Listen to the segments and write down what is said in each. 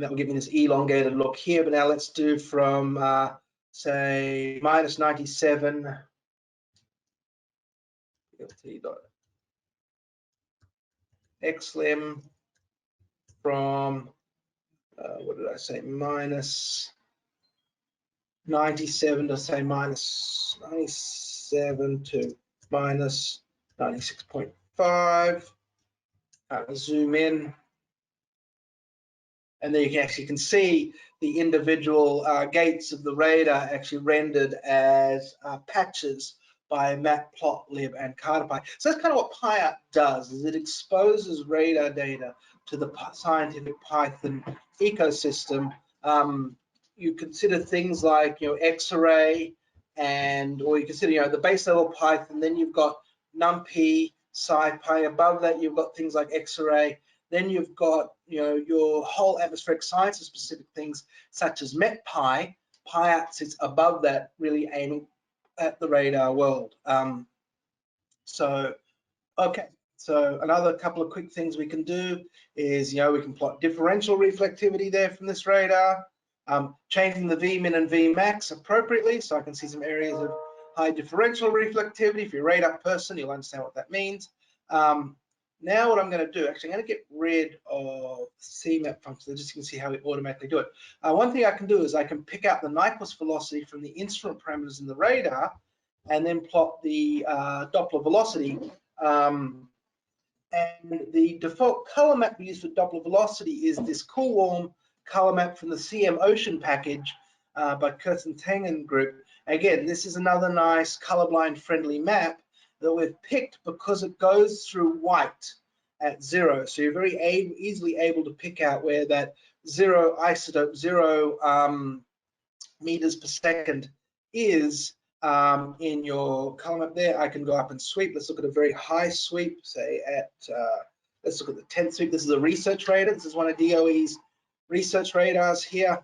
and that will give me this elongated look here. But now let's do from say minus 97 lt dot xlim from what did I say, minus 97 to say minus 97 to minus 96.5. Zoom in, and there you actually can see the individual gates of the radar actually rendered as patches by matplotlib and CartoPy. So that's kind of what PyArt does, is it exposes radar data to the scientific Python ecosystem. You consider things like, you know, X-array, or you consider, you know, the base level Python. Then you've got NumPy, SciPy. Above that, you've got things like X-array. Then you've got, you know, your whole atmospheric sciences specific things such as MetPy. PyArt sits above that, really aiming at the radar world. Okay. So another couple of quick things we can do is, you know, we can plot differential reflectivity there from this radar, changing the Vmin and Vmax appropriately, so I can see some areas of high differential reflectivity. If you're a radar person, you'll understand what that means. Now what I'm going to do, actually, I'm going to get rid of CMAP function, just so you can see how we automatically do it. One thing I can do is I can pick out the Nyquist velocity from the instrument parameters in the radar, and then plot the Doppler velocity. And the default color map we use for Doppler velocity is this cool warm color map from the CM Ocean package by Kurtzentanghen group. Again, this is another nice colorblind friendly map that we've picked because it goes through white at 0. So you're very easily able to pick out where that zero isotope, 0 meters per second is in your color map there. I can go up and sweep. Let's look at a very high sweep, say at, let's look at the 10th sweep. This is a research radar. This is one of DOE's research radars here.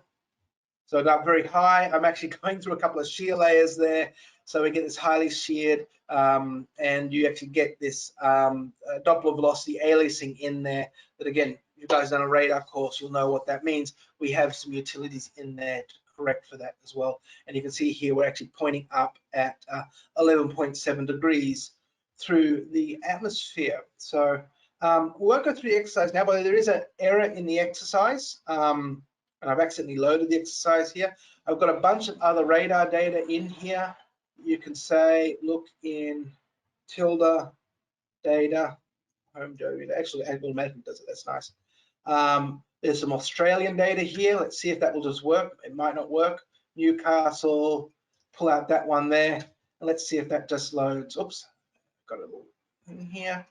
So not very high. I'm actually going through a couple of shear layers there. So we get this highly sheared, and you actually get this Doppler velocity aliasing in there. But again, if you guys done a radar course, you'll know what that means. We have some utilities in there to correct for that as well. And you can see here we're actually pointing up at 11.7 degrees through the atmosphere. So we won't go through the exercise now, but there is an error in the exercise. And I've accidentally loaded the exercise here. I've got a bunch of other radar data in here. You can say, look in tilde data, home data. Actually, automatically does it. That's nice. There's some Australian data here. Let's see if that will just work. It might not work. Newcastle, pull out that one there. And let's see if that just loads. Oops, got a little in here.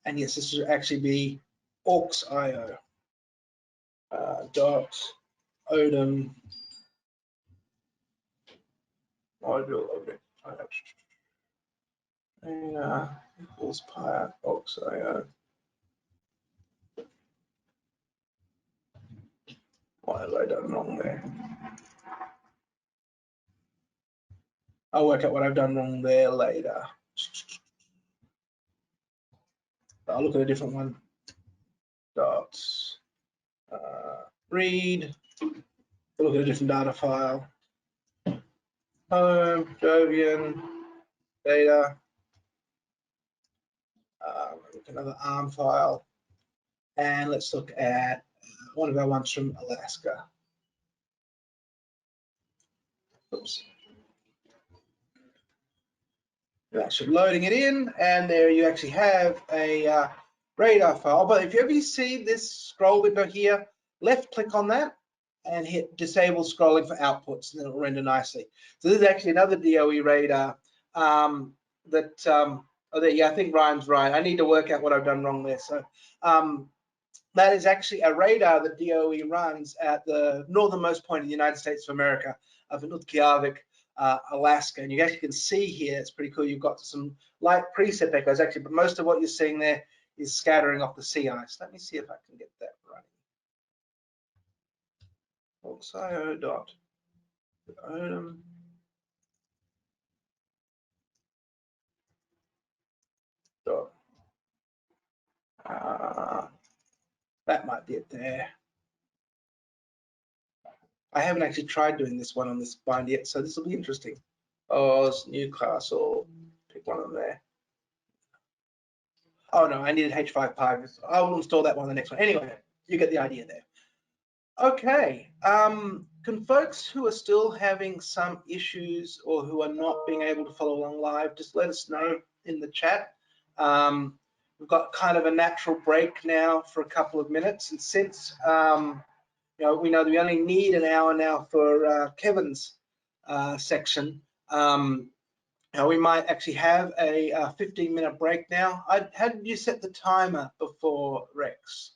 And yes, this should actually be AUX.io. Dot Odom module object and equals PyArt AUX.io. What have I done wrong there? I'll work out what I've done wrong there later. I'll look at a different one. Dot read. We'll look at a different data file. Home, Jovian, data. Look at another ARM file. And let's look at one of our ones from Alaska. Oops. You're actually loading it in, and there you actually have a radar file. But if you ever see this scroll window here, left click on that and hit disable scrolling for outputs, and then it will render nicely. So this is actually another DOE radar oh, there, yeah, I think Ryan's right. I need to work out what I've done wrong there. So that is actually a radar that DOE runs at the northernmost point of the United States of America, of Utqiagvik, Alaska. And you actually can see here, it's pretty cool. You've got some light precip echoes actually, but most of what you're seeing there is scattering off the sea ice. Let me see if I can get that running. AUX.io dot Odom. Dot That might be it there. I haven't actually tried doing this one on this bind yet, so this will be interesting. Oz, Newcastle, pick one of them there. Oh no, I needed H5 Pi. I will install that one on the next one. Anyway, you get the idea there. Okay, can folks who are still having some issues or who are not being able to follow along live, just let us know in the chat. We've got kind of a natural break now for a couple of minutes, and since you know, we know that we only need an hour now for Kevin's section. You know, we might actually have a 15-minute break now. How did you set the timer before, Rex?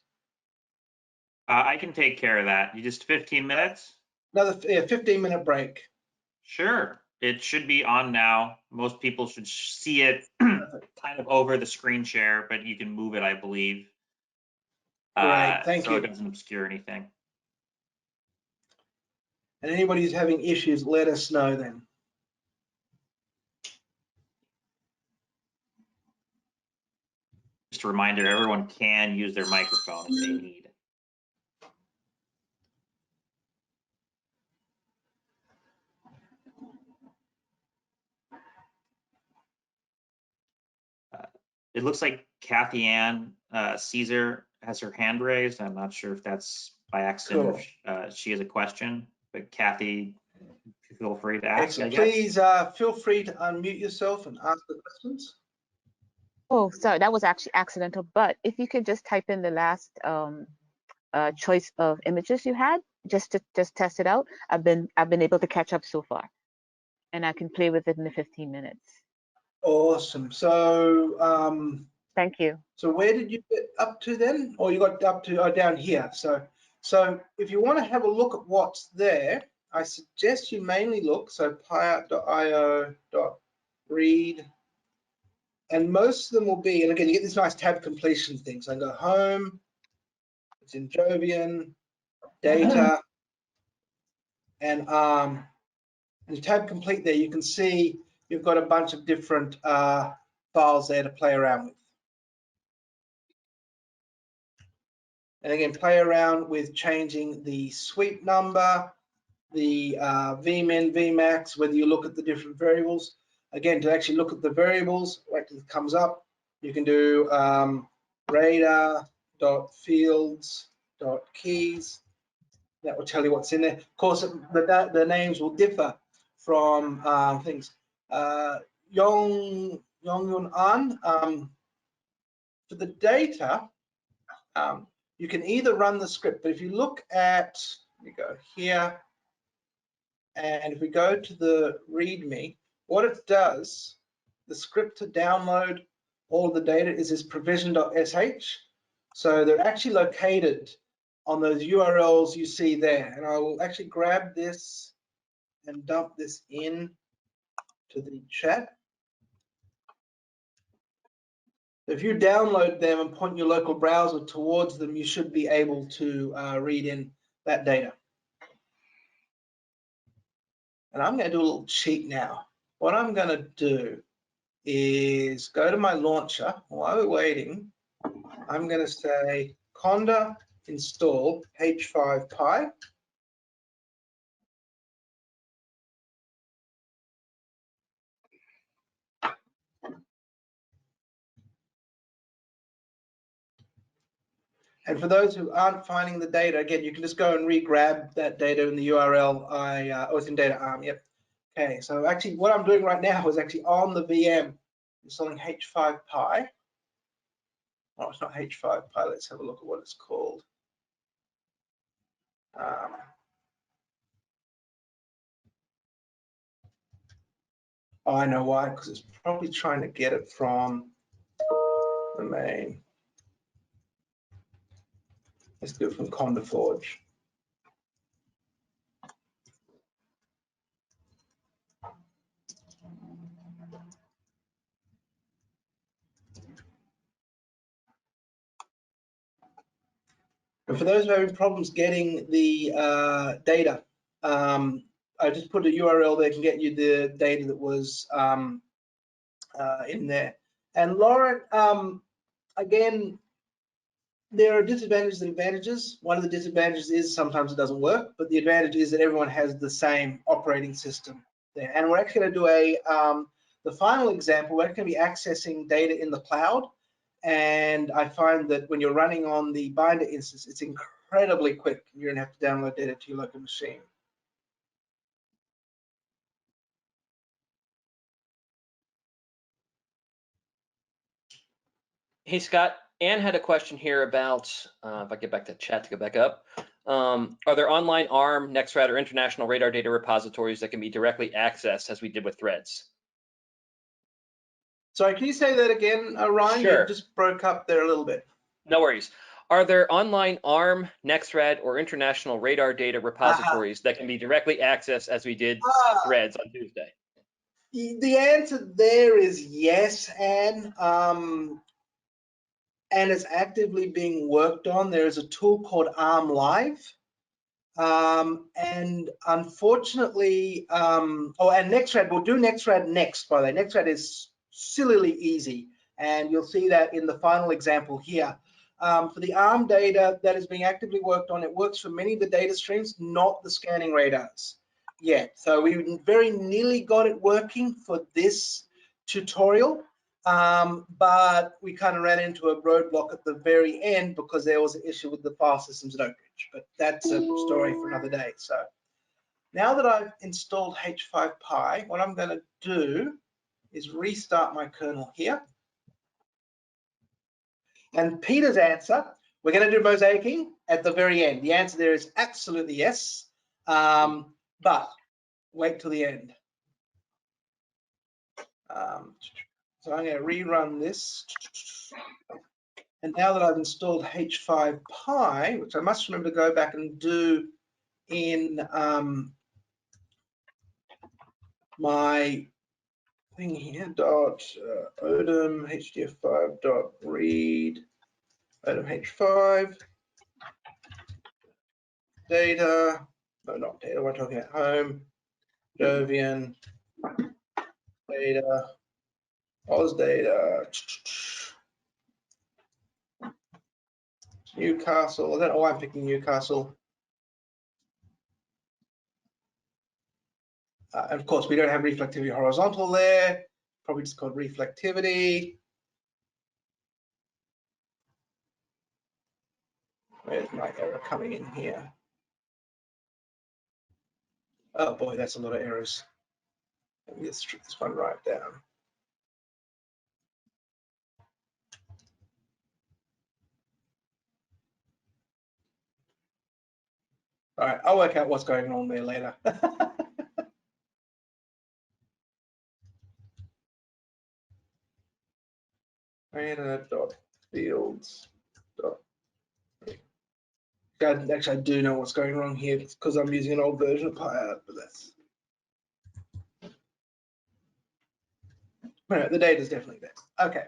I can take care of that. You just 15 minutes? Another 15-minute break. Sure. It should be on now. Most people should see it kind of over the screen share, but you can move it, I believe. Great, thank so you. It doesn't obscure anything. And anybody who's having issues, let us know then. Just a reminder, everyone can use their microphone if they need. It looks like Kathy Ann Caesar has her hand raised. I'm not sure if that's by accident Cool. or if she has a question, but Kathy, feel free to ask. Excellent. Please feel free to unmute yourself and ask the questions. Oh, sorry, that was actually accidental. But if you could just type in the last choice of images you had, just to test it out. I've been able to catch up so far, and I can play with it in the 15 minutes. Awesome. So Thank you. So where did you get up to then? Or you got up to down here. So if you want to have a look at what's there, I suggest you mainly look, so pi.io.read, and most of them will be, and again, you get this nice tab completion thing. So I go home, it's in Jovian, data, and tab complete there, you can see you've got a bunch of different files there to play around with. And again, play around with changing the sweep number, the vmin, vmax, whether you look at the different variables. Again, to actually look at the variables, wait till it comes up, you can do radar.fields.keys. That will tell you what's in there. Of course, the names will differ from things. Yong Yun An, for the data, you can either run the script, but if you look at, let me go here, and if we go to the README, what it does, the script to download all of the data is this provision.sh. So they're actually located on those URLs you see there. And I will actually grab this and dump this in to the chat. If you download them and point your local browser towards them, you should be able to read in that data. And I'm going to do a little cheat now. What I'm going to do is go to my launcher. While we're waiting, I'm going to say conda install h5pi. And for those who aren't finding the data, again, you can just go and re-grab that data in the URL. It's in data arm, yep. Okay, so actually what I'm doing right now is actually on the VM installing h5pi. Oh, it's not h5pi. Let's have a look at what it's called. Oh, I know why, because it's probably trying to get it from the main. Let's do it from Conda Forge. And for those who are having problems getting the data, I just put a URL there can get you the data that was in there. And Lauren, again, There are disadvantages and advantages. One of the disadvantages is sometimes it doesn't work, but the advantage is that everyone has the same operating system there. And we're actually going to do the final example. We're going to be accessing data in the cloud. And I find that when you're running on the Binder instance, it's incredibly quick. You're going to have to download data to your local machine. Hey, Scott, Anne had a question here about, if I get back to chat to go back up, are there online ARM, Nexrad, or international radar data repositories that can be directly accessed as we did with threads? Sorry, can you say that again, Ryan? Sure. You just broke up there a little bit. No worries. Are there online ARM, Nexrad, or international radar data repositories that can be directly accessed as we did threads on Tuesday? The answer there is yes, Anne. And it's actively being worked on. There is a tool called ARM Live. And unfortunately, and Nexrad, we'll do Nexrad next, by the way. Nexrad is sillily easy, and you'll see that in the final example here. For the ARM data that is being actively worked on, it works for many of the data streams, not the scanning radars yet. So we very nearly got it working for this tutorial, but we kind of ran into a roadblock at the very end because there was an issue with the file systems at Oak Ridge, but that's a story for another day. So now that I've installed H5Pi, what I'm going to do is restart my kernel here. And Peter's answer, we're going to do mosaicing at the very end. The answer there is absolutely yes, but wait till the end. So I'm going to rerun this. And now that I've installed H5Pi, which I must remember to go back and do in my thing here, odem hdf5.read odem h5 data, no, not data, we're talking about home, Jovian data, Oz data, Newcastle. I don't know why I'm picking Newcastle. And of course, we don't have reflectivity horizontal there. Probably just called reflectivity. Where's my error coming in here? Oh boy, that's a lot of errors. Let me just strip this one right down. All right, I'll work out what's going on there later. Fields. Actually, I do know what's going wrong here. It's because I'm using an old version of PyArt, but that's the data is definitely there. Okay,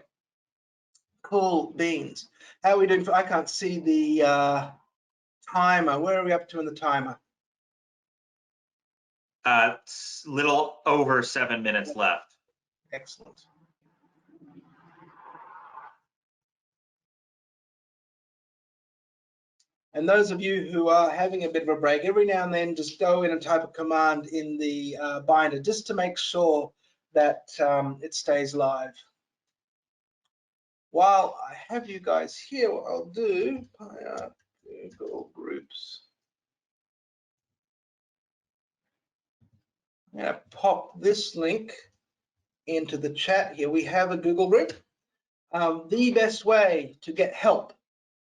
cool beans. How are we doing? I can't see the timer. Where are we up to in the timer? It's little over 7 minutes left. Excellent. And those of you who are having a bit of a break, every now and then just go in and type a command in the binder just to make sure that it stays live. While I have you guys here, what I'll do, Google Groups. I'm going to pop this link into the chat here. We have a Google group. The best way to get help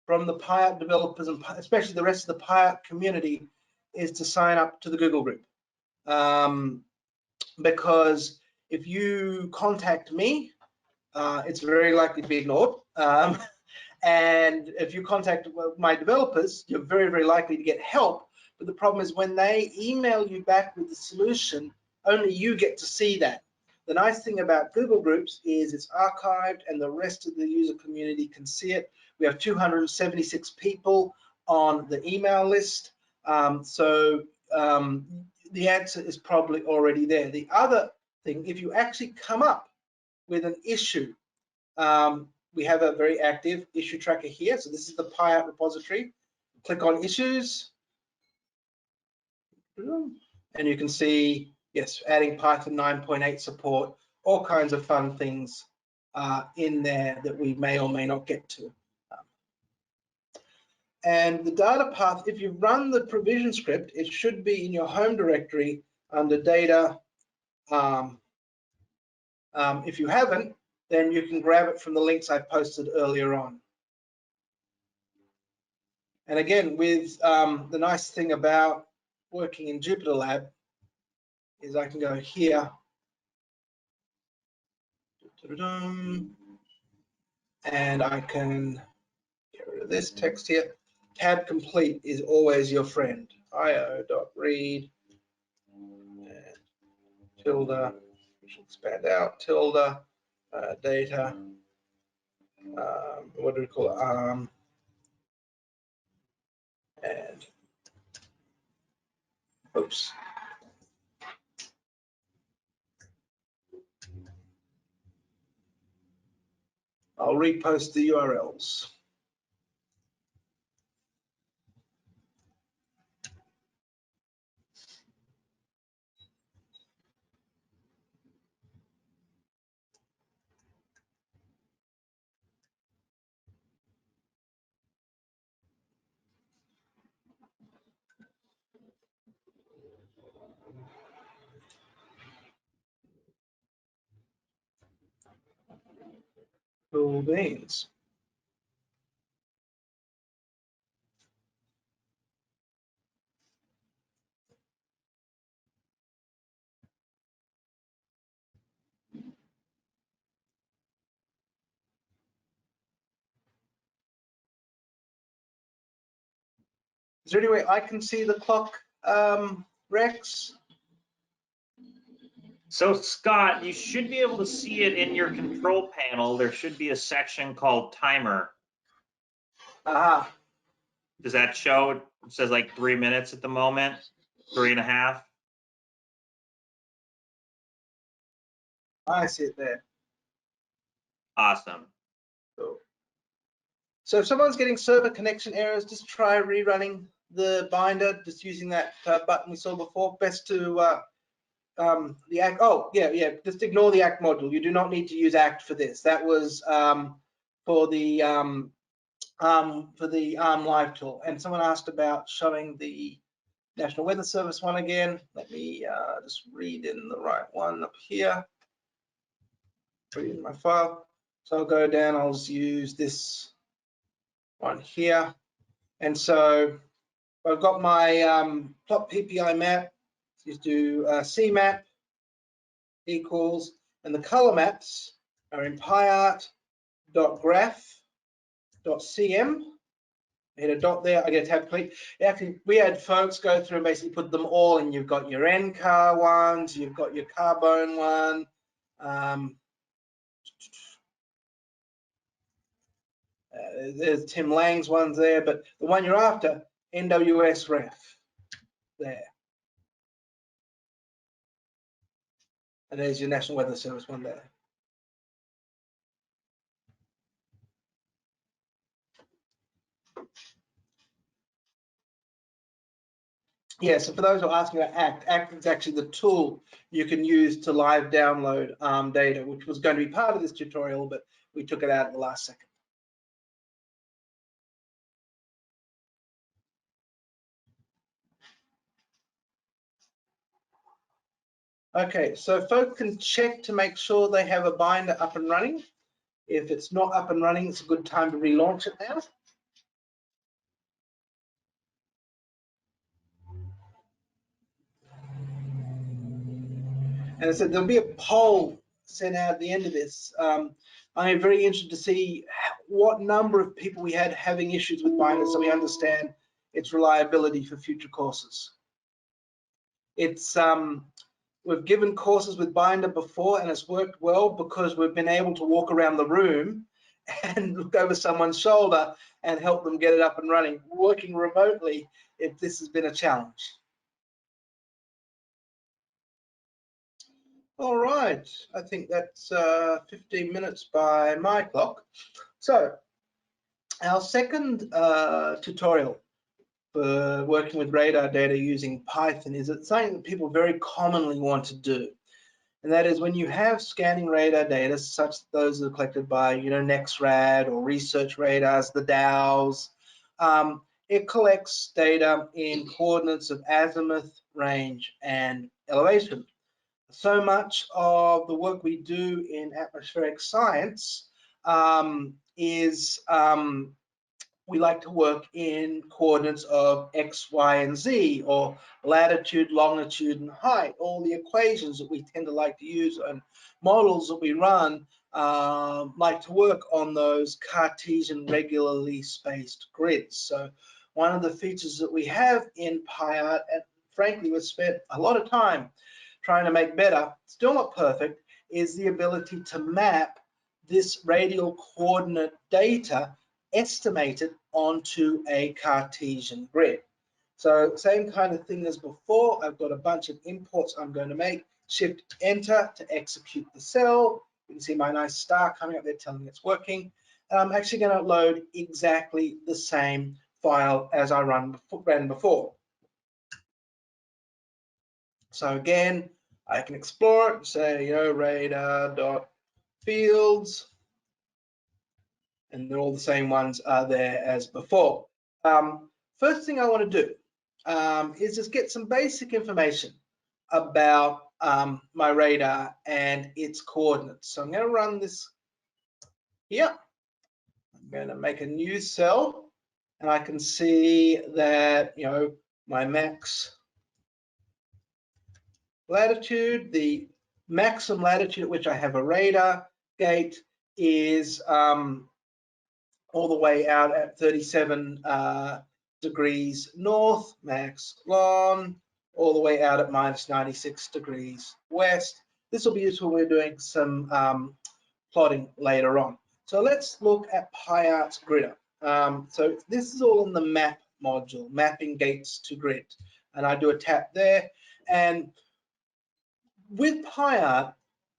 from the PyArt developers, and especially the rest of the PyArt community, is to sign up to the Google group. Because if you contact me, it's very likely to be ignored. And if you contact my developers, you're very, very likely to get help. But the problem is when they email you back with the solution, only you get to see that. The nice thing about Google Groups is it's archived and the rest of the user community can see it. We have 276 people on the email list. So the answer is probably already there. The other thing, if you actually come up with an issue, we have a very active issue tracker here. So this is the PyArt repository. Click on issues, and you can see, yes, adding Python 9.8 support, all kinds of fun things in there that we may or may not get to. And the data path, if you run the provision script, it should be in your home directory under data. If you haven't, then you can grab it from the links I posted earlier on. And again, with the nice thing about working in JupyterLab is I can go here, and I can get rid of this text here. Tab complete is always your friend. io.read tilde, we should expand out, tilde, data, what do we call it? And oops. I'll repost the URLs. Cool beans. Is there any way I can see the clock, Rex? So Scott, you should be able to see it in your control panel. There should be a section called timer. Aha. Does that show? It says like 3 minutes at the moment, 3.5. I see it there. Awesome. Cool. So if someone's getting server connection errors, just try rerunning the binder, just using that button we saw before. Best to the act. Oh, yeah. Just ignore the act module. You do not need to use act for this. That was for the live tool. And someone asked about showing the National Weather Service one again. Let me just read in the right one up here. Read in my file. So I'll go down. I'll use this one here. And so I've got my plot PPI map. Just do CMap equals, and the color maps are in pyart.graph.cm. I hit a dot there, I get a tab complete. Actually, we had folks go through and basically put them all in. You've got your NCAR ones, you've got your carbone one. There's Tim Lang's ones there, but the one you're after, NWS ref, there. And there's your National Weather Service one there. Yeah, so for those who are asking about ACT is actually the tool you can use to live download data, which was going to be part of this tutorial, but we took it out at the last second. Okay, so folks can check to make sure they have a binder up and running. If it's not up and running, it's a good time to relaunch it now. And I said there'll be a poll sent out at the end of this. I'm very interested to see what number of people we had having issues with binders, so we understand its reliability for future courses. It's we've given courses with binder before, and it's worked well because we've been able to walk around the room and look over someone's shoulder and help them get it up and running. Working remotely, if this has been a challenge. All right, I think that's 15 minutes by my clock. So our second tutorial for working with radar data using Python is it's something that people very commonly want to do. And that is when you have scanning radar data, such as those that are collected by, Nexrad or research radars, the Aws, it collects data in coordinates of azimuth, range, and elevation. So much of the work we do in atmospheric science is we like to work in coordinates of X, Y, and Z, or latitude, longitude, and height. All the equations that we tend to like to use and models that we run like to work on those Cartesian regularly spaced grids. So one of the features that we have in PyArt, and frankly we've spent a lot of time trying to make better, still not perfect, is the ability to map this radial coordinate data estimated onto a Cartesian grid. So same kind of thing as before. I've got a bunch of imports I'm going to make. Shift Enter to execute the cell. You can see my nice star coming up there telling me it's working. And I'm actually going to load exactly the same file as I ran before. So again, I can explore it, say, radar.fields. And they're all the same ones are there as before. First thing I want to do is just get some basic information about my radar and its coordinates. So I'm going to run this here. I'm going to make a new cell, and I can see that my max latitude, the maximum latitude at which I have a radar gate is all the way out at 37 degrees north, max lon, all the way out at minus 96 degrees west. This will be useful when we're doing some plotting later on. So let's look at PyArt's gridder. So this is all in the map module, mapping gates to grid. And I do a tap there. And with PyArt,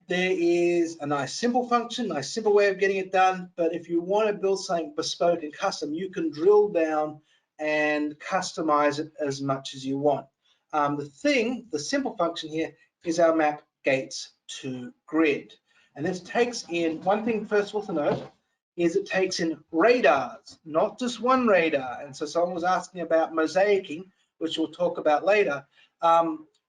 there is a nice simple function, nice simple way of getting it done. But if you want to build something bespoke and custom, you can drill down and customize it as much as you want. The simple function here is our map gates to grid. And this takes in, one thing first of all to note, is it takes in radars, not just one radar. And so someone was asking about mosaicing, which we'll talk about later.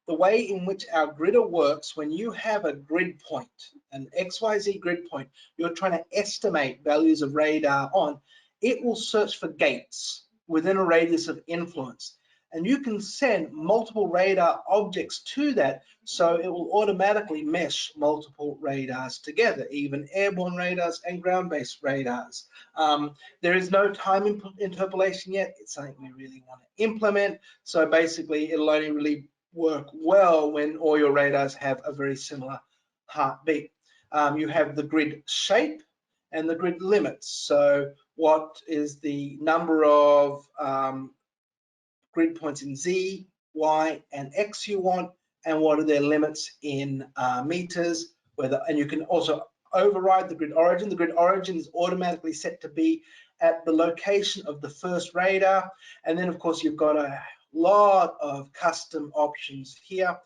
The way in which our gridder works, when you have a grid point, an XYZ grid point, you're trying to estimate values of radar on, it will search for gates within a radius of influence. And you can send multiple radar objects to that, so it will automatically mesh multiple radars together, even airborne radars and ground-based radars. There is no time interpolation yet. It's something we really want to implement. So basically, it'll only really work well when all your radars have a very similar heartbeat. You have the grid shape and the grid limits. So what is the number of grid points in Z, Y, and X you want, and what are their limits in meters, and you can also override the grid origin. The grid origin is automatically set to be at the location of the first radar, and then of course you've got a lot of custom options here.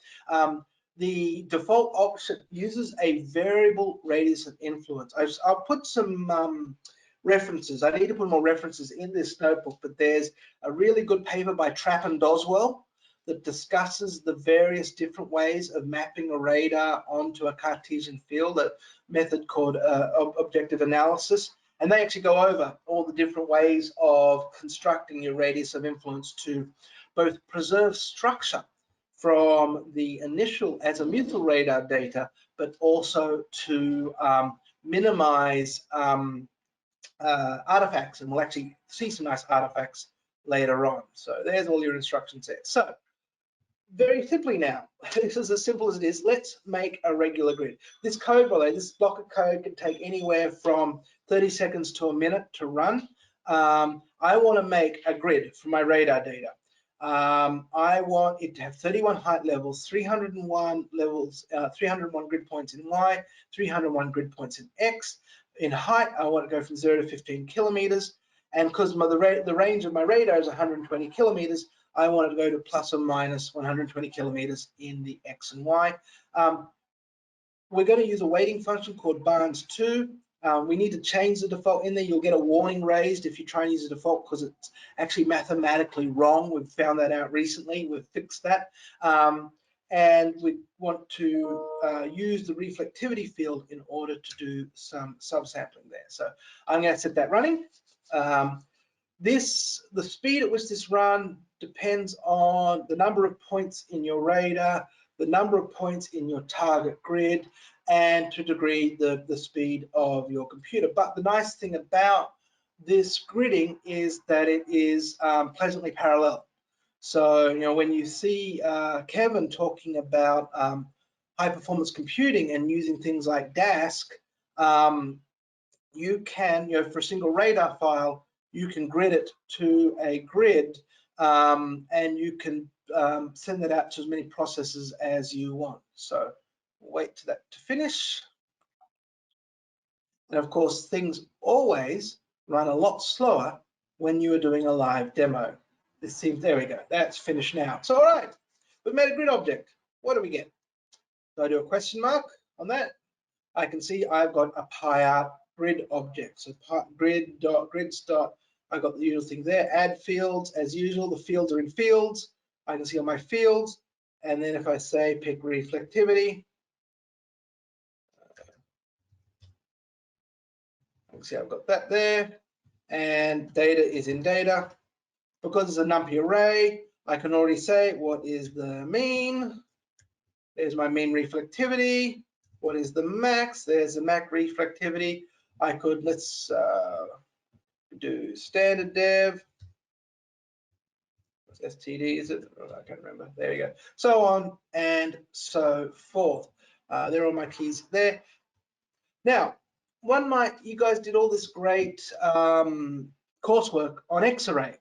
The default option uses a variable radius of influence. I'll put some references. I need to put more references in this notebook, but there's a really good paper by Trapp and Doswell that discusses the various different ways of mapping a radar onto a Cartesian field, a method called objective analysis. And they actually go over all the different ways of constructing your radius of influence to both preserve structure from the initial azimuthal radar data, but also to minimize artifacts, and we'll actually see some nice artifacts later on. So there's all your instructions there. So very simply now, this is as simple as it is. Let's make a regular grid. This code, by the way, this block of code can take anywhere from 30 seconds to a minute to run. I want to make a grid for my radar data. I want it to have 31 height levels, 301 levels, 301 grid points in Y, 301 grid points in X. In height, I want to go from 0 to 15 kilometers. And because the range of my radar is 120 kilometers, I want to go to plus or minus 120 kilometers in the X and Y. We're going to use a weighting function called Barnes2. We need to change the default in there. You'll get a warning raised if you try and use the default because it's actually mathematically wrong. We've found that out recently. We've fixed that. And we want to use the reflectivity field in order to do some subsampling there. So I'm going to set that running. The speed at which this run depends on the number of points in your radar, the number of points in your target grid, and to a degree the speed of your computer. But the nice thing about this gridding is that it is pleasantly parallel. So, you know, when you see Kevin talking about high performance computing and using things like Dask, you can, you know, for a single radar file, you can grid it to a grid and you can send that out to as many processes as you want. So wait for that to finish. And of course, things always run a lot slower when you are doing a live demo. This seems, there we go, that's finished now. So all right, we've made a grid object. What do we get? So I do a question mark on that. I can see I've got a pi grid object. So grids dot, I've got the usual thing there, add fields as usual. The fields are in fields. I can see all my fields. And then if I say pick reflectivity, I can see I've got that there. And data is in data. Because it's a numpy array, I can already say what is the mean. There's my mean reflectivity. What is the max? There's the max reflectivity. I could, let's do standard dev. What's STD, is it? Oh, I can't remember. There you go. So on and so forth. There are my keys there. Now, you guys did all this great coursework on X-array.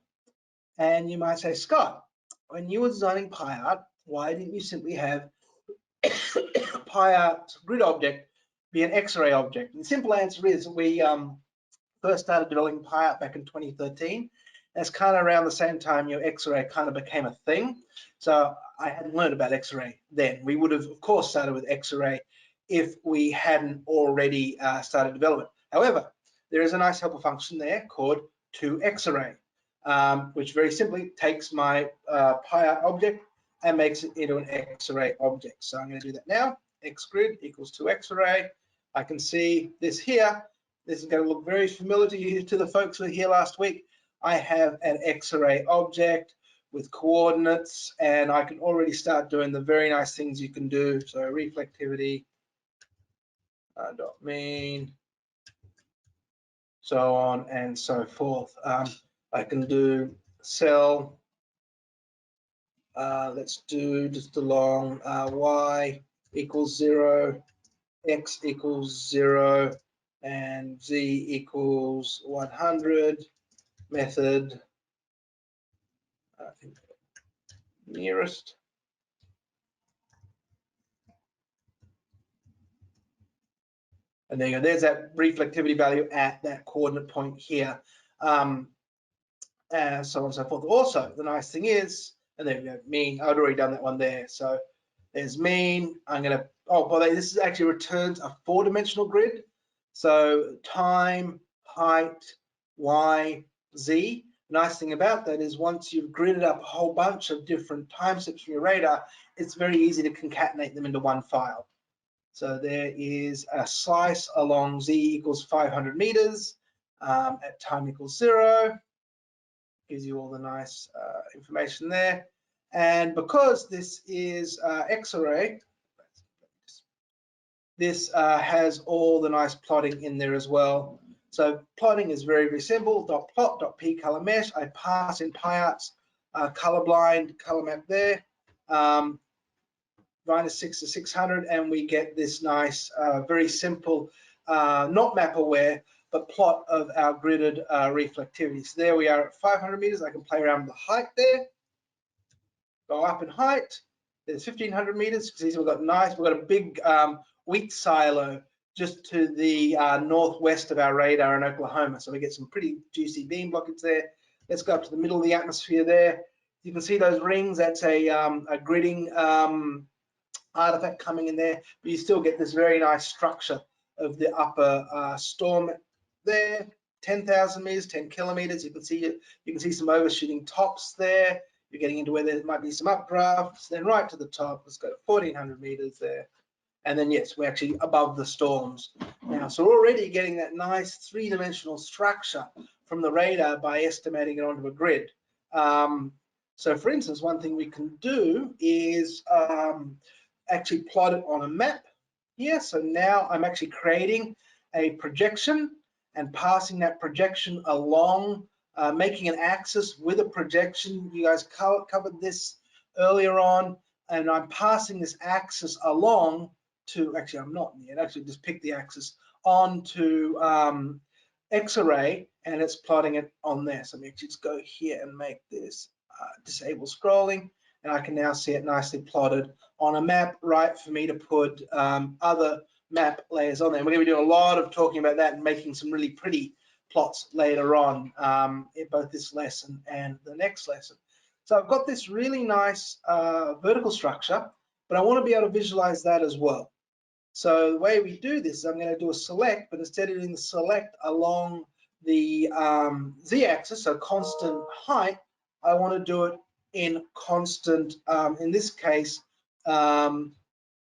And you might say, Scott, when you were designing PyArt, why didn't you simply have PyArt's grid object be an X-array object? And the simple answer is we first started developing PyArt back in 2013. That's kind of around the same time your X-array kind of became a thing. So I hadn't learned about X-array then. We would have, of course, started with X-array if we hadn't already started development. However, there is a nice helper function there called toXarray. Which very simply takes my PyArt object and makes it into an X-array object. So I'm going to do that now. Xgrid equals to X-array. I can see this here. This is going to look very familiar to the folks who were here last week. I have an X-array object with coordinates, and I can already start doing the very nice things you can do. So reflectivity dot mean, so on and so forth. I can do cell, let's do just along y equals 0, x equals 0, and z equals 100, method, I think nearest. And there you go, there's that reflectivity value at that coordinate point here. And so on and so forth. Also, the nice thing is, and there we go, mean, I'd already done that one there. So there's mean, I'm gonna, oh, by the way, this is actually returns a 4-dimensional grid. So time, height, y, z. Nice thing about that is once you've gridded up a whole bunch of different time steps from your radar, it's very easy to concatenate them into one file. So there is a slice along z equals 500 meters at time equals 0. Gives you all the nice information there. And because this is X-array, this has all the nice plotting in there as well. So plotting is very, very simple. .plot.p color mesh. I pass in PyArt's colorblind color map there. -6 to 600, and we get this nice, very simple, not map aware, but plot of our gridded reflectivity. So there we are at 500 meters. I can play around with the height there. go up in height. There's 1,500 meters. See, we've got a big wheat silo just to the northwest of our radar in Oklahoma. So we get some pretty juicy beam blockage there. Let's go up to the middle of the atmosphere there. You can see those rings. That's a gridding artifact coming in there, but you still get this very nice structure of the upper storm there. 10,000 meters, 10 kilometers. You can see some overshooting tops there. You're getting into where there might be some updrafts. Then right to the top, let's go to 1,400 meters there. And then yes, we're actually above the storms now. So we're already getting that nice three-dimensional structure from the radar by estimating it onto a grid. So for instance, one thing we can do is actually plot it on a map here. So now I'm actually creating a projection and passing that projection along, making an axis with a projection. You guys covered this earlier on, and I'm passing this axis along to, actually I'm not yet, actually just pick the axis onto X-array, and it's plotting it on there. So let me just go here and make this disable scrolling, and I can now see it nicely plotted on a map, right, for me to put other map layers on there. We're going to be doing a lot of talking about that and making some really pretty plots later on in both this lesson and the next lesson. So I've got this really nice vertical structure, but I want to be able to visualize that as well. So the way we do this is I'm going to do a select, but instead of doing the select along the z-axis, so constant height, I want to do it in constant, in this case,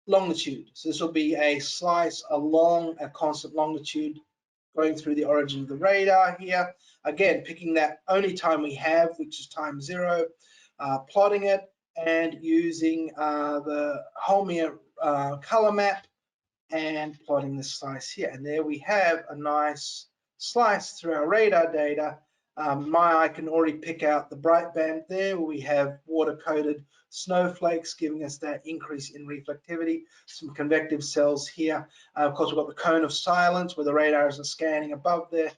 longitude. So this will be a slice along a constant longitude going through the origin of the radar here. Again, picking that only time we have, which is time 0, plotting it, and using the Holmier color map and plotting this slice here. And there we have a nice slice through our radar data. My eye can already pick out the bright band there where we have water-coated snowflakes giving us that increase in reflectivity, some convective cells here. Of course, we've got the cone of silence where the radar isn't scanning above there.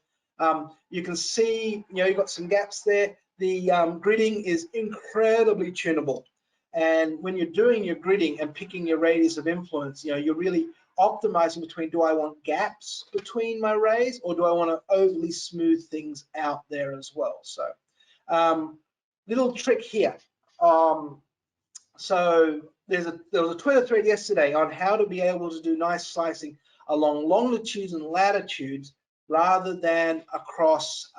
You can see, you've got some gaps there. The gridding is incredibly tunable. And when you're doing your gridding and picking your radius of influence, you're really optimizing between, do I want gaps between my rays, or do I want to overly smooth things out there as well? So little trick here. So there was a Twitter thread yesterday on how to be able to do nice slicing along longitudes and latitudes rather than across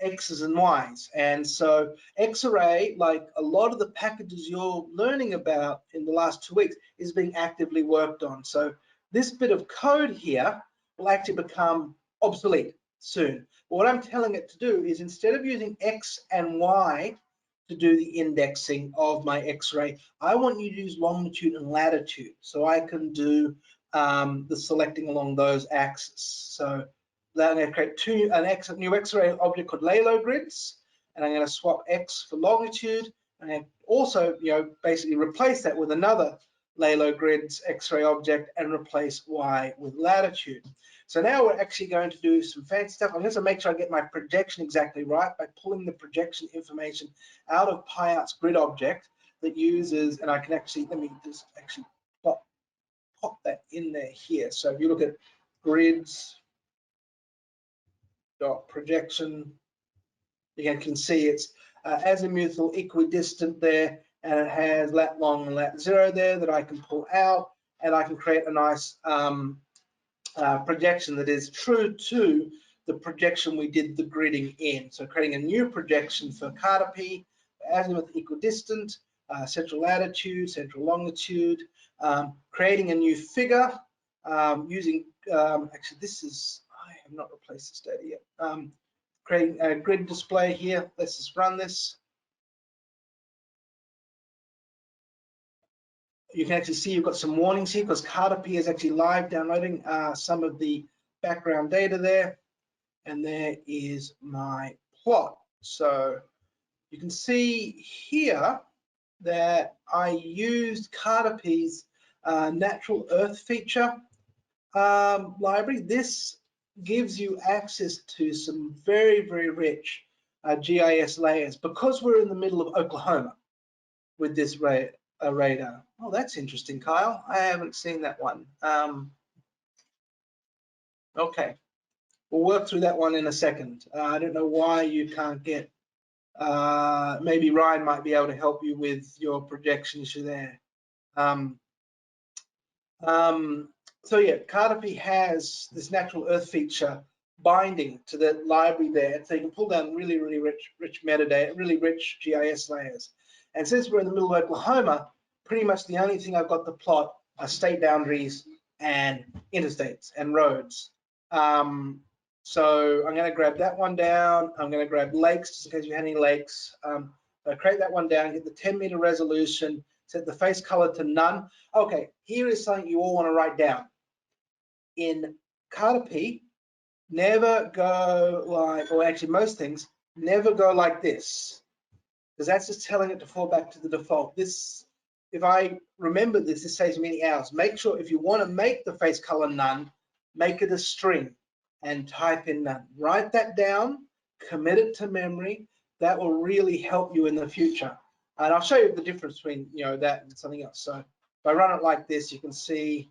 X's and Y's. And so X-array, like a lot of the packages you're learning about in the last 2 weeks, is being actively worked on. So this bit of code here will actually become obsolete soon. But what I'm telling it to do is, instead of using X and Y to do the indexing of my X-ray, I want you to use longitude and latitude, so I can do the selecting along those axes. So then I'm going to create a new X-ray object called Lalo grids, and I'm going to swap X for longitude, and I also, basically replace that with another Lalo grids X-ray object and replace Y with latitude. So now we're actually going to do some fancy stuff. I'm going to make sure I get my projection exactly right by pulling the projection information out of PyArt's grid object that uses, and I can actually, let me just actually pop that in there here. So if you look at grids.projection, you can see it's azimuthal equidistant there, and it has lat long and lat 0 there that I can pull out, and I can create a nice projection that is true to the projection we did the gridding in. So creating a new projection for Carter P, azimuth equidistant, central latitude, central longitude, creating a new figure using, actually this is, I have not replaced this data yet. Creating a grid display here. Let's just run this. You can actually see you've got some warnings here because Carter P is actually live downloading some of the background data there. And there is my plot. So you can see here that I used Carter P's natural earth feature library. This gives you access to some very, very rich GIS layers, because we're in the middle of Oklahoma with this radar. Oh, that's interesting, Kyle. I haven't seen that one. Okay, we'll work through that one in a second. I don't know why you can't get, maybe Ryan might be able to help you with your projection issue there. So yeah, Cartopy has this natural earth feature binding to the library there, so you can pull down really rich metadata, really rich GIS layers. And since we're in the middle of Oklahoma, pretty much the only thing I've got to plot are state boundaries and interstates and roads. So I'm going to grab that one down. I'm going to grab lakes, just in case you had any lakes. So create that one down, get the 10-meter resolution, set the face color to none. Okay, here is something you all want to write down. In Cartopy, never go like, or actually most things, never go like this, because that's just telling it to fall back to the default. This, if I remember this, this saves many hours. Make sure if you want to make the face color none, make it a string and type in none. Write that down, commit it to memory. That will really help you in the future. And I'll show you the difference between, you know, that and something else. So if I run it like this, you can see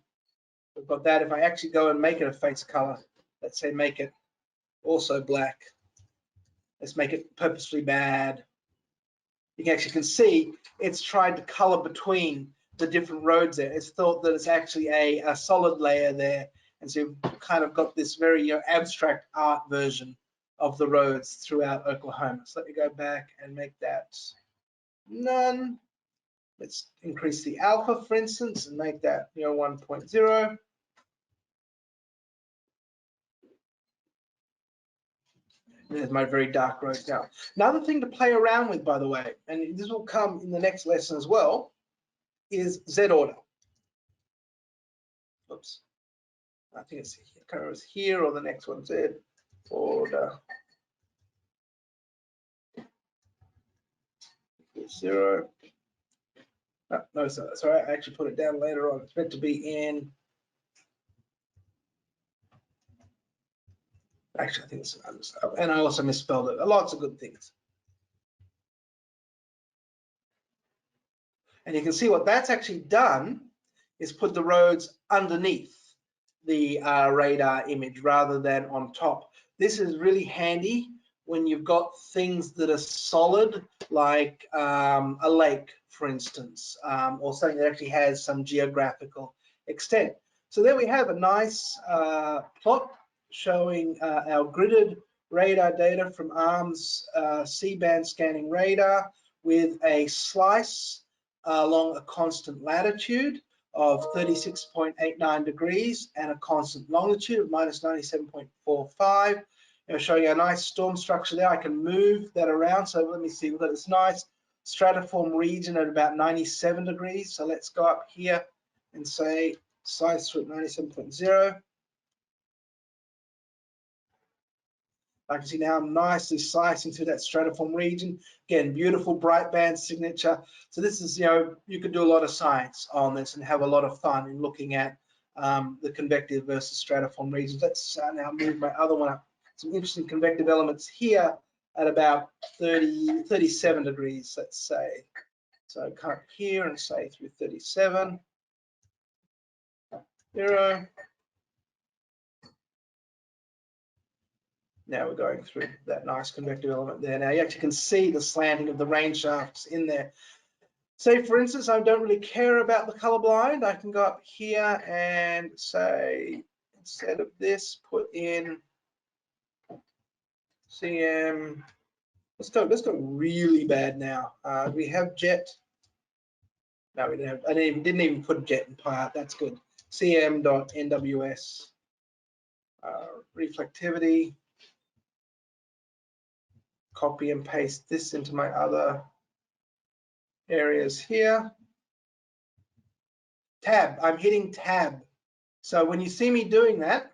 we've got that. If I actually go and make it a face color, let's say make it also black. Let's make it purposefully bad. You can actually see it's tried to color between the different roads there. It's thought that it's actually a solid layer there. And so you've kind of got this very, you know, abstract art version of the roads throughout Oklahoma. So let me go back and make that none. Let's increase the alpha, for instance, and make that, you know, 1.0. There's my very dark roads now. Another thing to play around with, by the way, and this will come in the next lesson as well, is Z order. Oops. I think it's here or the next one, Z order. 0. Oh, no, sorry, I actually put it down later on. It's meant to be in. Actually, I think it's, and I also misspelled it. Lots of good things. And you can see what that's actually done is put the roads underneath the radar image rather than on top. This is really handy when you've got things that are solid, like a lake, for instance, or something that actually has some geographical extent. So there we have a nice plot showing our gridded radar data from ARM's C-band scanning radar with a slice along a constant latitude of 36.89 degrees and a constant longitude of -97.45. You know, showing a nice storm structure there. I can move that around. So let me see, we've got this nice stratiform region at about 97 degrees. So let's go up here and say slice through at 97.0. I can see now I'm nicely slicing through that stratiform region. Again, beautiful bright band signature. So this is, you know, you could do a lot of science on this and have a lot of fun in looking at the convective versus stratiform regions. Let's now move my other one up. Some interesting convective elements here at about 37 degrees, let's say. So come up here and say through 37. 0. Now we're going through that nice convective element there. Now you actually can see the slanting of the rain shafts in there. Say, for instance, I don't really care about the color blind. I can go up here and say, instead of this, put in CM. Let's go really bad now. We have jet. No, we didn't have. I didn't even put jet in part. That's good. CM.NWS reflectivity. Copy and paste this into my other areas here. Tab, I'm hitting tab. So when you see me doing that,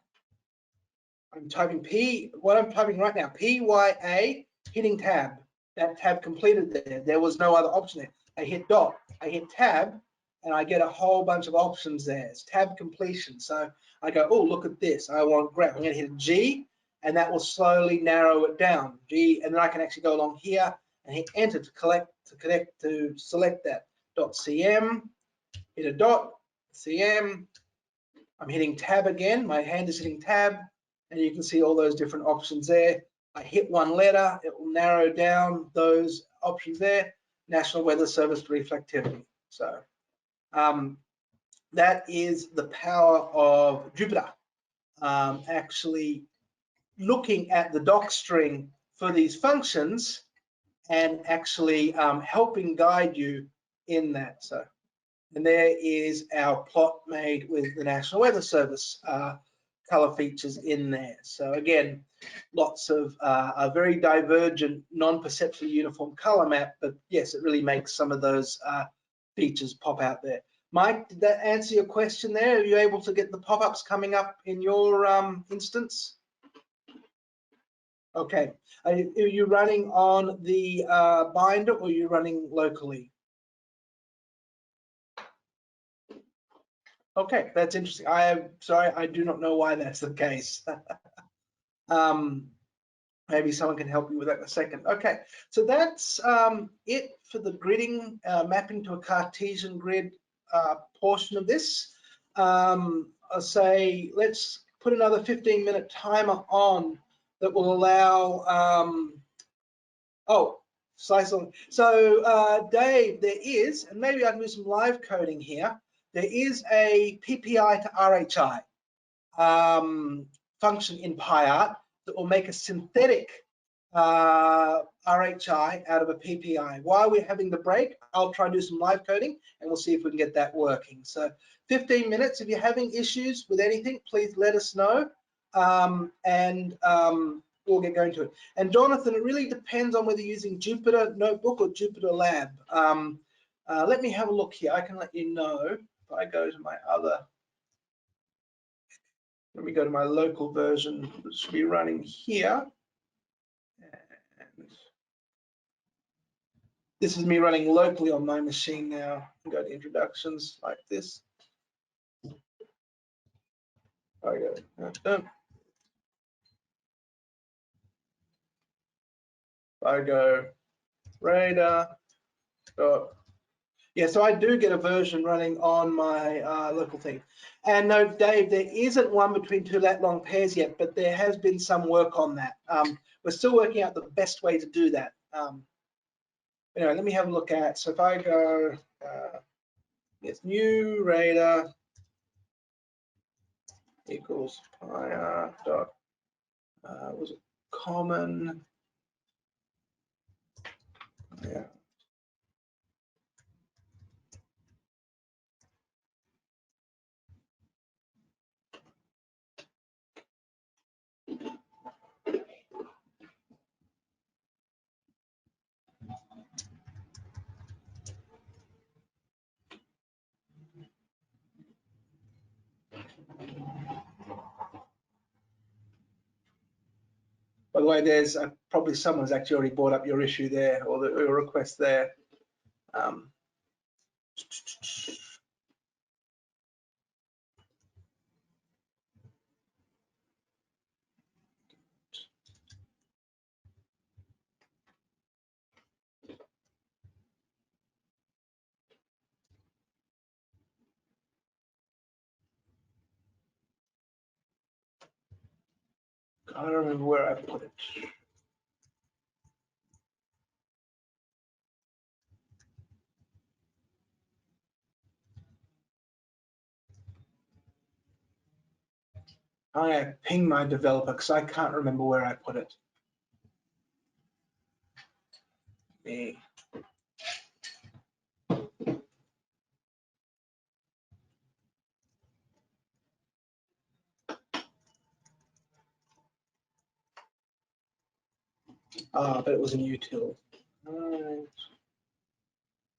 I'm typing P, what I'm typing right now, PYA, hitting tab. That tab completed there. There was no other option there. I hit dot, I hit tab, and I get a whole bunch of options there. It's tab completion. So I go, oh, look at this. I want graph. I'm going to hit a G, and that will slowly narrow it down. And then I can actually go along here and hit enter to select that .cm, hit a dot, cm. I'm hitting tab again, my hand is hitting tab, and you can see all those different options there. I hit one letter, it will narrow down those options there. National Weather Service reflectivity. So that is the power of Jupyter. Actually looking at the doc string for these functions and actually helping guide you in that. So, and there is our plot made with the National Weather Service color features in there. So again, lots of a very divergent, non-perceptually uniform color map, but yes, it really makes some of those features pop out there. Mike, did that answer your question there? Are you able to get the pop-ups coming up in your instance? Okay. Are you running on the binder or are you running locally? Okay, that's interesting. I am sorry, I do not know why that's the case. Maybe someone can help you with that in a second. Okay, so that's it for the gridding, mapping to a Cartesian grid portion of this. I'll say let's put another 15-minute timer on that will allow, so Dave, there is, and maybe I can do some live coding here, there is a PPI to RHI function in PyArt that will make a synthetic RHI out of a PPI. While we're having the break, I'll try and do some live coding and we'll see if we can get that working. So 15 minutes, if you're having issues with anything, please let us know we'll get going to it. And Jonathan, it really depends on whether you're using Jupyter Notebook or Jupyter Lab. Let me have a look here. I can let you know if I go to my other, let me go to my local version, which should be running here. And this is me running locally on my machine now. Go to introductions like this. I go radar. Yeah, so I do get a version running on my local thing. And no, Dave, there isn't one between two lat long pairs yet, but there has been some work on that. We're still working out the best way to do that. Anyway, let me have a look at, so if I go, yes, new radar equals pyr dot, was it common? Yeah. By the way, there's probably someone's actually already brought up your issue there, or your request there. I don't remember where I put it. I'm gonna ping my developer because I can't remember where I put it. Me. But it was in util. Right.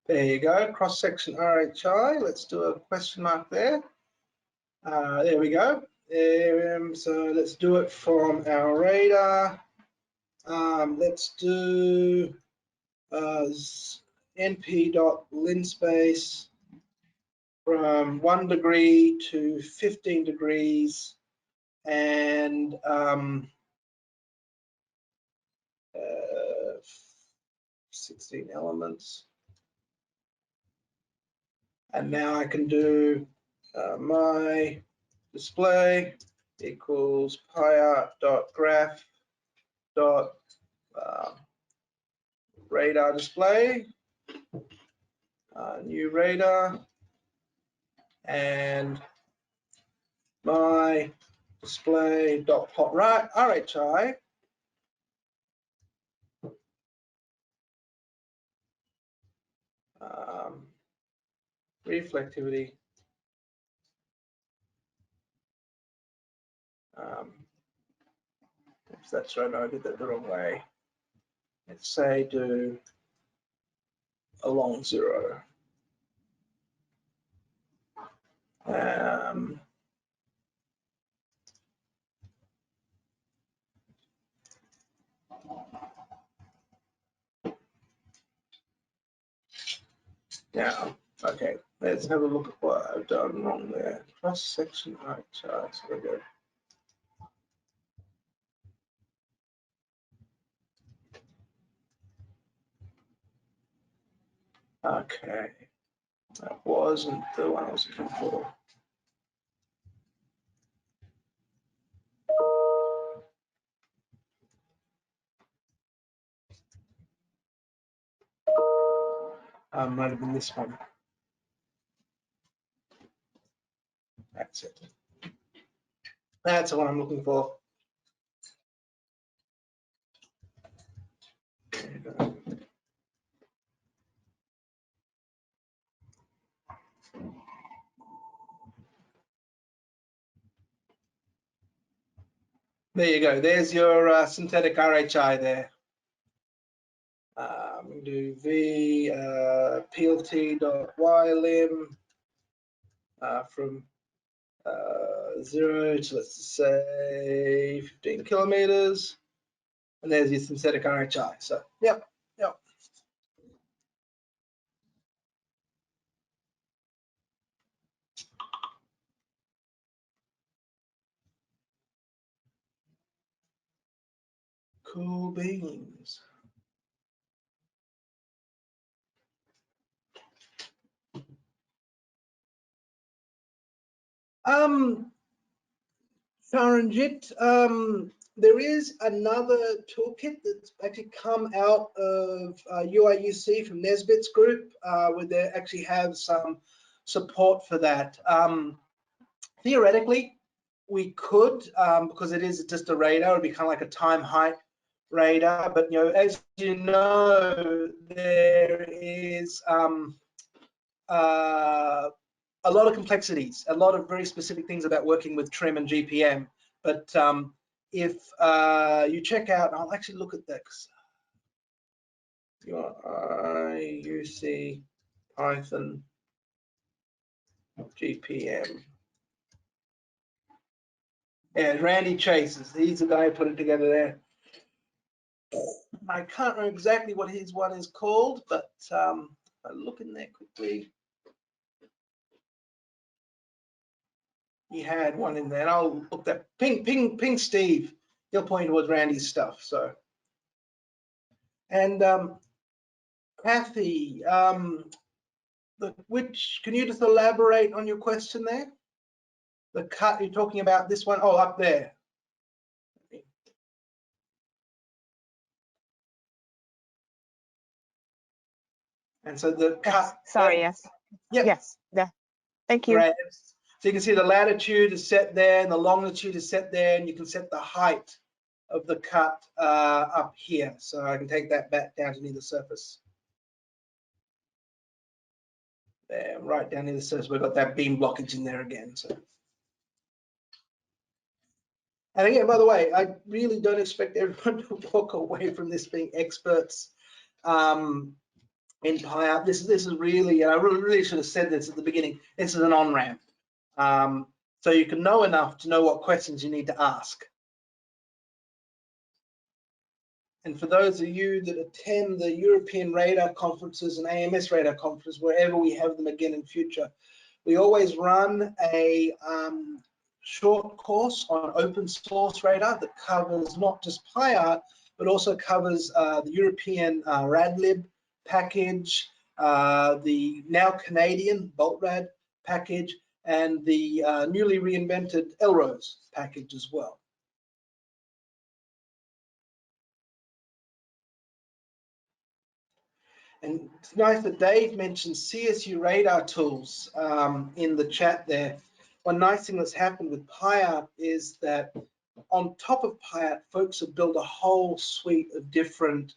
There you go, cross-section RHI. Let's do a question mark there. There we go. So let's do it from our radar. Let's do np.linspace from 1 degree to 15 degrees and 16 elements. And now I can do my display equals pyart.graph dot radar display, new radar, and my display dot plot RHI reflectivity oops, that's right, no, I did that the wrong way. Let's say do a long 0. Now, okay, let's have a look at what I've done wrong there. Cross section right chart. So we go. Okay, that wasn't the one I was looking for. Might have been this one. That's it. That's the one I'm looking for. There you go. There's your synthetic RHI there. We do v plt.ylim from 0 to, let's say, 15 kilometers, and there's your synthetic RHI. So, yep. Cool beans. Saranjit, there is another toolkit that's actually come out of UIUC from Nesbitt's group, where they actually have some support for that. Theoretically, we could, because it is just a radar, it'd be kind of like a time height radar, but as you know, there is a lot of complexities, a lot of very specific things about working with trim and GPM. But if you check out, I'll actually look at that. UIUC Python GPM. Yeah, Randy Chase, he's the guy who put it together there. I can't remember exactly what his one is called, but I'll look in there quickly. He had one in there, and I'll look that. Ping Steve. He'll point towards Randy's stuff. So, and Kathy, can you just elaborate on your question there? The cut you're talking about, this one, oh, up there. And so the cut. Sorry, yes. Yep. Yes. Yeah. Thank you. Right. So you can see the latitude is set there and the longitude is set there, and you can set the height of the cut up here. So I can take that back down to near the surface. There, right down near the surface. We've got that beam blockage in there again. So. And again, by the way, I really don't expect everyone to walk away from this being experts in PyArt. This is really, and I really should have said this at the beginning, this is an on-ramp. So you can know enough to know what questions you need to ask. And for those of you that attend the European Radar conferences and AMS Radar conferences, wherever we have them again in future, we always run a short course on open source radar that covers not just PyArt, but also covers the European RadLib package, the now Canadian BoltRad package, and the newly reinvented LROS package as well. And it's nice that Dave mentioned CSU radar tools in the chat there. One nice thing that's happened with PyArt is that on top of PyArt, folks have built a whole suite of different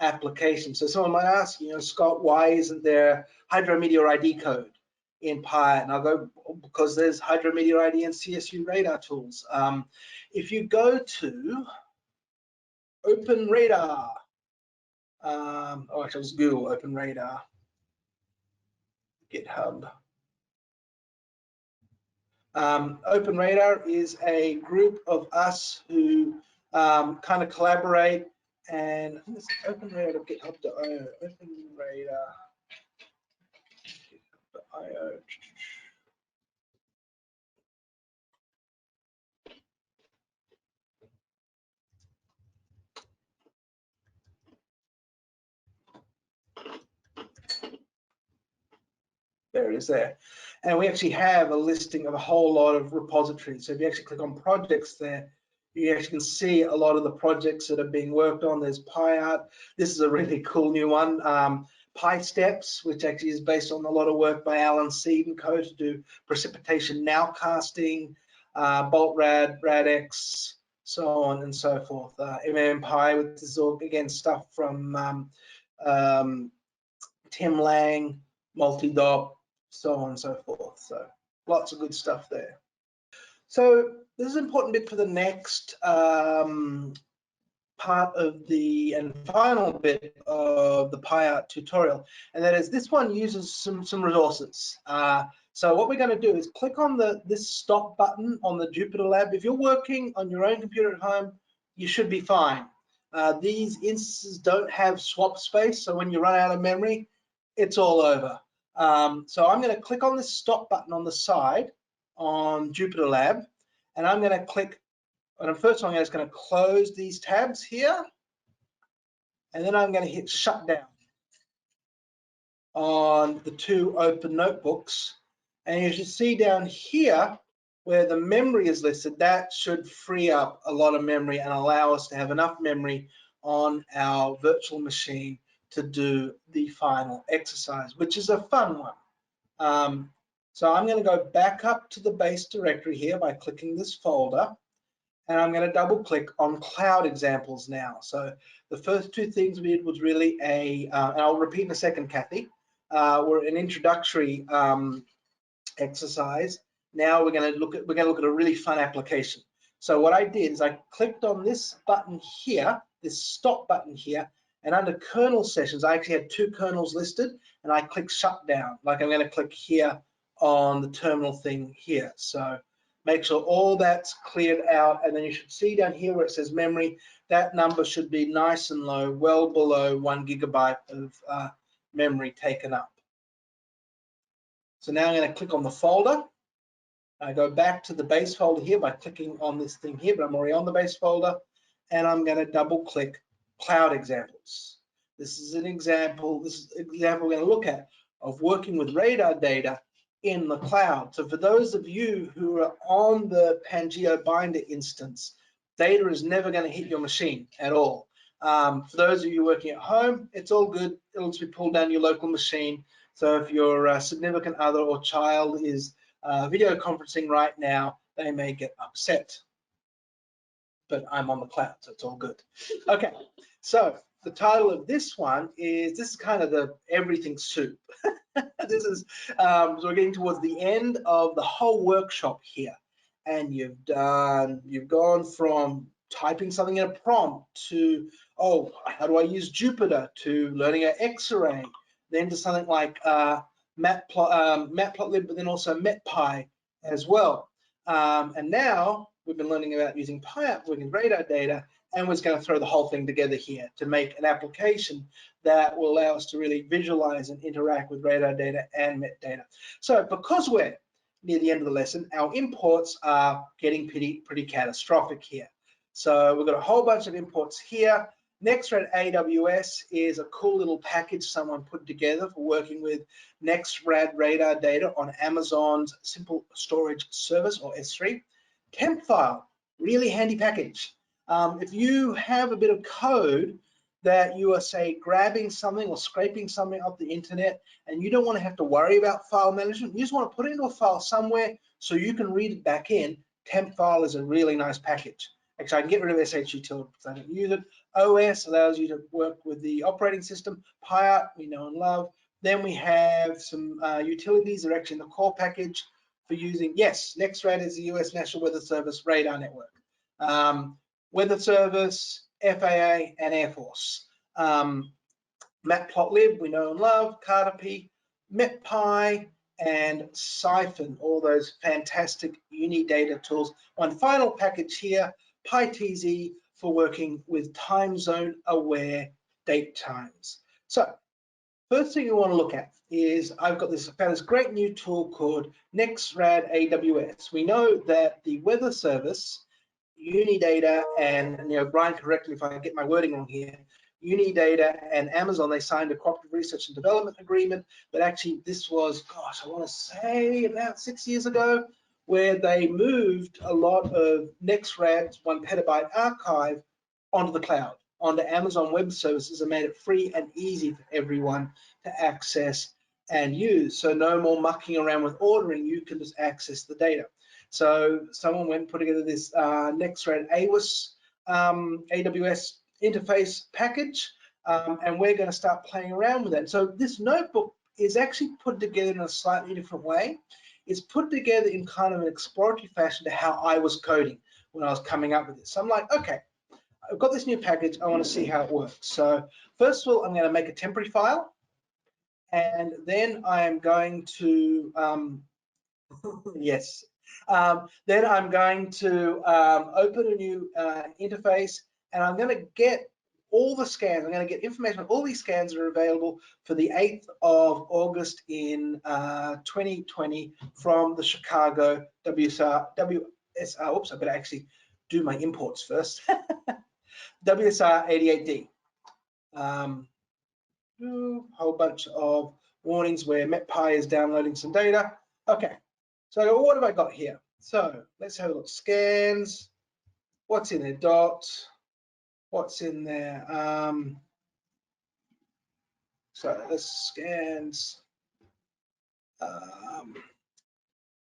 applications. So someone might ask, you know, Scott, why isn't there hydrometeor ID code in PyArt? And I'll go, because there's hydrometeor ID and CSU radar tools. If you go to Open Radar, oh, actually, it's Google Open Radar, GitHub. Open Radar is a group of us who kind of collaborate, and I think it's Open Radar GitHub.io. Open Radar GitHub.io. There it is there. And we actually have a listing of a whole lot of repositories. So if you actually click on projects there, you actually can see a lot of the projects that are being worked on. There's PyArt. This is a really cool new one. PySteps, which actually is based on a lot of work by Alan Seed and co. to do precipitation nowcasting, BoltRad, RadX, so on and so forth. MMPy, which is all, again, stuff from Tim Lang, Multidop, so on and so forth. So lots of good stuff there. So this is an important bit for the next part of the and final bit of the PyArt tutorial, and that is this one uses some resources. So what we're going to do is click on this stop button on the Jupyter Lab. If you're working on your own computer at home, you should be fine. These instances don't have swap space, so when you run out of memory, it's all over. So I'm going to click on this stop button on the side on Jupyter Lab, and I'm going to click, and first I'm just going to close these tabs here, and then I'm going to hit shutdown on the two open notebooks. And you should see down here where the memory is listed, that should free up a lot of memory and allow us to have enough memory on our virtual machine to do the final exercise, which is a fun one. So I'm going to go back up to the base directory here by clicking this folder, and I'm going to double click on cloud examples now. So the first two things we did was really and I'll repeat in a second, Kathy, were an introductory exercise. Now we're going to look at a really fun application. So what I did is I clicked on this button here, this stop button here, and under kernel sessions, I actually had two kernels listed, and I clicked shutdown, like I'm going to click here on the terminal thing here. So make sure all that's cleared out, and then you should see down here where it says memory, that number should be nice and low, well below 1 GB of memory taken up. So now I'm going to click on the folder. I go back to the base folder here by clicking on this thing here, but I'm already on the base folder, and I'm going to double click cloud examples. This is an example, we're going to look at of working with radar data in the cloud. So for those of you who are on the Pangeo binder instance, data is never going to hit your machine at all. For those of you working at home, it's all good. It'll just be pulled down your local machine. So if your significant other or child is video conferencing right now, they may get upset. But I'm on the cloud, so it's all good. Okay, so the title of this one is kind of the everything soup. This is, so we're getting towards the end of the whole workshop here. And you've gone from typing something in a prompt to, oh, how do I use Jupyter, to learning an X-ray, then to something like Matplotlib, but then also MetPy as well. And now we've been learning about using PyArt, working radar data, and we're going to throw the whole thing together here to make an application that will allow us to really visualize and interact with radar data and metadata. So because we're near the end of the lesson, our imports are getting pretty catastrophic here. So we've got a whole bunch of imports here. Nexrad AWS is a cool little package someone put together for working with Nexrad radar data on Amazon's Simple Storage Service, or S3. Temp file, really handy package. If you have a bit of code that you are, say, grabbing something or scraping something off the internet and you don't want to have to worry about file management, you just want to put it into a file somewhere so you can read it back in, temp file is a really nice package. Actually, I can get rid of SHUtil because I don't use it. OS allows you to work with the operating system. PyArt, we know and love. Then we have some utilities that are actually in the core package for using, yes, Nexrad is the US National Weather Service radar network. Weather Service, FAA, and Air Force. Matplotlib, we know and love. Cartopy, MetPy, and Siphon, all those fantastic Unidata tools. One final package here, PyTZ, for working with time zone aware date times. So first thing you want to look at is I've got found this great new tool called Nexrad AWS. We know that the Weather Service, Unidata, and Brian, correct me if I get my wording wrong here, Unidata and Amazon, they signed a cooperative research and development agreement, but actually this was, gosh, I want to say about 6 years ago, where they moved a lot of Nexrad's 1 petabyte archive onto the cloud, onto Amazon Web Services, and made it free and easy for everyone to access and use. So no more mucking around with ordering, you can just access the data. So someone went and put together this Nexrad AWS interface package, and we're going to start playing around with that. So this notebook is actually put together in a slightly different way. It's put together in kind of an exploratory fashion to how I was coding when I was coming up with this. So I'm like, okay, I've got this new package, I want to see how it works. So first of all, I'm going to make a temporary file, and then I am going to, yes, then I'm going to open a new interface, and I'm going to get all the scans. I'm going to get information on all these scans that are available for the 8th of August in 2020 from the Chicago WSR. Oops, I better actually do my imports first. WSR 88D. Whole bunch of warnings where MetPy is downloading some data. Okay, so what have I got here? So let's have a look. Scans. What's in there? Dots. What's in there? So the scans.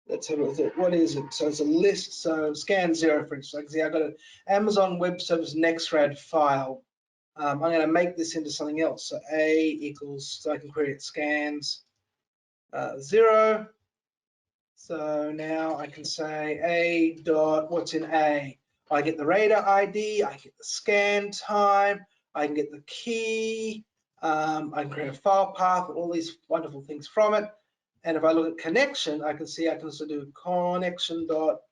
Let's have a look. What is it? So it's a list. So scan 0, for instance. Like, see, I got an Amazon Web Service Nexrad file. I'm going to make this into something else. So A equals, so I can query it scans 0. So now I can say A dot, what's in A? I get the radar ID, I get the scan time, I can get the key, I can create a file path, all these wonderful things from it. And if I look at connection, I can see I can also do connection dot,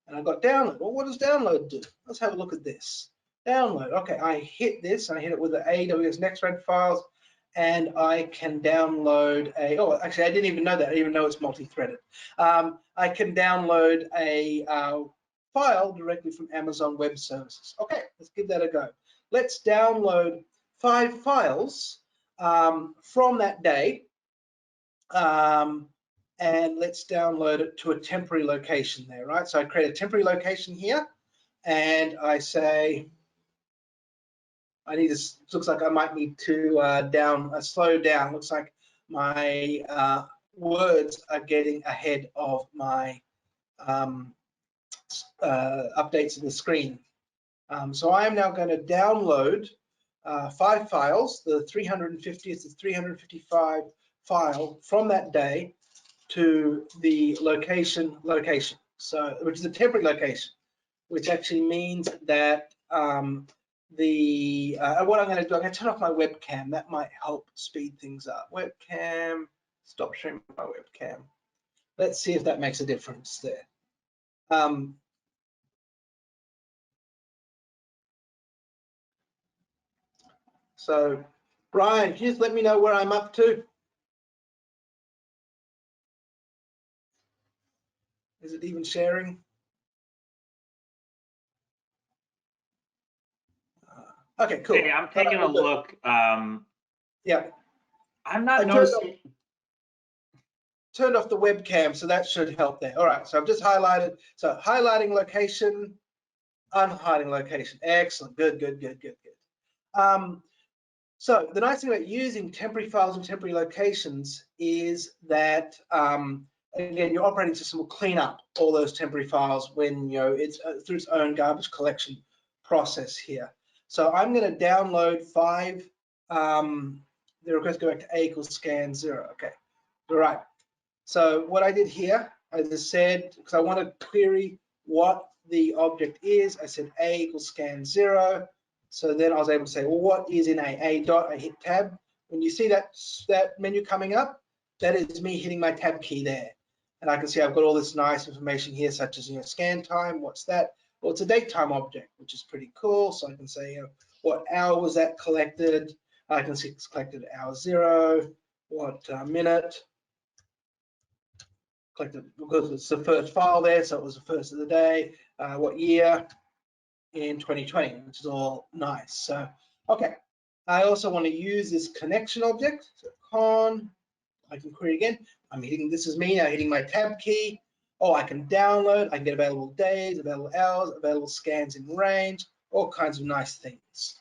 and I've got download. Well, what does download do? Let's have a look at this. Download, okay, I hit this, and I hit it with the AWS Nexrad files, and I can download a, oh, actually, I didn't even know that. I didn't even know it's multi-threaded. I can download a file directly from Amazon Web Services. Okay, let's give that a go. Let's download 5 files from that day, and let's download it to a temporary location there, right? So I create a temporary location here, and I say, I need to, looks like I might need to slow down. Looks like my words are getting ahead of my updates in the screen. So I am now going to download 5 files, the 350th to 355 file from that day to the location, so which is a temporary location, which actually means that what I'm going to do, I'm going to turn off my webcam. That might help speed things up. Webcam, stop sharing my webcam. Let's see if that makes a difference there. So, Brian, can you just let me know where I'm up to? Is it even sharing? Okay, cool. Hey, I'm taking a look. Yeah. I'm not noticing. Turned off the webcam, so that should help there. All right, so I've just highlighted. So highlighting location, unhiding location. Excellent. Good. So the nice thing about using temporary files and temporary locations is that again, your operating system will clean up all those temporary files when it's through its own garbage collection process here. So I'm going to download 5. The request go back to A equals scan 0. Okay, all right. So what I did here, I just said, because I want to query what the object is, I said A equals scan 0. So then I was able to say, well, what is in A dot? I hit tab. When you see that menu coming up, that is me hitting my tab key there. And I can see I've got all this nice information here, such as scan time. What's that? Well, it's a date time object, which is pretty cool. So I can say, what hour was that collected? I can see it's collected at hour 0. What minute? Collected because it's the first file there, so it was the first of the day. What year? In 2020, which is all nice. So, okay. I also want to use this connection object. So con, I can query again. I'm hitting, this is me now hitting my tab key. Oh, I can download, I can get available days, available hours, available scans in range, all kinds of nice things.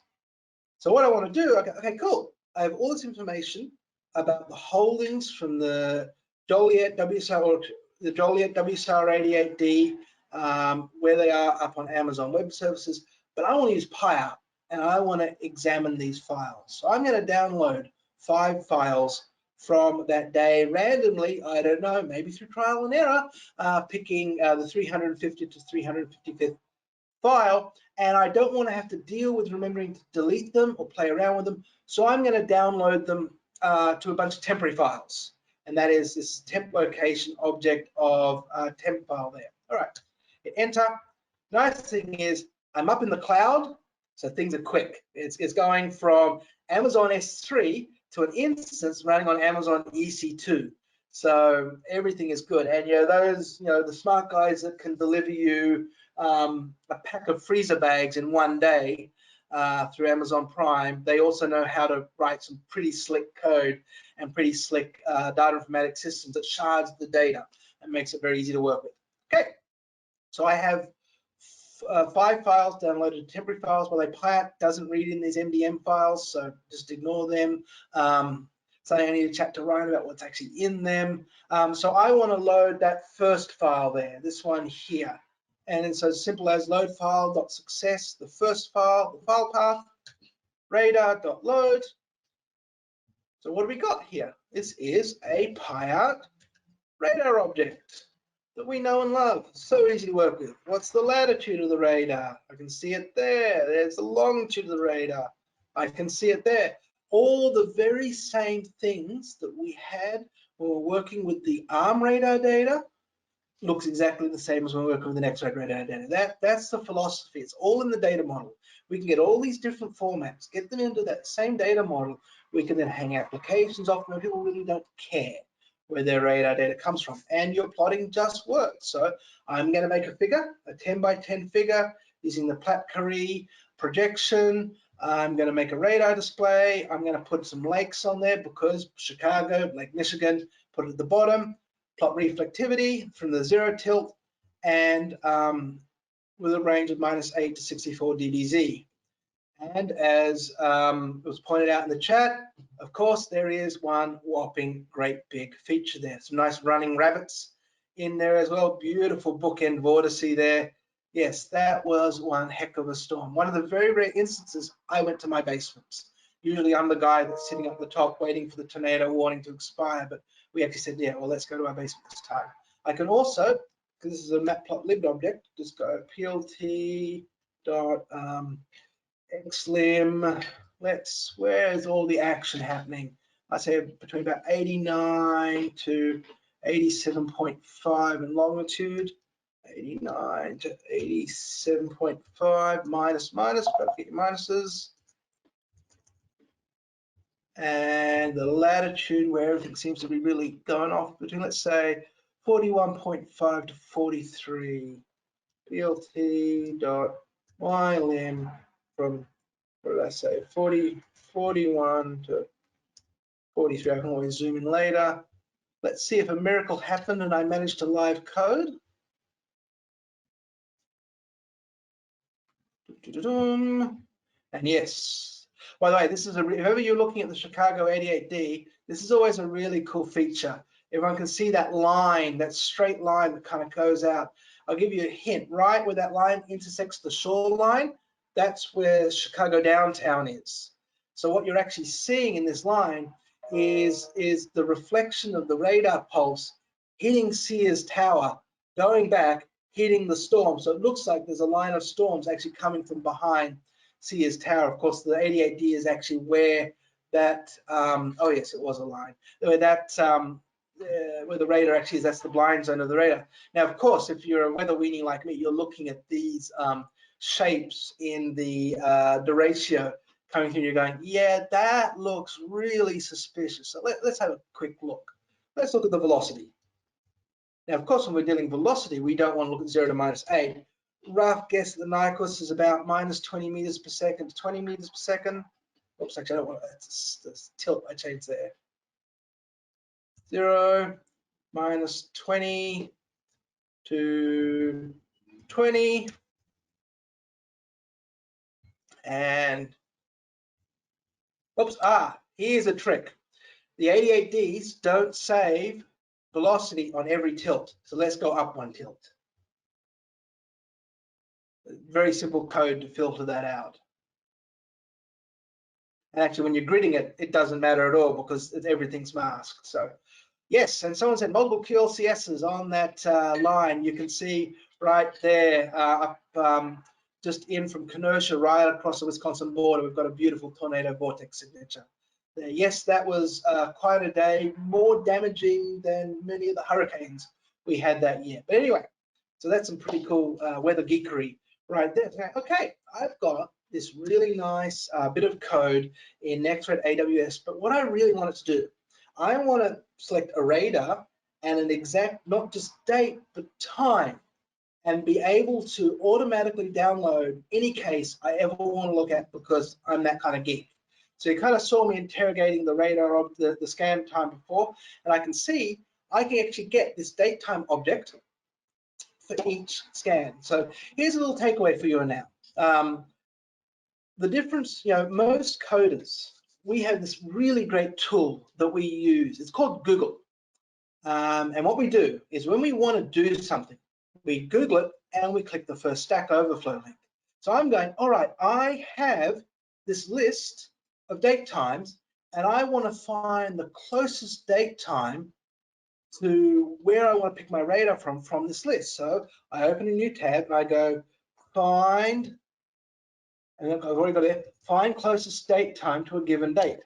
So what I want to do, okay, cool. I have all this information about the holdings from the Joliet WSR or the Joliet WSR 88D, where they are up on Amazon Web Services, but I want to use PyArt and I want to examine these files. So I'm going to download 5 files from that day randomly, I don't know, maybe through trial and error, picking the 350 to 355th file, and I don't want to have to deal with remembering to delete them or play around with them. So I'm going to download them to a bunch of temporary files. And that is this temp location object of temp file there. All right, hit enter. Nice thing is I'm up in the cloud, so things are quick. It's going from Amazon S3 to an instance running on Amazon EC2. So everything is good. And those, the smart guys that can deliver you a pack of freezer bags in one day through Amazon Prime, they also know how to write some pretty slick code and pretty slick data informatics systems that shards the data and makes it very easy to work with. Okay, so I have 5 files downloaded, temporary files. Well, PyArt doesn't read in these MDM files, so just ignore them. So I need to chat to Ryan about what's actually in them. So I want to load that first file there, this one here. And it's as simple as load file.success, the first file, the file path, radar.load. So what do we got here? This is a PyArt radar object that we know and love. So easy to work with. What's the latitude of the radar? I can see it there. There's the longitude of the radar. I can see it there. All the very same things that we had when we were working with the ARM radar data looks exactly the same as when we're working with the Nexrad radar data. That's the philosophy. It's all in the data model. We can get all these different formats, get them into that same data model. We can then hang applications off where people really don't care where their radar data comes from, and your plotting just works. So I'm going to make a figure, a 10 by 10 figure using the Platte-Curie projection. I'm going to make a radar display. I'm going to put some lakes on there because Chicago, Lake Michigan, put it at the bottom. Plot reflectivity from the 0 tilt and with a range of -8 to 64 dBz. And as was pointed out in the chat, of course, there is one whopping great big feature there. Some nice running rabbits in there as well. Beautiful bookend vortice there. Yes, that was one heck of a storm. One of the very rare instances I went to my basements. Usually I'm the guy that's sitting up the top waiting for the tornado warning to expire, but we actually said, yeah, well, let's go to our basement this time. I can also, because this is a matplotlib object, just go plt dot xlim. Where's all the action happening? I say between about 89 to 87.5 in longitude. 89 to 87.5 minus, got to get your minuses. And the latitude where everything seems to be really going off between, let's say, 41.5 to 43. plt.ylim from what did I say, 41 to 43. I can always zoom in later. Let's see if a miracle happened and I managed to live code. And yes, by the way, this is if ever you're looking at the Chicago 88D, this is always a really cool feature. Everyone can see that line, that straight line that kind of goes out. I'll give you a hint, right where that line intersects the shoreline, that's where Chicago downtown is. So what you're actually seeing in this line is the reflection of the radar pulse hitting Sears Tower, going back, hitting the storm. So it looks like there's a line of storms actually coming from behind Sears Tower. Of course, the 88D is actually where that, oh yes, it was a line, where that, where the radar actually is, that's the blind zone of the radar. Now, of course, if you're a weather weenie like me, you're looking at these shapes in the derecho coming through, you're going, yeah, that looks really suspicious. So let's have a quick look. Let's look at the velocity. Now, of course, when we're dealing velocity, we don't want to look at 0 to -8. Rough guess that the Nyquist is about -20 meters per second to 20 meters per second. Oops, actually, I don't want that's tilt I changed there. 0 -20 to 20. And, oops, here's a trick. The 88Ds don't save velocity on every tilt. So let's go up one tilt. Very simple code to filter that out. And actually, when you're gridding it, it doesn't matter at all because everything's masked. So yes, and someone said multiple QLCSs on that line. You can see right there up just in from Kenosha right across the Wisconsin border. We've got a beautiful tornado vortex signature there. Yes, that was quite a day, more damaging than many of the hurricanes we had that year. But anyway, so that's some pretty cool weather geekery right there. Okay, I've got this really nice bit of code in Nexrad AWS, but what I really wanted to do, I want to select a radar and an exact, not just date, but time, and be able to automatically download any case I ever want to look at because I'm that kind of geek. So you kind of saw me interrogating the radar of the scan time before, and I can see I can actually get this date time object for each scan. So here's a little takeaway for you now. The difference, most coders, we have this really great tool that we use. It's called Google. And what we do is when we want to do something, we Google it and we click the first Stack Overflow link. So I'm going, all right, I have this list of date times and I want to find the closest date time to where I want to pick my radar from this list. So I open a new tab and I go find, and I've already got it, find closest date time to a given date.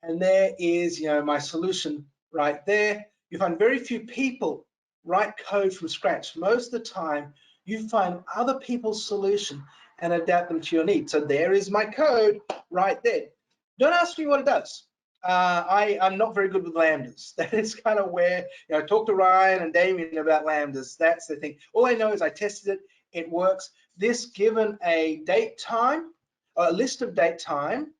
And there is, my solution right there. You find very few people write code from scratch. Most of the time, you find other people's solution and adapt them to your needs. So there is my code right there. Don't ask me what it does. I'm not very good with lambdas. That is kind of where, I talked to Ryan and Damien about lambdas. That's the thing. All I know is I tested it. It works. This, given a date time, a list of date time,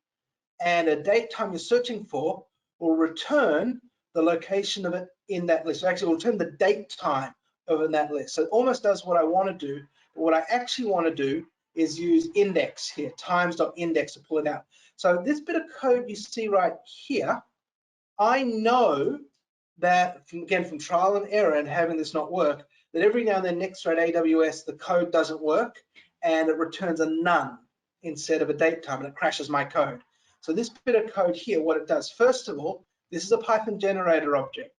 and a date time you're searching for, will return the location of it in that list. So actually, will return the date time of it in that list. So it almost does what I want to do. But what I actually want to do is use index here, times.index, to pull it out. So this bit of code you see right here, I know that, again, from trial and error and having this not work, that every now and then Nexrad AWS, the code doesn't work and it returns a none instead of a date time, and it crashes my code. So this bit of code here, what it does, first of all, this is a Python generator object.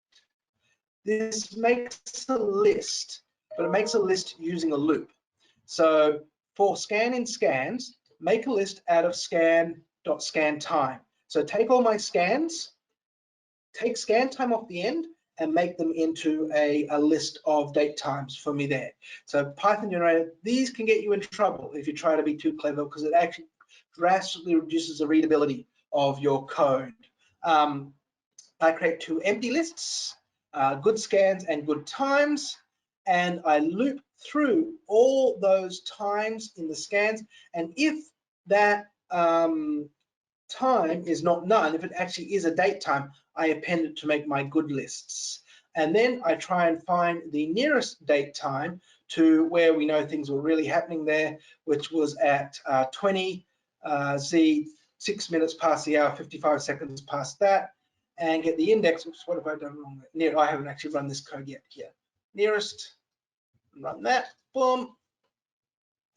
This makes a list, but it makes a list using a loop. So for scan in scans, make a list out of scan.scanTime. So take all my scans, take scan time off the end, and make them into a list of date times for me there. So Python generator, these can get you in trouble if you try to be too clever, because it actually drastically reduces the readability of your code. I create two empty lists, good scans and good times, and I loop through all those times in the scans. And if that time is not none, if it actually is a date time, I append it to make my good lists. And then I try and find the nearest date time to where we know things were really happening there, which was at 20 Z, 6 minutes past the hour, 55 seconds past that, and get the index. Oops, what have I done wrong? I haven't actually run this code yet. Here, nearest, run that, boom.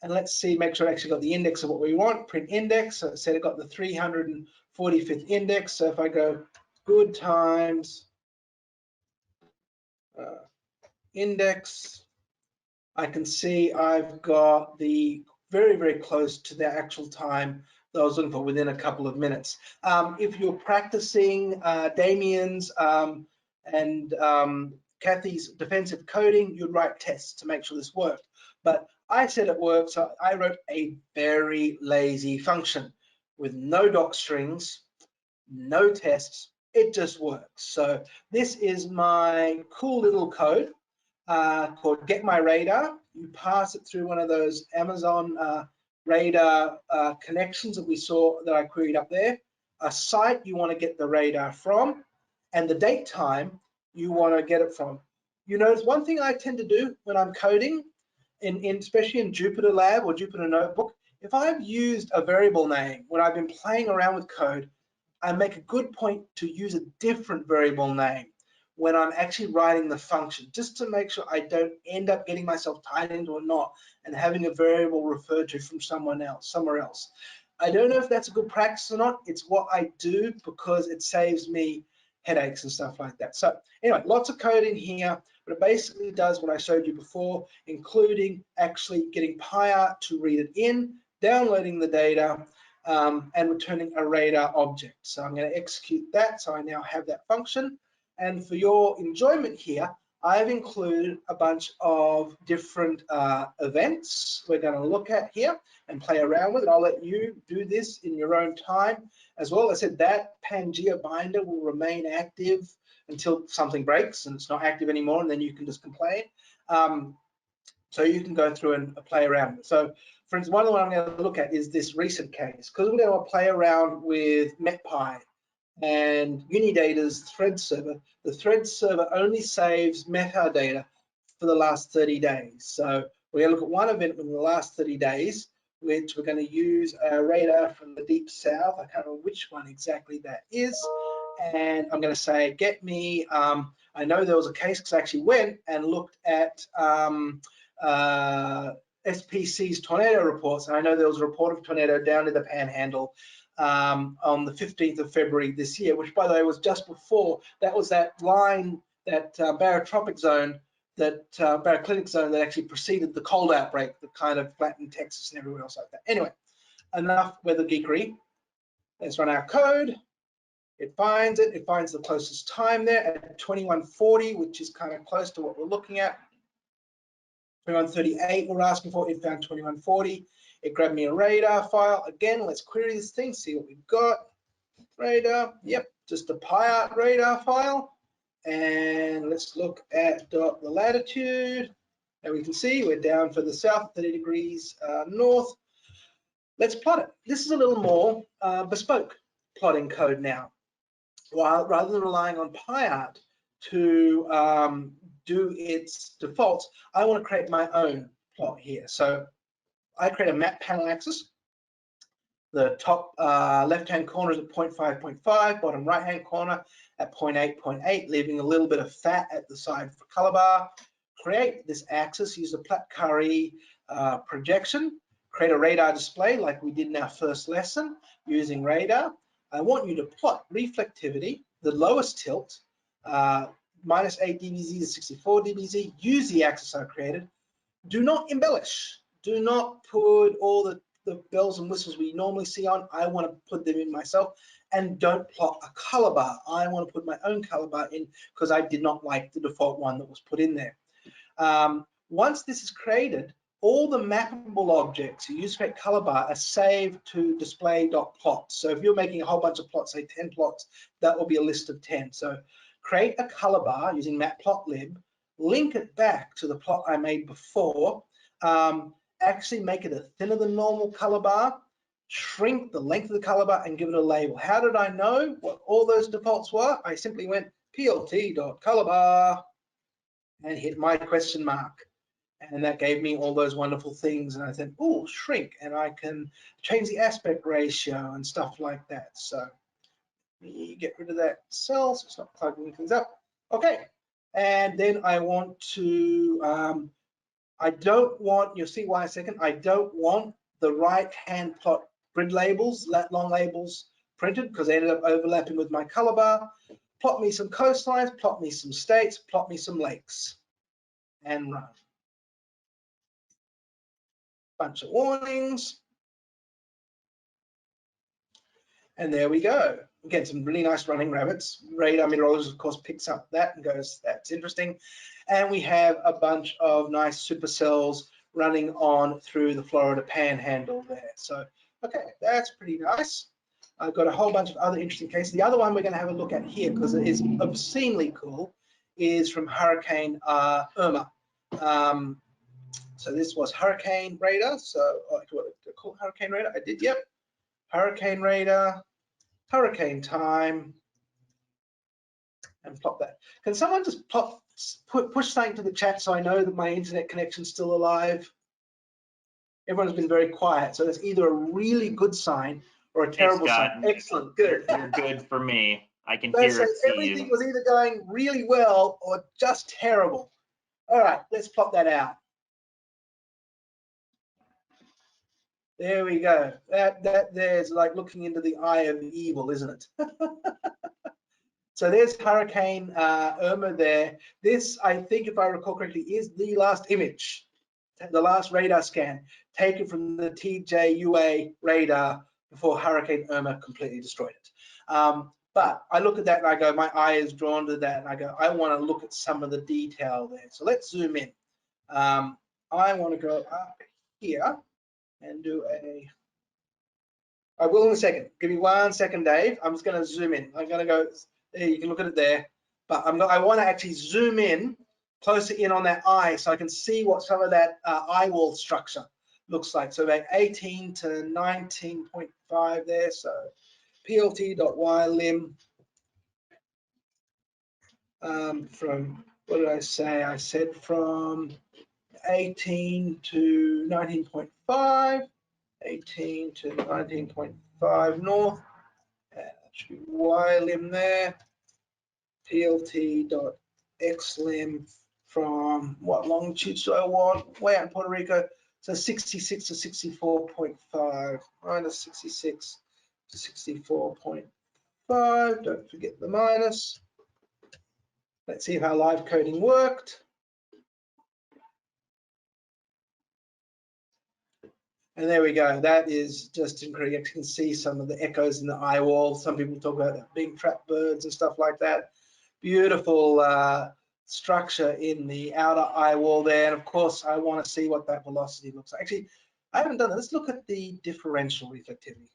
And let's see, make sure I actually got the index of what we want, print index. So it said it got the 345th index. So if I go good times, index, I can see I've got the very, very close to the actual time that I was looking for within a couple of minutes. If you're practicing Damien's and Kathy's defensive coding, you'd write tests to make sure this worked. But I said it worked, so I wrote a very lazy function with no doc strings, no tests. It just works. So this is my cool little code called Get My Radar. You pass it through one of those Amazon radar connections that we saw that I queried up there, a site you want to get the radar from, and the date time you want to get it from. You notice one thing I tend to do when I'm coding, especially in Jupyter Lab or Jupyter Notebook, if I've used a variable name when I've been playing around with code, I make a good point to use a different variable name when I'm actually writing the function, just to make sure I don't end up getting myself tied into a knot and having a variable referred to from somewhere else. I don't know if that's a good practice or not. It's what I do because it saves me headaches and stuff like that. So anyway, lots of code in here, but it basically does what I showed you before, including actually getting PyArt to read it in, downloading the data, and returning a radar object. So I'm going to execute that. So I now have that function. And for your enjoyment here, I've included a bunch of different events we're going to look at here and play around with it. I'll let you do this in your own time as well. I said that Pangea binder will remain active until something breaks and it's not active anymore, and then you can just complain. So you can go through and play around with it. So for instance, one of the ones I'm going to look at is this recent case, because we're going to play around with MetPy and Unidata's thread server. The thread server only saves metadata for the last 30 days. So we're going to look at one event in the last 30 days, which we're going to use a radar from the deep south. I can't remember which one exactly that is. And I'm going to say, get me, I know there was a case because I actually went and looked at SPC's tornado reports. And I know there was a report of a tornado down to the Panhandle on the 15th of February this year, which by the way was just before, that was that line, that barotropic zone, that baroclinic zone that actually preceded the cold outbreak that kind of flattened Texas and everywhere else like that. Anyway, enough weather geekery. Let's run our code. It finds the closest time there at 2140, which is kind of close to what we're looking at. 2138 we're asking for, it found 2140. It grabbed me a radar file. Again, let's query this thing, see what we've got. Radar, yep, just a PyArt radar file. And let's look at the latitude. And we can see we're down for the south, 30 degrees north. Let's plot it. This is a little more bespoke plotting code now. While rather than relying on PyArt to do its defaults, I want to create my own plot here. So I create a map panel axis. The top left-hand corner is at 0.5, bottom right-hand corner at 0.8, leaving a little bit of fat at the side for color bar. Create this axis, use a Platt-Curry projection, create a radar display like we did in our first lesson using radar. I want you to plot reflectivity, the lowest tilt, minus 8 dBz to 64 dBz, use the axis I created. Do not embellish. Do not put all the bells and whistles we normally see on. I want to put them in myself, and don't plot a color bar. I want to put my own color bar in because I did not like the default one that was put in there. Once this is created, all the mappable objects you use to create color bar are saved to display.plot. So if you're making a whole bunch of plots, say 10 plots, that will be a list of 10. So create a color bar using matplotlib, link it back to the plot I made before, actually make it a thinner than normal color bar, shrink the length of the color bar, and give it a label. How did I know what all those defaults were? I simply went plt.colorbar and hit my question mark. And that gave me all those wonderful things. And I said, oh, shrink. And I can change the aspect ratio and stuff like that. So let me get rid of that cell so it's not plugging things up. Okay. And then I want to, I don't want, you'll see why in a second, I don't want the right-hand plot grid labels, long labels printed because they ended up overlapping with my color bar. Plot me some coastlines, plot me some states, plot me some lakes, and run. Bunch of warnings. And there we go. Again, some really nice running rabbits. Radar meteorologist, of course, picks up that and goes, that's interesting. And we have a bunch of nice supercells running on through the Florida Panhandle there. So, okay, that's pretty nice. I've got a whole bunch of other interesting cases. The other one we're going to have a look at here, because it is obscenely cool, is from Hurricane Irma. So this was Hurricane Radar. So, what did I call Hurricane Radar? I did, yep. Hurricane Radar, hurricane time, and plot that. Can someone just push something to the chat so I know that my internet connection's still alive? Everyone's been very quiet, so that's either a really good sign or a terrible sign. Excellent, good. You're good for me. I can So hear and see everything you. was either going really well or just terrible. All right, let's plot that out. There we go. That there's like looking into the eye of evil, isn't it? So there's Hurricane Irma there. This, I think, if I recall correctly, is the last image, the last radar scan taken from the TJUA radar before Hurricane Irma completely destroyed it. But I look at that and I go, my eye is drawn to that, and I go, I want to look at some of the detail there. So let's zoom in. I want to go up here and do a, I will in a second. Give me 1 second, Dave. I'm just going to zoom in. I'm going to go, there, you can look at it there. But I want to actually zoom in, closer in on that eye so I can see what some of that eye wall structure looks like. So about 18 to 19.5 there. So plt.ylim from, what did I say? I said from 18 to 19.5. 18 to 19.5 north. That should be ylim there. plt.xlim from what longitude do I want? Way out in Puerto Rico. So 66 to 64.5 minus 66 to 64.5. Don't forget the minus. Let's see if our live coding worked. And there we go. That is just incredible. You can see some of the echoes in the eye wall. Some people talk about being trapped birds and stuff like that. Beautiful structure in the outer eye wall there. And of course, I want to see what that velocity looks like. Actually, I haven't done that. Let's look at the differential reflectivity.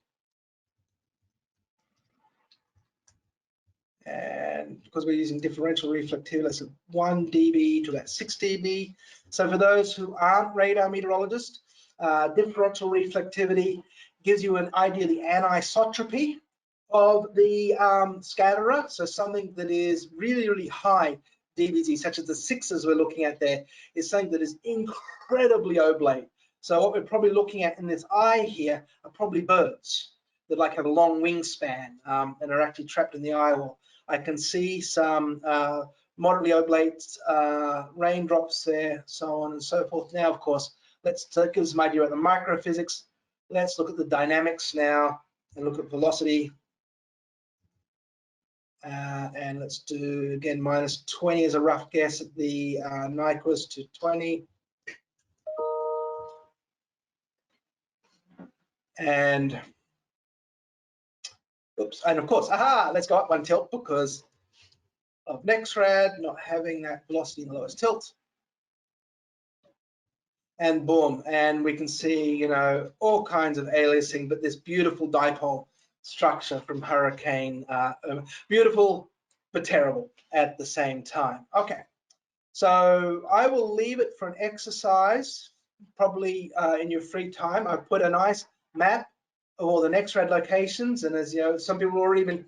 And because we're using differential reflectivity, that's 1 dB to about 6 dB. So for those who aren't radar meteorologists, differential reflectivity gives you an idea of the anisotropy of the scatterer. So something that is really, really high dBz, such as the 6s we're looking at there, is something that is incredibly oblate. So what we're probably looking at in this eye here are probably birds that like have a long wingspan and are actually trapped in the eye wall. I can see some moderately oblate raindrops there, so on and so forth. Now, of course, that gives an idea of the microphysics. Let's look at the dynamics now and look at velocity. And let's do, again, minus 20 as a rough guess at the Nyquist to 20. And, oops, and of course, aha, let's go up 1 tilt because of Nexrad not having that velocity in the lowest tilt. And boom, and we can see, you know, all kinds of aliasing, but this beautiful dipole structure from Hurricane Irma. Beautiful, but terrible at the same time. Okay, so I will leave it for an exercise, probably in your free time. I've put a nice map of all the Nexrad locations. And as you know, some people have already been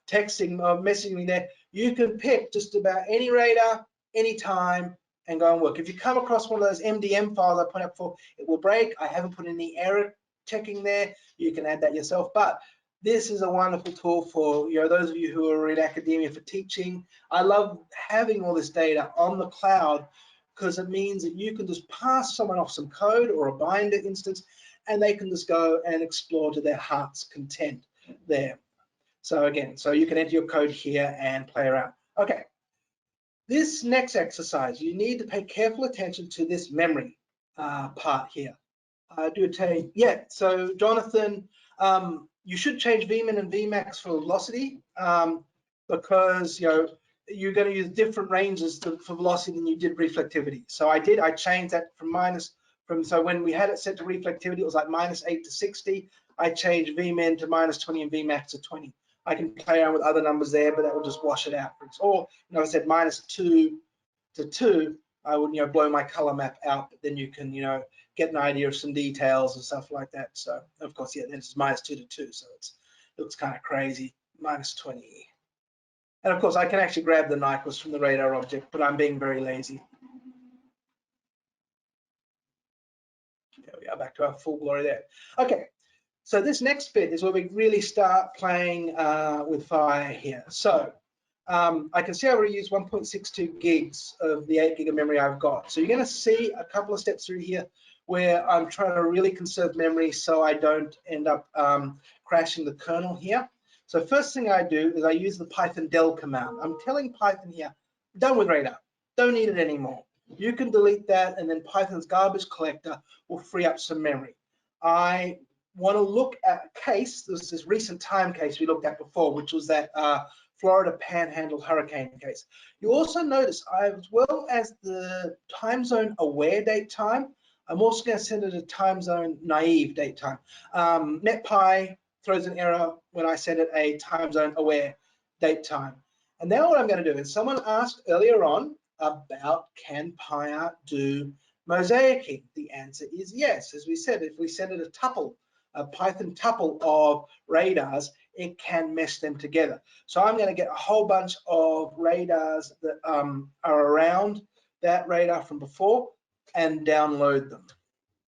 texting or messaging me there. You can pick just about any radar, anytime, and go and work. If you come across one of those MDM files I pointed out before, it will break. I haven't put any error checking there. You can add that yourself. But this is a wonderful tool for those of you who are in academia for teaching. I love having all this data on the cloud because it means that you can just pass someone off some code or a binder instance, and they can just go and explore to their heart's content there. So again, so you can enter your code here and play around. Okay, this next exercise, you need to pay careful attention to this memory part here. I do tell you, yeah, so Jonathan, you should change Vmin and Vmax for velocity because you're going to use different ranges for velocity than you did reflectivity. So I changed that so when we had it set to reflectivity, it was like -8 to 60. I changed Vmin to -20 and Vmax to 20. I can play around with other numbers there, but that will just wash it out. Or I said -2 to 2, I would blow my color map out, but then you can get an idea of some details and stuff like that. So of course, yeah, this is -2 to 2, so it looks kind of crazy. -20. And of course, I can actually grab the Nyquist from the radar object, but I'm being very lazy. There we are, back to our full glory there. Okay, so this next bit is where we really start playing with fire here. So I can see I already used 1.62 gigs of the 8 gig of memory I've got. So you're going to see a couple of steps through here where I'm trying to really conserve memory so I don't end up crashing the kernel here. So first thing I do is I use the Python del command. I'm telling Python here, done with radar, don't need it anymore. You can delete that, and then Python's garbage collector will free up some memory. I want to look at a case, this recent time case we looked at before, which was that Florida Panhandle hurricane case. You also notice, as well as the time zone aware date time, I'm also going to send it a time zone naive date time. NetPy throws an error when I send it a time zone aware date time. And now what I'm going to do is, someone asked earlier on about can PyArt do mosaicing? The answer is yes. As we said, if we send it a Python tuple of radars, it can mesh them together. So I'm going to get a whole bunch of radars that are around that radar from before and download them.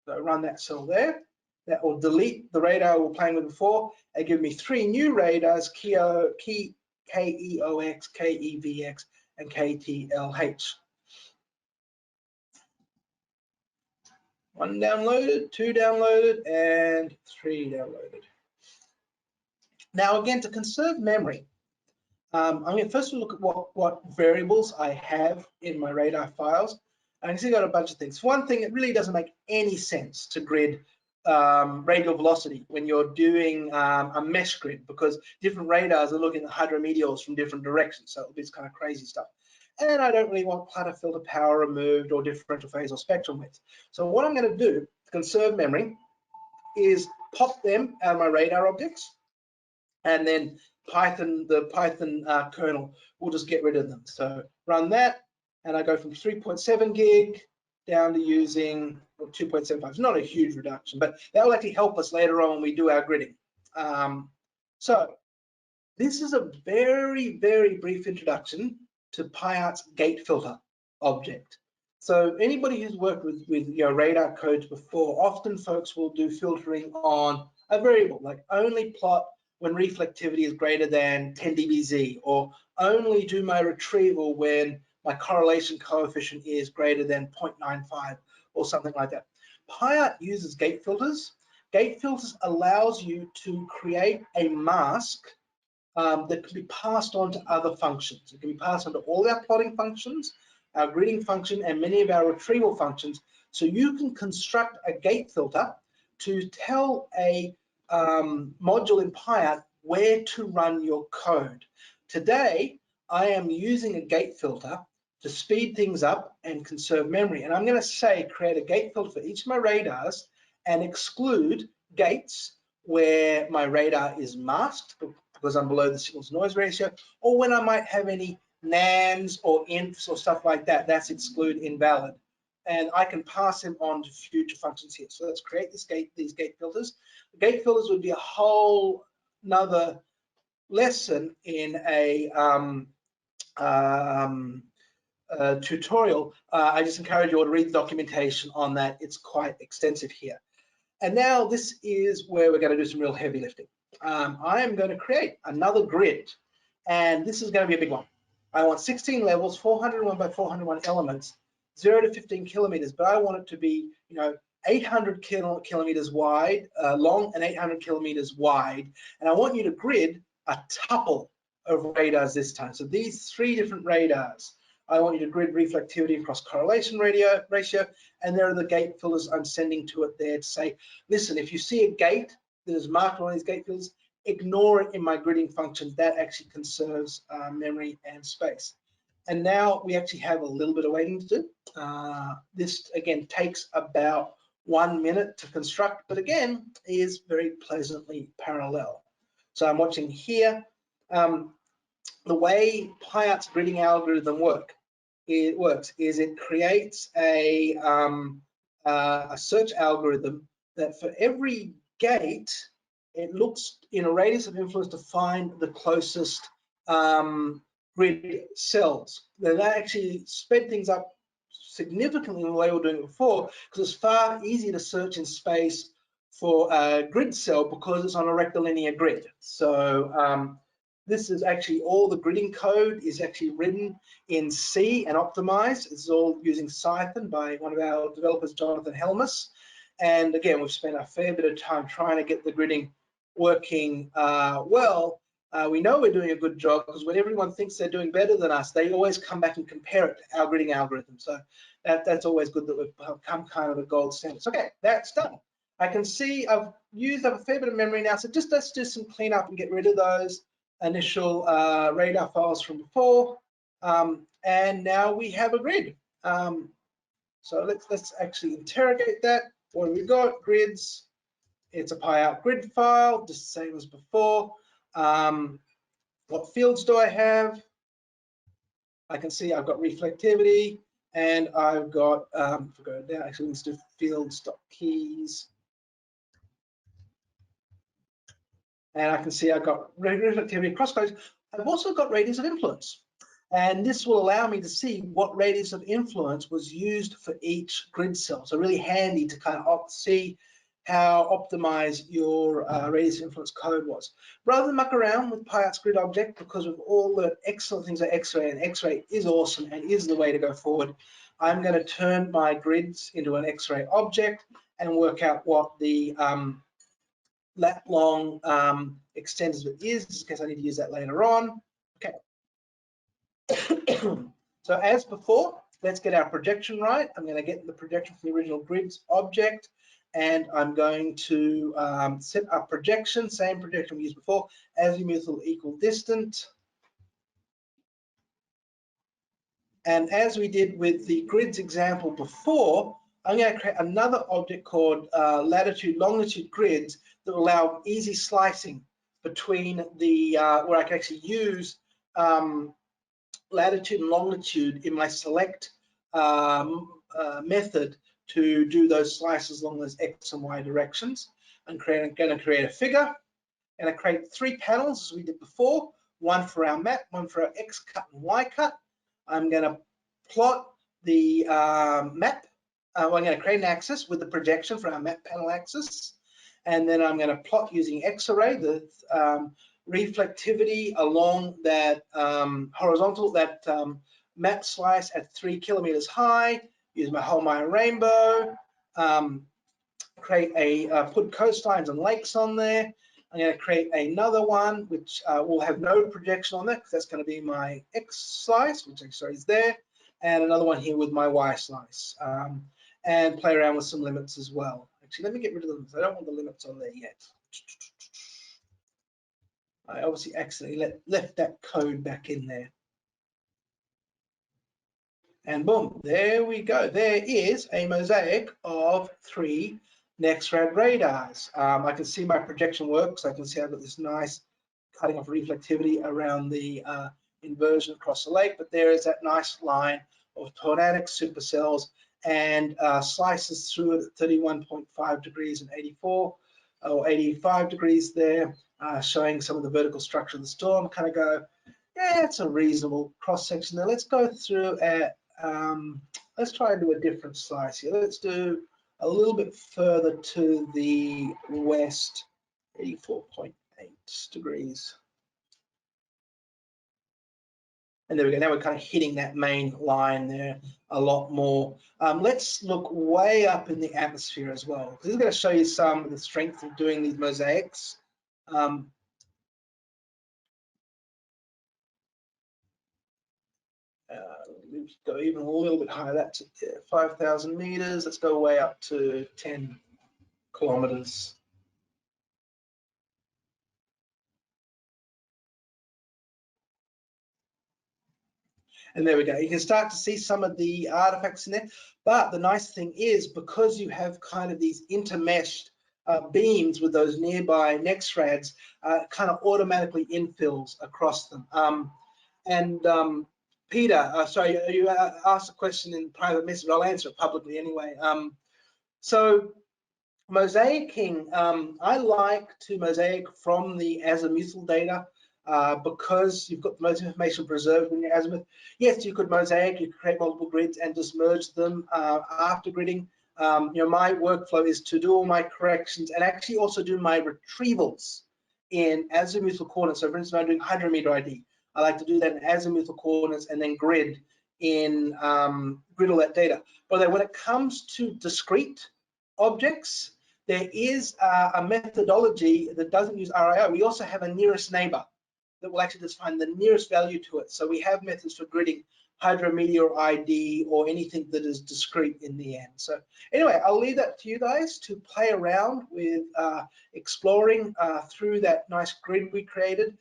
So run that cell there. That will delete the radar we were playing with before and give me 3 new radars, KEOX, KEVX, and KTLH. 1 downloaded, 2 downloaded, and 3 downloaded. Now again, to conserve memory, I'm going to first look at what variables I have in my radar files. And you see, I've got a bunch of things. One thing, it really doesn't make any sense to grid radial velocity when you're doing a mesh grid, because different radars are looking at hydrometeors from different directions. So it's kind of crazy stuff. And I don't really want platter filter power removed or differential phase or spectrum width. So what I'm going to do to conserve memory is pop them out of my radar objects, and then the Python kernel will just get rid of them. So run that, and I go from 3.7 gig down to using 2.75. It's not a huge reduction, but that will actually help us later on when we do our gridding. So this is a very, very brief introduction to PyArt's gate filter object. So anybody who's worked with radar codes before, often folks will do filtering on a variable, like only plot when reflectivity is greater than 10 dBz, or only do my retrieval when my correlation coefficient is greater than 0.95 or something like that. PyArt uses gate filters. Gate filters allows you to create a mask that can be passed on to other functions. It can be passed on to all our plotting functions, our gridding function, and many of our retrieval functions. So you can construct a gate filter to tell a module in PyArt where to run your code. Today, I am using a gate filter to speed things up and conserve memory. And I'm going to say create a gate filter for each of my radars and exclude gates where my radar is masked because I'm below the signal to noise ratio, or when I might have any nans or ints or stuff like that, that's exclude invalid. and I can pass them on to future functions here. So let's create these gate filters. The gate filters would be a whole another lesson in a tutorial. I just encourage you all to read the documentation on that. It's quite extensive here. And now this is where we're going to do some real heavy lifting. I am going to create another grid, and this is going to be a big one. I want 16 levels, 401 by 401 elements, 0 to 15 kilometers, but I want it to be, 800 kilometers wide, long, and 800 kilometers wide. And I want you to grid a tuple of radars this time. So these 3 different radars, I want you to grid reflectivity across correlation ratio, and there are the gate filters I'm sending to it there to say, listen, if you see a gate that is marked on these gate filters, ignore it in my gridding function. That actually conserves memory and space. And now we actually have a little bit of waiting to do. This again takes about 1 minute to construct, but again is very pleasantly parallel. So I'm watching here. The way PyArt's gridding algorithm works is it creates a search algorithm that for every gate, it looks in a radius of influence to find the closest grid cells. Now that actually sped things up significantly in the way we were doing it before, because it's far easier to search in space for a grid cell because it's on a rectilinear grid. So this is actually all the gridding code is actually written in C and optimized. It's all using Python by one of our developers, Jonathan Helmus. And again, we've spent a fair bit of time trying to get the gridding working well. We know we're doing a good job because when everyone thinks they're doing better than us, they always come back and compare it to our gridding algorithm. So that's always good that we've become kind of a gold standard. So, okay, that's done. I can see I've used up a fair bit of memory now. So just let's do some cleanup and get rid of those initial radar files from before. And now we have a grid. So let's actually interrogate that. What have we got? Grids. It's a PyArt grid file, just the same as before. What fields do I have? I can see I've got reflectivity, and I've got, if I go down, actually let's do fields.keys. And I can see I've got reflectivity across codes. I've also got radius of influence. And this will allow me to see what radius of influence was used for each grid cell. So really handy to kind of see how optimized your radius of influence code was. Rather than muck around with PyArt's grid object, because of all the excellent things that X-ray, and X-ray is awesome and is the way to go forward, I'm going to turn my grids into an X-ray object and work out what the lat long extends of it is, just in case I need to use that later on. Okay. So as before, let's get our projection right. I'm going to get the projection from the original grids object, and I'm going to set up projection, same projection we used before, azimuthal equal distant. And as we did with the grids example before, I'm going to create another object called latitude longitude grids that will allow easy slicing between the where I can actually use latitude and longitude in my select method to do those slices along those X and Y directions. I'm going to create a figure, and I create 3 panels as we did before, one for our map, one for our X cut and Y cut. I'm going to plot the map. I'm going to create an axis with the projection for our map panel axis, and then I'm going to plot using X-array the reflectivity along that horizontal, that map slice at 3 kilometers high, use my Holmeyer rainbow, create put coastlines and lakes on there. I'm going to create another one which will have no projection on that because that's going to be my X slice, which X-ray is there, and another one here with my Y slice, and play around with some limits as well. Actually, let me get rid of them because I don't want the limits on there yet. I obviously accidentally left that code back in there. And boom, there we go. There is a mosaic of 3 Nexrad radars. I can see my projection works. I can see I've got this nice cutting off reflectivity around the inversion across the lake, but there is that nice line of tornadic supercells and slices through it at 31.5 degrees and 84 or 85 degrees there, showing some of the vertical structure of the storm. Kind of go, yeah, it's a reasonable cross section there. Let's go through at, let's try and do a different slice here. Let's do a little bit further to the west, 84.8 degrees. And there we go. Now we're kind of hitting that main line there a lot more. Let's look way up in the atmosphere as well, because this is going to show you some of the strength of doing these mosaics. Let's go even a little bit higher. That's 5,000 meters. Let's go way up to 10 kilometers. And there we go. You can start to see some of the artifacts in there. But the nice thing is, because you have kind of these intermeshed beams with those nearby Nexrads, kind of automatically infills across them. Peter, sorry, you asked a question in private message. I'll answer it publicly anyway. So mosaicing, I like to mosaic from the azimuthal data because you've got the most information preserved in your azimuth. Yes, you could mosaic, you could create multiple grids and just merge them after gridding. You know, my workflow is to do all my corrections and actually also do my retrievals in azimuthal coordinates. So for instance, I'm doing 100 meter ID. I like to do that in azimuthal coordinates and then grid in grid all that data. But when it comes to discrete objects, there is a methodology that doesn't use RIO. We also have a nearest neighbor that will actually just find the nearest value to it. So we have methods for gridding hydrometeor ID or anything that is discrete in the end. So anyway, I'll leave that to you guys to play around with exploring through that nice grid we created.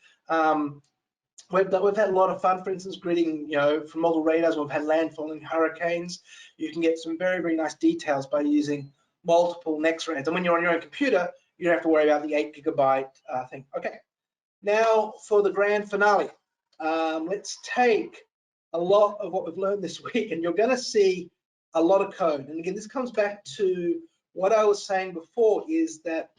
We've had a lot of fun, for instance, gridding, you know, from model radars. We've had landfalling hurricanes. You can get some very, very nice details by using multiple Nexrads. And when you're on your own computer, you don't have to worry about the 8 gigabyte thing. Okay, now for the grand finale. Let's take a lot of what we've learned this week, and you're going to see a lot of code. And again, this comes back to what I was saying before, is that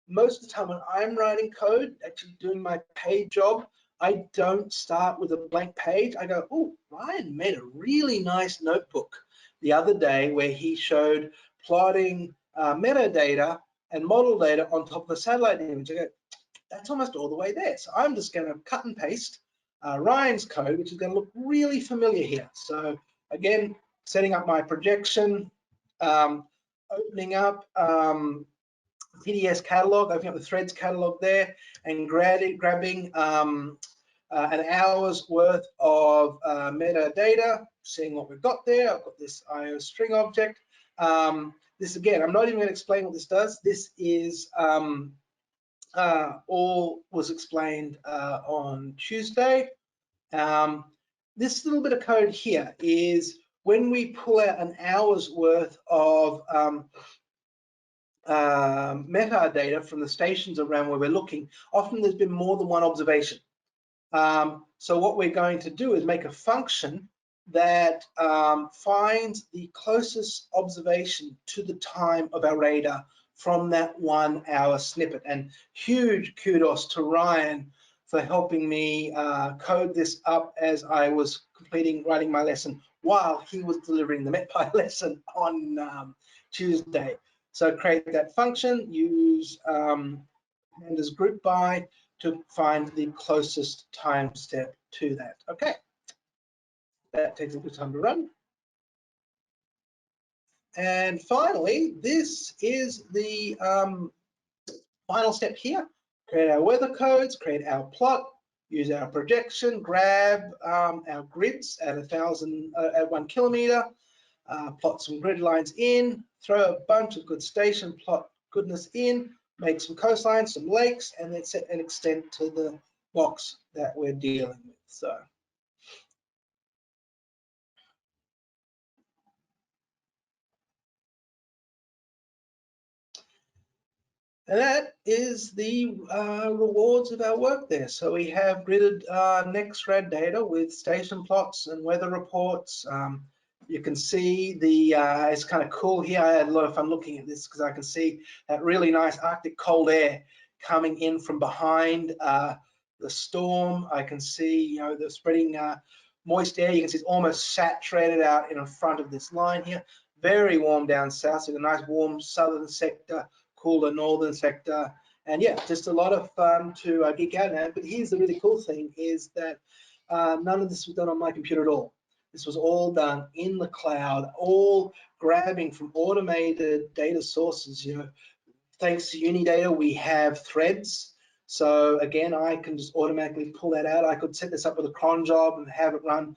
most of the time when I'm writing code, actually doing my paid job, I don't start with a blank page. I go, oh, Ryan made a really nice notebook the other day where he showed plotting metadata and model data on top of the satellite image. I go, that's almost all the way there. So I'm just going to cut and paste Ryan's code, which is going to look really familiar here. So again, setting up my projection, opening up PDS catalog, opening up the threads catalog there, and grabbing an hour's worth of metadata, seeing what we've got there. I've got this IO string object. This again, I'm not even going to explain what this does. This is all was explained on Tuesday. This little bit of code here is when we pull out an hour's worth of metadata from the stations around where we're looking, often there's been more than one observation. So what we're going to do is make a function that finds the closest observation to the time of our radar from that 1 hour snippet. And huge kudos to Ryan for helping me code this up as I was writing my lesson while he was delivering the MetPy lesson on Tuesday. So create that function, use pandas group by to find the closest time step to that. Okay, that takes a bit of time to run. And finally, this is the final step here. Create our weather codes, create our plot, use our projection, grab our grids at 1 kilometer, plot some grid lines in, throw a bunch of good station plot goodness in, make some coastlines, some lakes, and then set an extent to the box that we're dealing with. So and that is the rewards of our work there. So we have gridded Nexrad data with station plots and weather reports, You can see the, it's kind of cool here. I had a lot of fun looking at this because I can see that really nice Arctic cold air coming in from behind the storm. I can see, you know, the spreading moist air. You can see it's almost saturated out in front of this line here. Very warm down south, so a nice warm southern sector, cooler northern sector. And yeah, just a lot of fun to geek out at. But here's the really cool thing is that none of this was done on my computer at all. This was all done in the cloud, all grabbing from automated data sources. You know, thanks to Unidata, we have threads. So again, I can just automatically pull that out. I could set this up with a cron job and have it run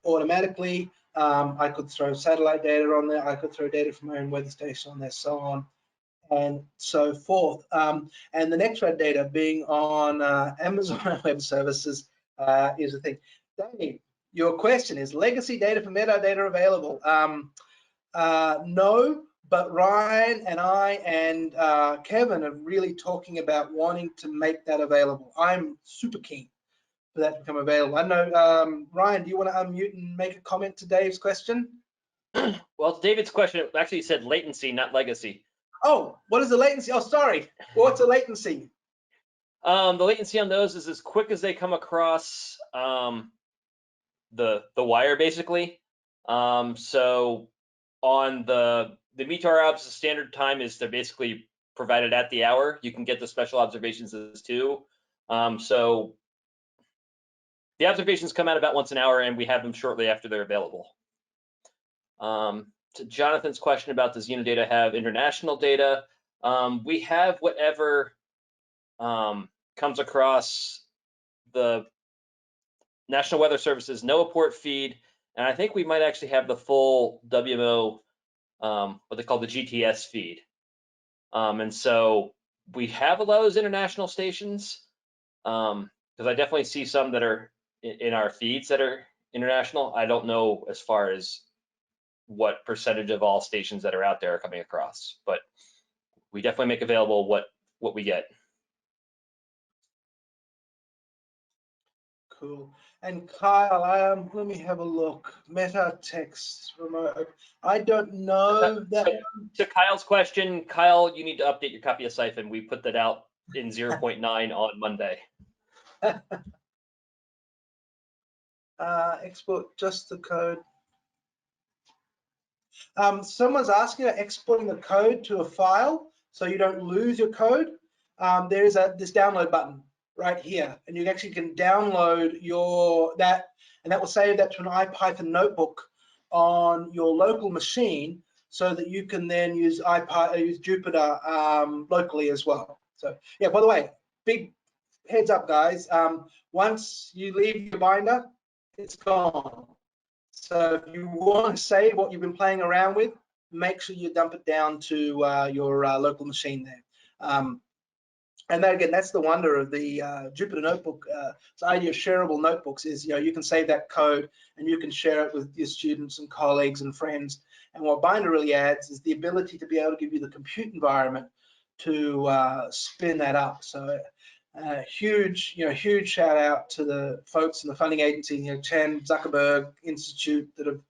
automatically. I could throw satellite data on there. I could throw data from my own weather station on there, so on and so forth. And the Nexrad data being on Amazon Web Services is the thing. Dave, your question is legacy data for metadata available? No, but Ryan and I and Kevin are really talking about wanting to make that available. I'm super keen for that to become available. I know, Ryan, do you want to unmute and make a comment to Dave's question? Well, David's question actually said latency, not legacy. Oh, what is the latency? Oh, sorry. What's the latency? The latency on those is as quick as they come across the wire, basically. So on the Meteor Obs, the standard time is they're basically provided at the hour. You can get the special observations as too. So the observations come out about once an hour, and we have them shortly after they're available. To Jonathan's question about does Unidata have international data? We have whatever comes across the National Weather Service's NOAA port feed, and I think we might actually have the full WMO, what they call the GTS feed. And so we have a lot of those international stations, because I definitely see some that are in our feeds that are international. I don't know as far as what percentage of all stations that are out there are coming across, but we definitely make available what we get. Cool. And Kyle, let me have a look. Meta text remote. I don't know that. To Kyle's question, Kyle, you need to update your copy of Siphon. We put that out in 0.9 on Monday. Export just the code. Someone's asking about exporting the code to a file so you don't lose your code. There is this download button right here, and you actually can download that, and that will save that to an IPython notebook on your local machine, so that you can then use Jupyter locally as well. So yeah, by the way, big heads up, guys. Once you leave your binder, it's gone. So if you want to save what you've been playing around with, make sure you dump it down to your local machine there. And then again, that's the wonder of the Jupyter Notebook. The idea of shareable notebooks is, you can save that code and you can share it with your students and colleagues and friends. And what Binder really adds is the ability to be able to give you the compute environment to spin that up. So huge shout out to the folks in the funding agency, Chan Zuckerberg Institute, that have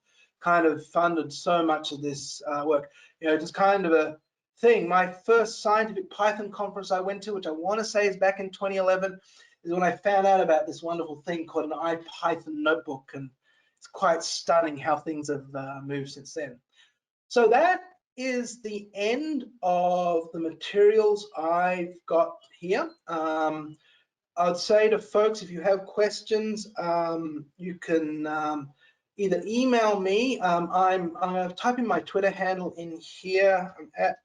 kind of funded so much of this work. Just kind of a thing. My first scientific Python conference I went to, which I want to say is back in 2011, is when I found out about this wonderful thing called an IPython notebook, and it's quite stunning how things have moved since then. So that is the end of the materials I've got here. I'd say to folks, if you have questions, you can either email me. I'm typing my Twitter handle in here. I'm at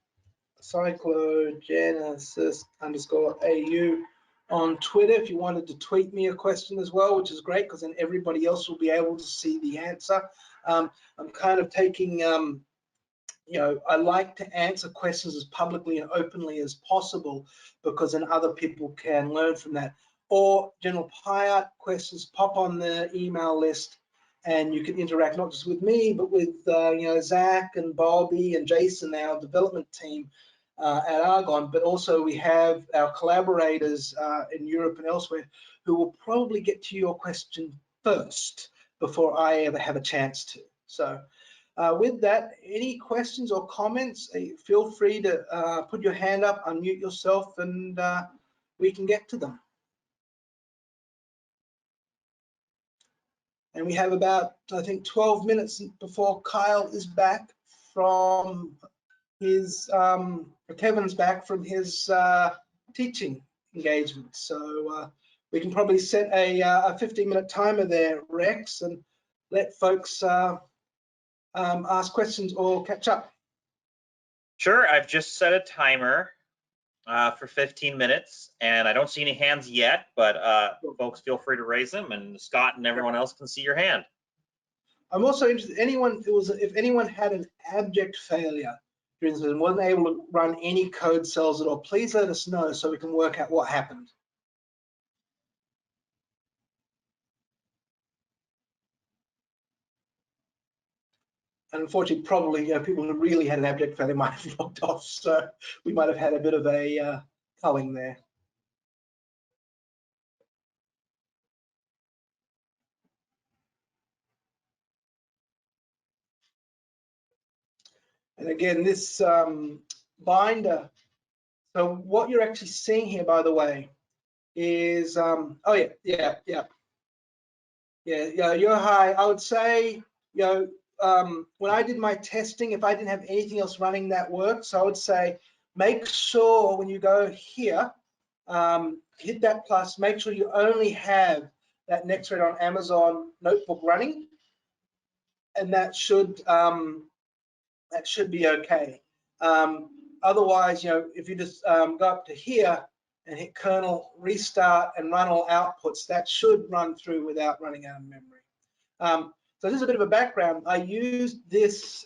cyclogenesis_AU on Twitter if you wanted to tweet me a question as well, which is great because then everybody else will be able to see the answer. I'm kind of taking, I like to answer questions as publicly and openly as possible, because then other people can learn from that. Or general PyArt questions, pop on the email list, and you can interact not just with me, but with Zach and Bobby and Jason, our development team at Argonne. But also we have our collaborators in Europe and elsewhere who will probably get to your question first before I ever have a chance to. So With that, any questions or comments, feel free to put your hand up, unmute yourself, and we can get to them. And we have about, I think, 12 minutes before Kyle is back from his, Kevin's back from his teaching engagement. So we can probably set a 15-minute timer there, Rex, and let folks ask questions or catch up. Sure, I've just set a timer for 15 minutes, and I don't see any hands yet, but folks feel free to raise them, and Scott and everyone else can see your hand. I'm also interested, if anyone had an abject failure during this and wasn't able to run any code cells at all, please let us know so we can work out what happened. And unfortunately, probably people who really had an abject failure might have logged off, so we might have had a bit of a culling there. And again, this binder, so what you're actually seeing here, by the way, is, oh yeah, Yohai, I would say, when I did my testing, if I didn't have anything else running that worked, so I would say, make sure when you go here, hit that plus, make sure you only have that Nexrad on Amazon notebook running, and that should be okay. Otherwise, if you just go up to here and hit kernel, restart, and run all outputs, that should run through without running out of memory. So this is a bit of a background. I used this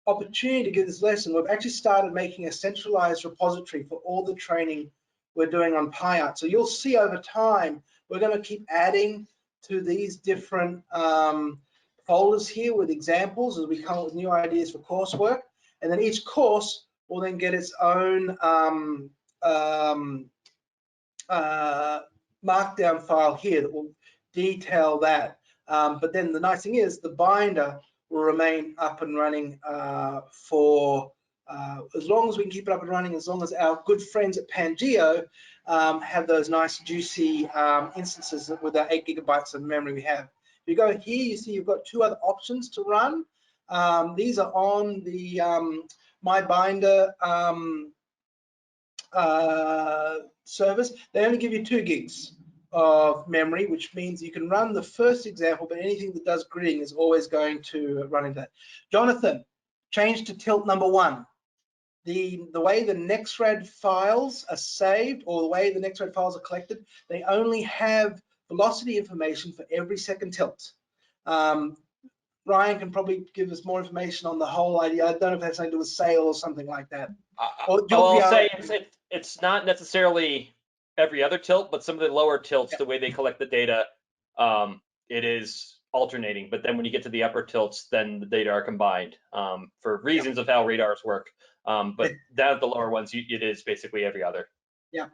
opportunity to give this lesson. We've actually started making a centralized repository for all the training we're doing on PyArt. So you'll see over time, we're going to keep adding to these different folders here with examples as we come up with new ideas for coursework. And then each course will then get its own markdown file here that will detail that. But then the nice thing is the binder will remain up and running for as long as we can keep it up and running, as long as our good friends at Pangeo have those nice juicy instances with our 8 GB of memory we have. If you go here, you see you've got 2 other options to run. These are on the My Binder service. They only give you 2 gigs of memory, which means you can run the first example, but anything that does gridding is always going to run into that. Jonathan, change to tilt number 1. The way the Nexrad files are saved, or the way the Nexrad files are collected, they only have velocity information for every second tilt. Ryan can probably give us more information on the whole idea. I don't know if that's something to do with sail or something like that. I'll say it's not necessarily every other tilt, but some of the lower tilts, the way they collect the data, it is alternating. But then when you get to the upper tilts, then the data are combined for reasons of how radars work. But down at the lower ones, it is basically every other. Yeah.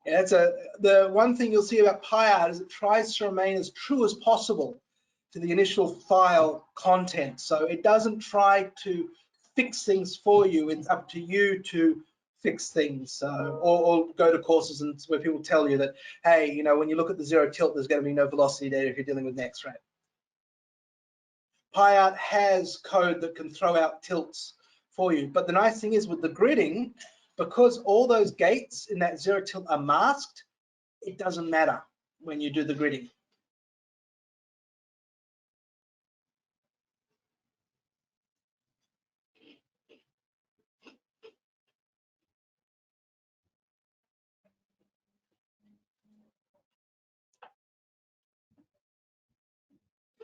Yeah, the one thing you'll see about PyArt is it tries to remain as true as possible to the initial file content. So it doesn't try to fix things for you. It's up to you to fix things, or go to courses and where people tell you that, hey, when you look at the 0 tilt, there's going to be no velocity data if you're dealing with Nexrad. PyArt has code that can throw out tilts for you. But the nice thing is with the gridding, because all those gates in that 0 tilt are masked, it doesn't matter when you do the gridding.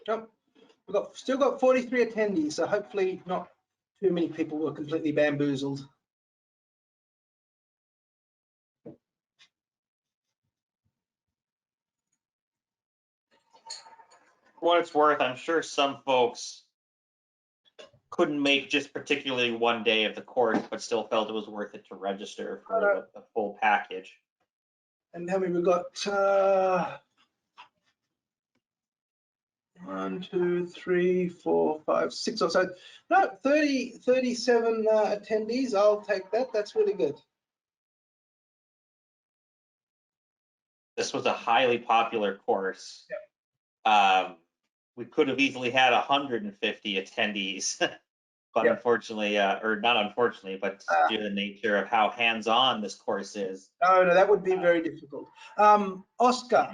Oh, we've still got 43 attendees, so hopefully not too many people were completely bamboozled. For what it's worth, I'm sure some folks couldn't make just particularly one day of the course, but still felt it was worth it to register for the full package. And how many we got? 1, 2, 3, 4, 5, 6 or so. No, 37 attendees. I'll take that. That's really good. This was a highly popular course. Yep. We could have easily had 150 attendees, but Yep. unfortunately, or not unfortunately, but due to the nature of how hands-on this course is. No, that would be very difficult. Oscar,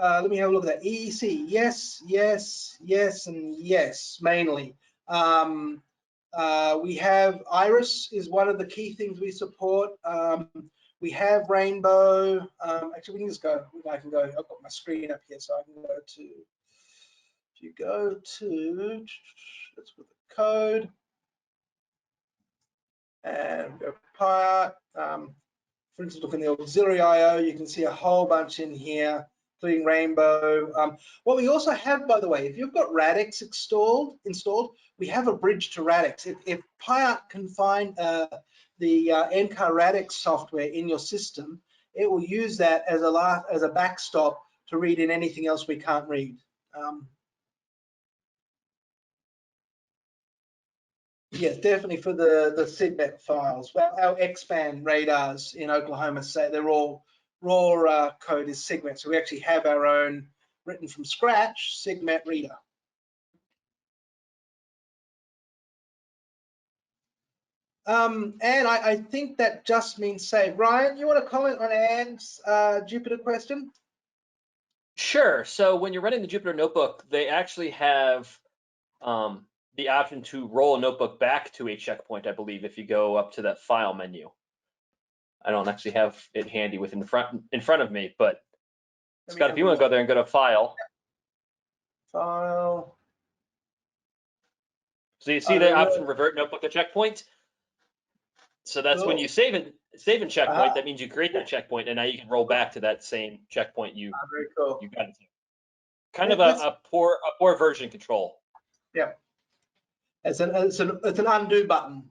let me have a look at that. EEC, yes, yes, yes, and yes, mainly. We have Iris is one of the key things we support. We have Rainbow. Actually, we can just go. I can go. I've got my screen up here, so I can go to. If you go to, let's put the code and go Pi. For instance, look in the auxiliary IO, you can see a whole bunch in here, including Rainbow. What we also have, by the way, if you've got Radix installed, we have a bridge to Radix. If PyArt can find the NCAR Radix software in your system, it will use that as a backstop to read in anything else we can't read. Yes, definitely for the SIGMET files. Well, our X-band radars in Oklahoma say they're all raw code is SIGMET, so we actually have our own written from scratch SIGMET reader. And I think that just means save. Ryan, you want to comment on Anne's Jupyter question? Sure. So when you're running the Jupyter Notebook, they actually have the option to roll a notebook back to a checkpoint, I believe, if you go up to that file menu. I don't actually have it handy in front of me, but Scott, if you want to go there and go to File. File. So you see the option Revert Notebook to Checkpoint. So that's when you save in checkpoint. That means you create that checkpoint, and now you can roll back to that same checkpoint you got it to. Kind of a poor version control. Yeah. It's an undo button.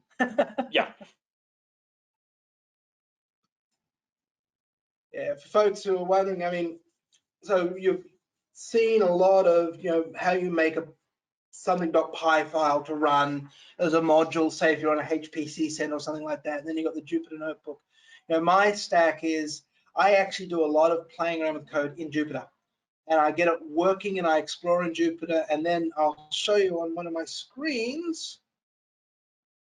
Yeah. Yeah, for folks who are wondering, I mean, so you've seen a lot of, how you make a something.py file to run as a module, say if you're on a HPC set or something like that, and then you've got the Jupyter Notebook. My stack is, I actually do a lot of playing around with code in Jupyter, and I get it working and I explore in Jupyter, and then I'll show you on one of my screens.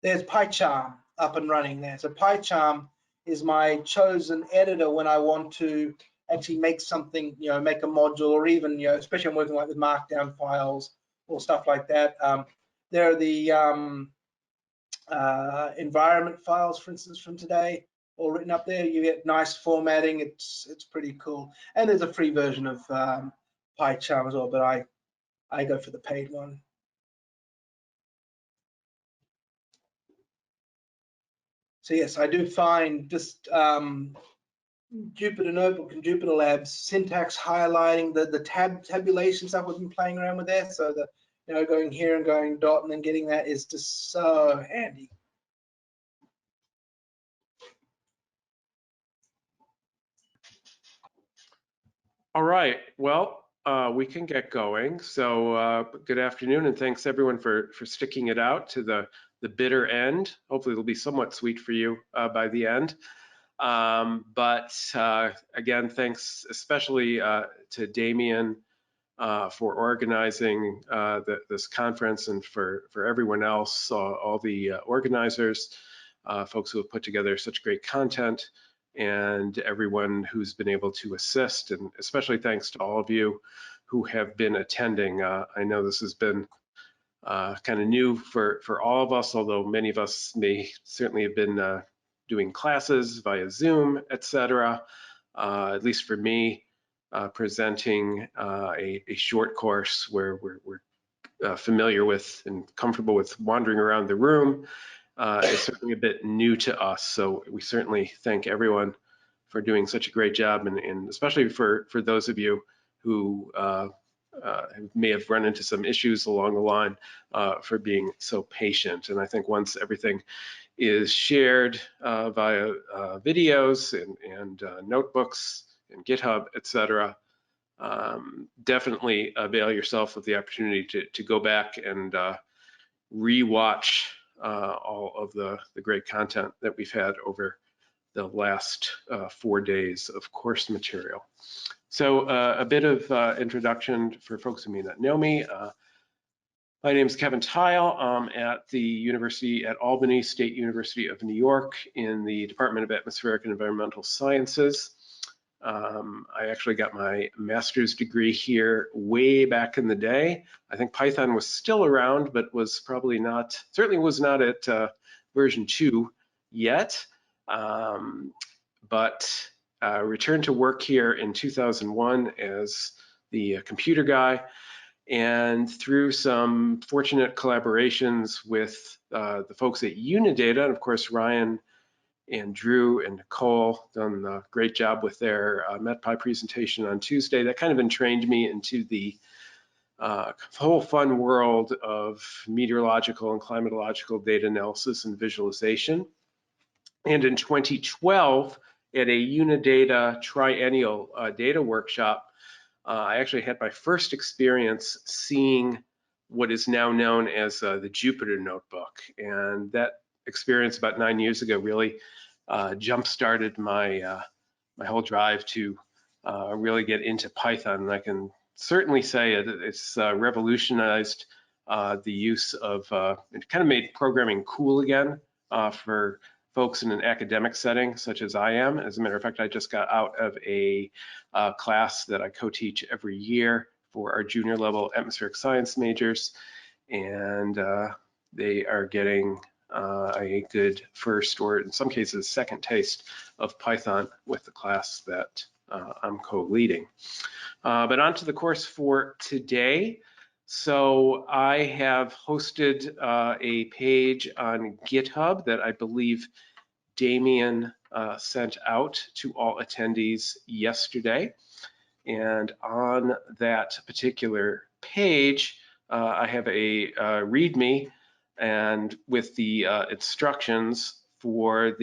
There's PyCharm up and running there. So PyCharm is my chosen editor when I want to actually make something, make a module, or even, especially I'm working like with markdown files or stuff like that. There are the environment files, for instance, from today, all written up there. You get nice formatting. It's pretty cool. And there's a free version of PyCharm as well, but I go for the paid one. So yes, I do find just Jupyter Notebook and Jupyter Labs syntax highlighting the tabulation stuff we've been playing around with there. So the going here and going dot and then getting that is just so handy. All right, well, we can get going. So good afternoon, and thanks everyone for sticking it out to the bitter end. Hopefully it'll be somewhat sweet for you by the end. But again, thanks especially to Damien for organizing this conference, and for everyone else, all the organizers, folks who have put together such great content, and everyone who's been able to assist, and especially thanks to all of you who have been attending. I know this has been kind of new for all of us, although many of us may certainly have been doing classes via Zoom, etc. At least for me, presenting a short course where we're familiar with and comfortable with wandering around the room is certainly a bit new to us. So we certainly thank everyone for doing such a great job, and especially for those of you who may have run into some issues along the line, for being so patient. And I think once everything is shared via videos and notebooks and GitHub, etc., definitely avail yourself of the opportunity to go back and re-watch all of the great content that we've had over the last 4 days of course material. So a bit of introduction for folks who may not know me. My name is Kevin Tile. I'm at the University at Albany, State University of New York in the Department of Atmospheric and Environmental Sciences. I actually got my master's degree here way back in the day. I think Python was still around, but was probably not, certainly was not at version 2 yet. But returned to work here in 2001 as the computer guy. And through some fortunate collaborations with the folks at Unidata, and of course, Ryan and Drew and Nicole done a great job with their MetPy presentation on Tuesday. That kind of entrained me into the whole fun world of meteorological and climatological data analysis and visualization. And in 2012, at a Unidata triennial data workshop, I actually had my first experience seeing what is now known as the Jupiter Notebook. And that experience about 9 years ago really jump-started my my whole drive to really get into Python. And I can certainly say it's revolutionized the use of, it kind of made programming cool again for folks in an academic setting such as I am. As a matter of fact, I just got out of a class that I co-teach every year for our junior level atmospheric science majors, and they are getting a good first, or in some cases second taste of Python with the class that I'm co-leading. But on to the course for today. So I have hosted a page on GitHub that I believe Damien sent out to all attendees yesterday. And on that particular page, I have a README and with the instructions for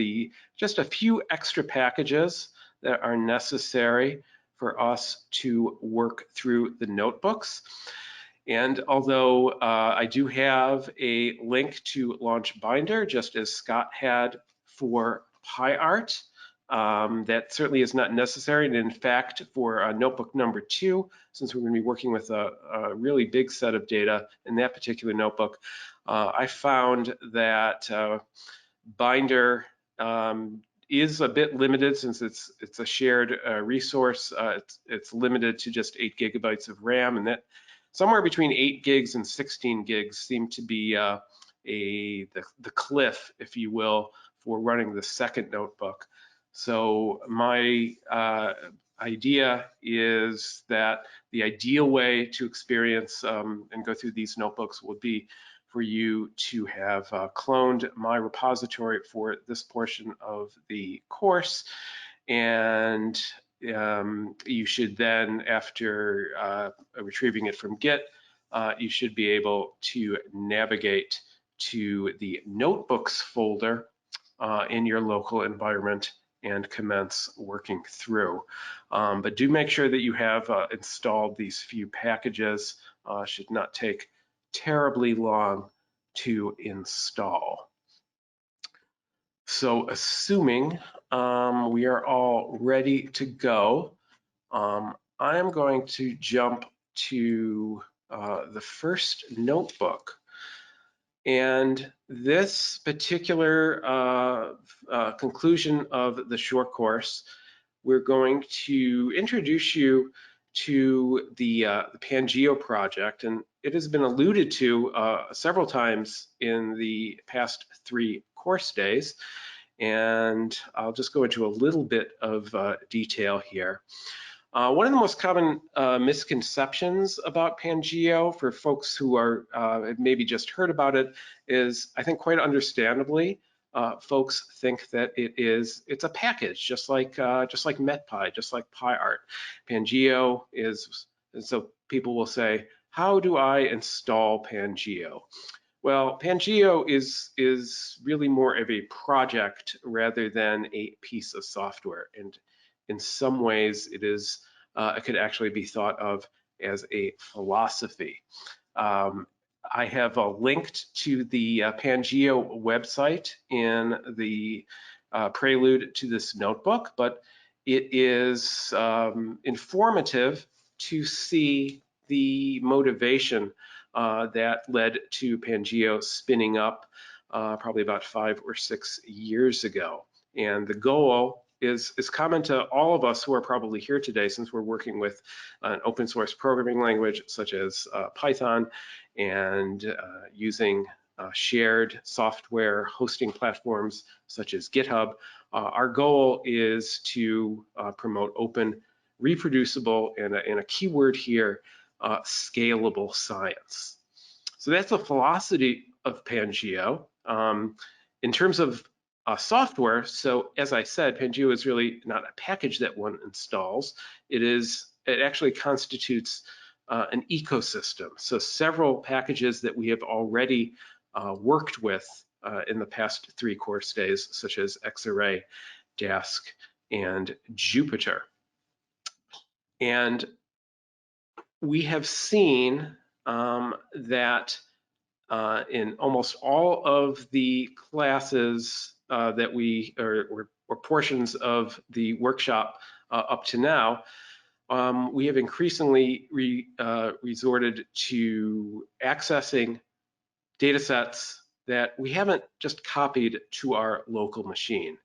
just a few extra packages that are necessary for us to work through the notebooks. And although I do have a link to Launch Binder, just as Scott had for PyArt, that certainly is not necessary. And in fact, for notebook number 2, since we're going to be working with a really big set of data in that particular notebook, I found that Binder is a bit limited since it's a shared resource. It's limited to just 8 GB of RAM, and that somewhere between 8 gigs and 16 gigs seem to be the cliff, if you will, for running the second notebook. So my idea is that the ideal way to experience and go through these notebooks would be for you to have cloned my repository for this portion of the course. And you should then, after retrieving it from Git, you should be able to navigate to the notebooks folder in your local environment and commence working through. But do make sure that you have installed these few packages. Should not take terribly long to install. So assuming we are all ready to go, I am going to jump to the first notebook. And this particular conclusion of the short course, we're going to introduce you to the Pangeo project, and it has been alluded to several times in the past 3 course days, and I'll just go into a little bit of detail here. One of the most common misconceptions about Pangeo for folks who are maybe just heard about it is, I think quite understandably, folks think that it's a package, just like MetPy, just like PyArt. Pangeo is, and so people will say, how do I install Pangeo? Well, Pangeo is really more of a project rather than a piece of software, and in some ways it is it could actually be thought of as a philosophy. I have linked to the Pangeo website in the prelude to this notebook, but it is informative to see the motivation that led to Pangeo spinning up probably about 5 or 6 years ago. And the goal is common to all of us who are probably here today, since we're working with an open source programming language such as Python, and using shared software hosting platforms such as GitHub. Our goal is to promote open, reproducible, and a keyword here, scalable science. So that's the philosophy of Pangeo. In terms of software, so as I said, Pangeo is really not a package that one installs. It actually constitutes an ecosystem. So several packages that we have already worked with in the past 3 course days, such as Xarray, Dask, and Jupyter. And we have seen that in almost all of the classes that or portions of the workshop up to now, we have increasingly resorted to accessing data sets that we haven't just copied to our local machine.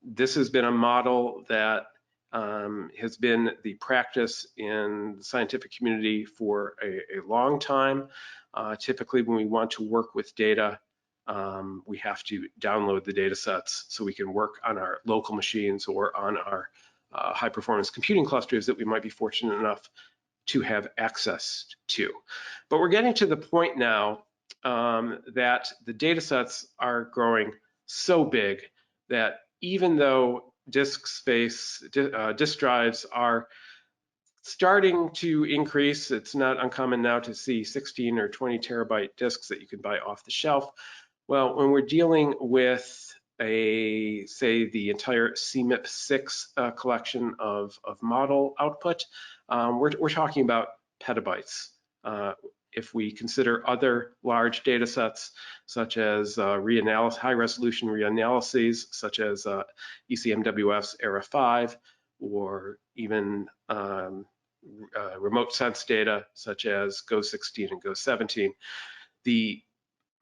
This has been a model that has been the practice in the scientific community for a long time. Typically, when we want to work with data, we have to download the data sets so we can work on our local machines or on our high performance computing clusters that we might be fortunate enough to have access to. But we're getting to the point now that the data sets are growing so big that even though disk drives are starting to increase, it's not uncommon now to see 16 or 20 terabyte disks that you can buy off the shelf. Well, when we're dealing with say the entire CMIP6 collection of model output, we're talking about petabytes. If we consider other large data sets, such as high resolution reanalyses, such as ECMWF's ERA5, or even remote sense data, such as GO16 and GO17, the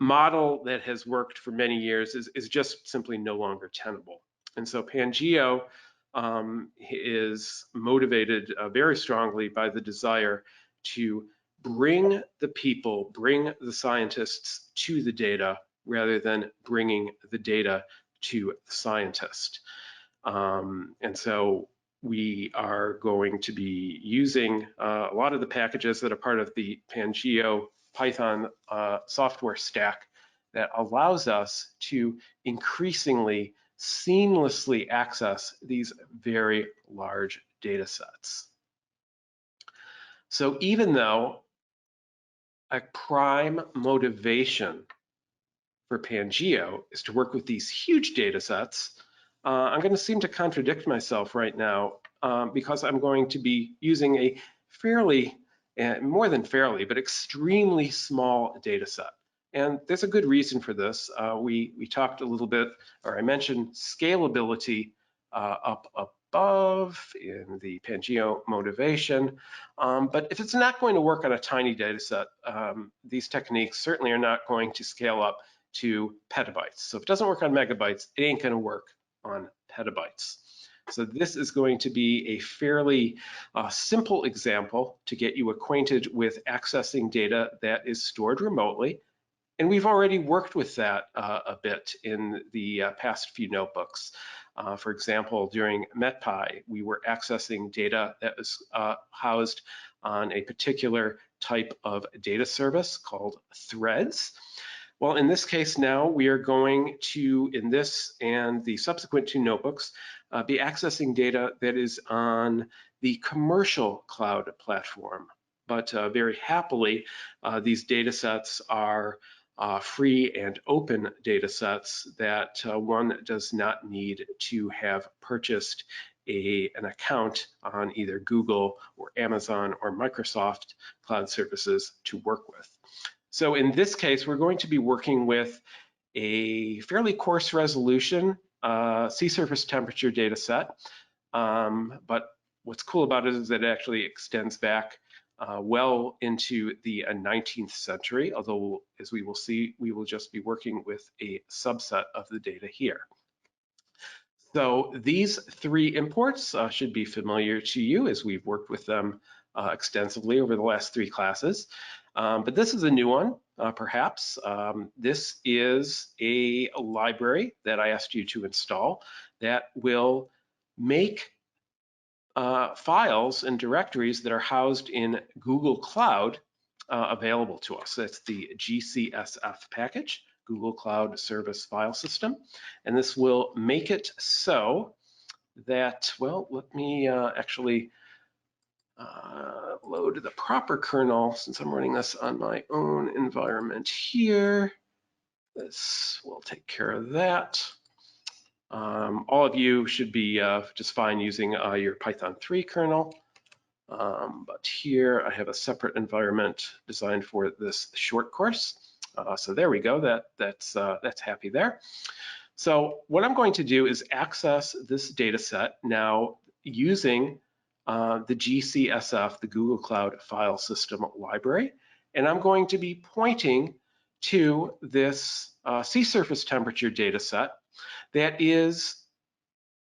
model that has worked for many years is just simply no longer tenable. And so Pangeo is motivated very strongly by the desire to bring the people, bring the scientists to the data rather than bringing the data to the scientist. And so we are going to be using a lot of the packages that are part of the Pangeo Python software stack that allows us to increasingly seamlessly access these very large data sets. So even though a prime motivation for Pangeo is to work with these huge data sets, I'm going to seem to contradict myself right now because I'm going to be using a fairly, more than fairly, but extremely small data set. And there's a good reason for this. We talked a little bit, or I mentioned scalability up above in the Pangeo motivation. But if it's not going to work on a tiny data set, these techniques certainly are not going to scale up to petabytes. So if it doesn't work on megabytes, it ain't going to work on petabytes. So this is going to be a fairly simple example to get you acquainted with accessing data that is stored remotely. And we've already worked with that a bit in the past few notebooks. For example, during MetPy, we were accessing data that was housed on a particular type of data service called threads. Well, in this case now, we are going to, in this and the subsequent 2 notebooks, be accessing data that is on the commercial cloud platform. But very happily, these data sets are free and open data sets that one does not need to have purchased an account on either Google or Amazon or Microsoft cloud services to work with. So in this case, we're going to be working with a fairly coarse resolution sea surface temperature data set. But what's cool about it is that it actually extends back well into the 19th century, although as we will see, we will just be working with a subset of the data here. So these three imports should be familiar to you as we've worked with them extensively over the last three classes. But this is a new one, perhaps. This is a library that I asked you to install that will make files and directories that are housed in Google Cloud available to us. That's the GCSF package, Google Cloud Service File System. And this will make it so that, well, let me actually load the proper kernel since I'm running this on my own environment here. This will take care of that. All of you should be just fine using your Python 3 kernel. But here I have a separate environment designed for this short course. So there we go, that's happy there. So what I'm going to do is access this data set now using the GCSF, the Google Cloud File System library. And I'm going to be pointing to this sea surface temperature data set that is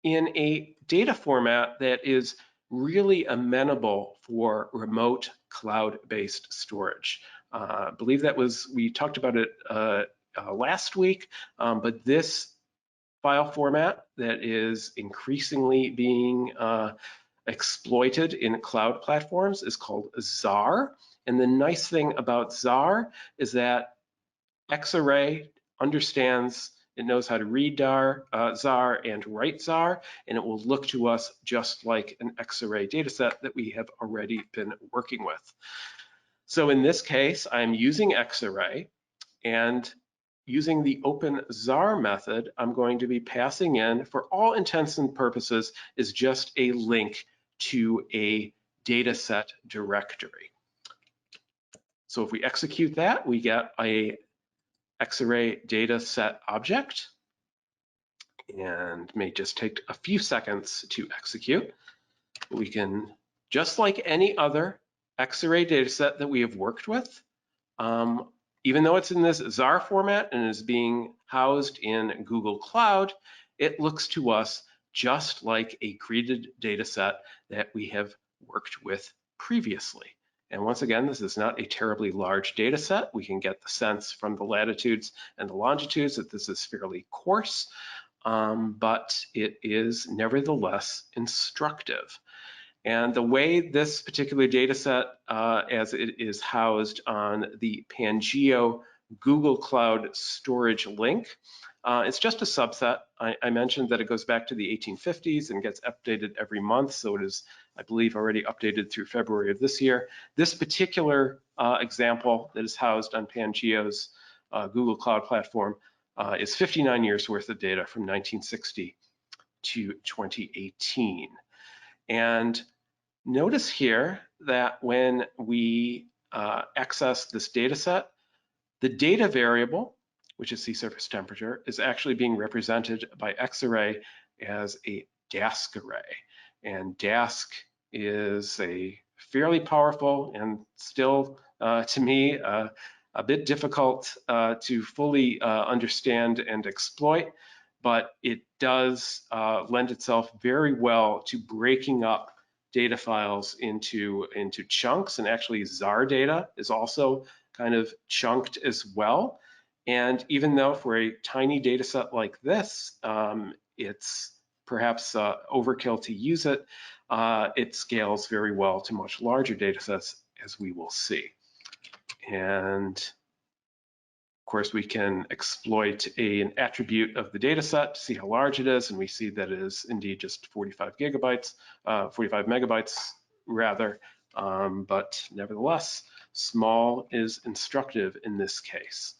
in a data format that is really amenable for remote cloud-based storage. I believe that was, we talked about it last week, but this file format that is increasingly being exploited in cloud platforms is called ZAR. And the nice thing about ZAR is that Xarray understands, it knows how to read ZAR and write ZAR, and it will look to us just like an Xarray dataset that we have already been working with. So in this case, I'm using Xarray, and using the open ZAR method, I'm going to be passing in, for all intents and purposes, is just a link to a dataset directory. So if we execute that, we get a Xarray dataset object, and may just take a few seconds to execute. We can, just like any other Xarray dataset that we have worked with, even though it's in this ZAR format and is being housed in Google Cloud, it looks to us just like a greeted dataset that we have worked with previously. And once again, this is not a terribly large data set. We can get the sense from the latitudes and the longitudes that this is fairly coarse, but it is nevertheless instructive. And the way this particular data set, as it is housed on the Pangeo Google Cloud storage link, it's just a subset. I mentioned that it goes back to the 1850s and gets updated every month. So it is, I believe, already updated through February of this year. This particular example that is housed on Pangeo's Google Cloud platform is 59 years worth of data from 1960 to 2018. And notice here that when we access this data set, the data variable, which is sea surface temperature, is actually being represented by Xarray as a dask array. And dask is a fairly powerful and still, to me, a bit difficult to fully understand and exploit, but it does lend itself very well to breaking up data files into chunks, and actually ZAR data is also kind of chunked as well. And even though for a tiny data set like this, it's perhaps overkill to use it, it scales very well to much larger data sets, as we will see. And of course, we can exploit an attribute of the data set to see how large it is, and we see that it is indeed just 45 megabytes rather, but nevertheless, small is instructive in this case.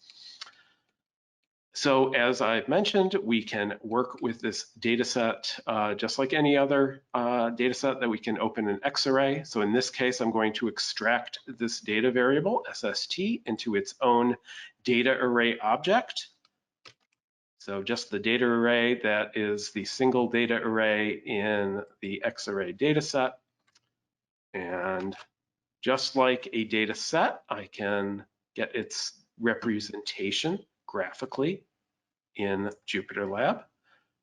So as I've mentioned, we can work with this data set just like any other data set that we can open an X array. So in this case, I'm going to extract this data variable, SST, into its own data array object. So just the data array that is the single data array in the X array data set. And just like a data set, I can get its representation graphically in JupyterLab.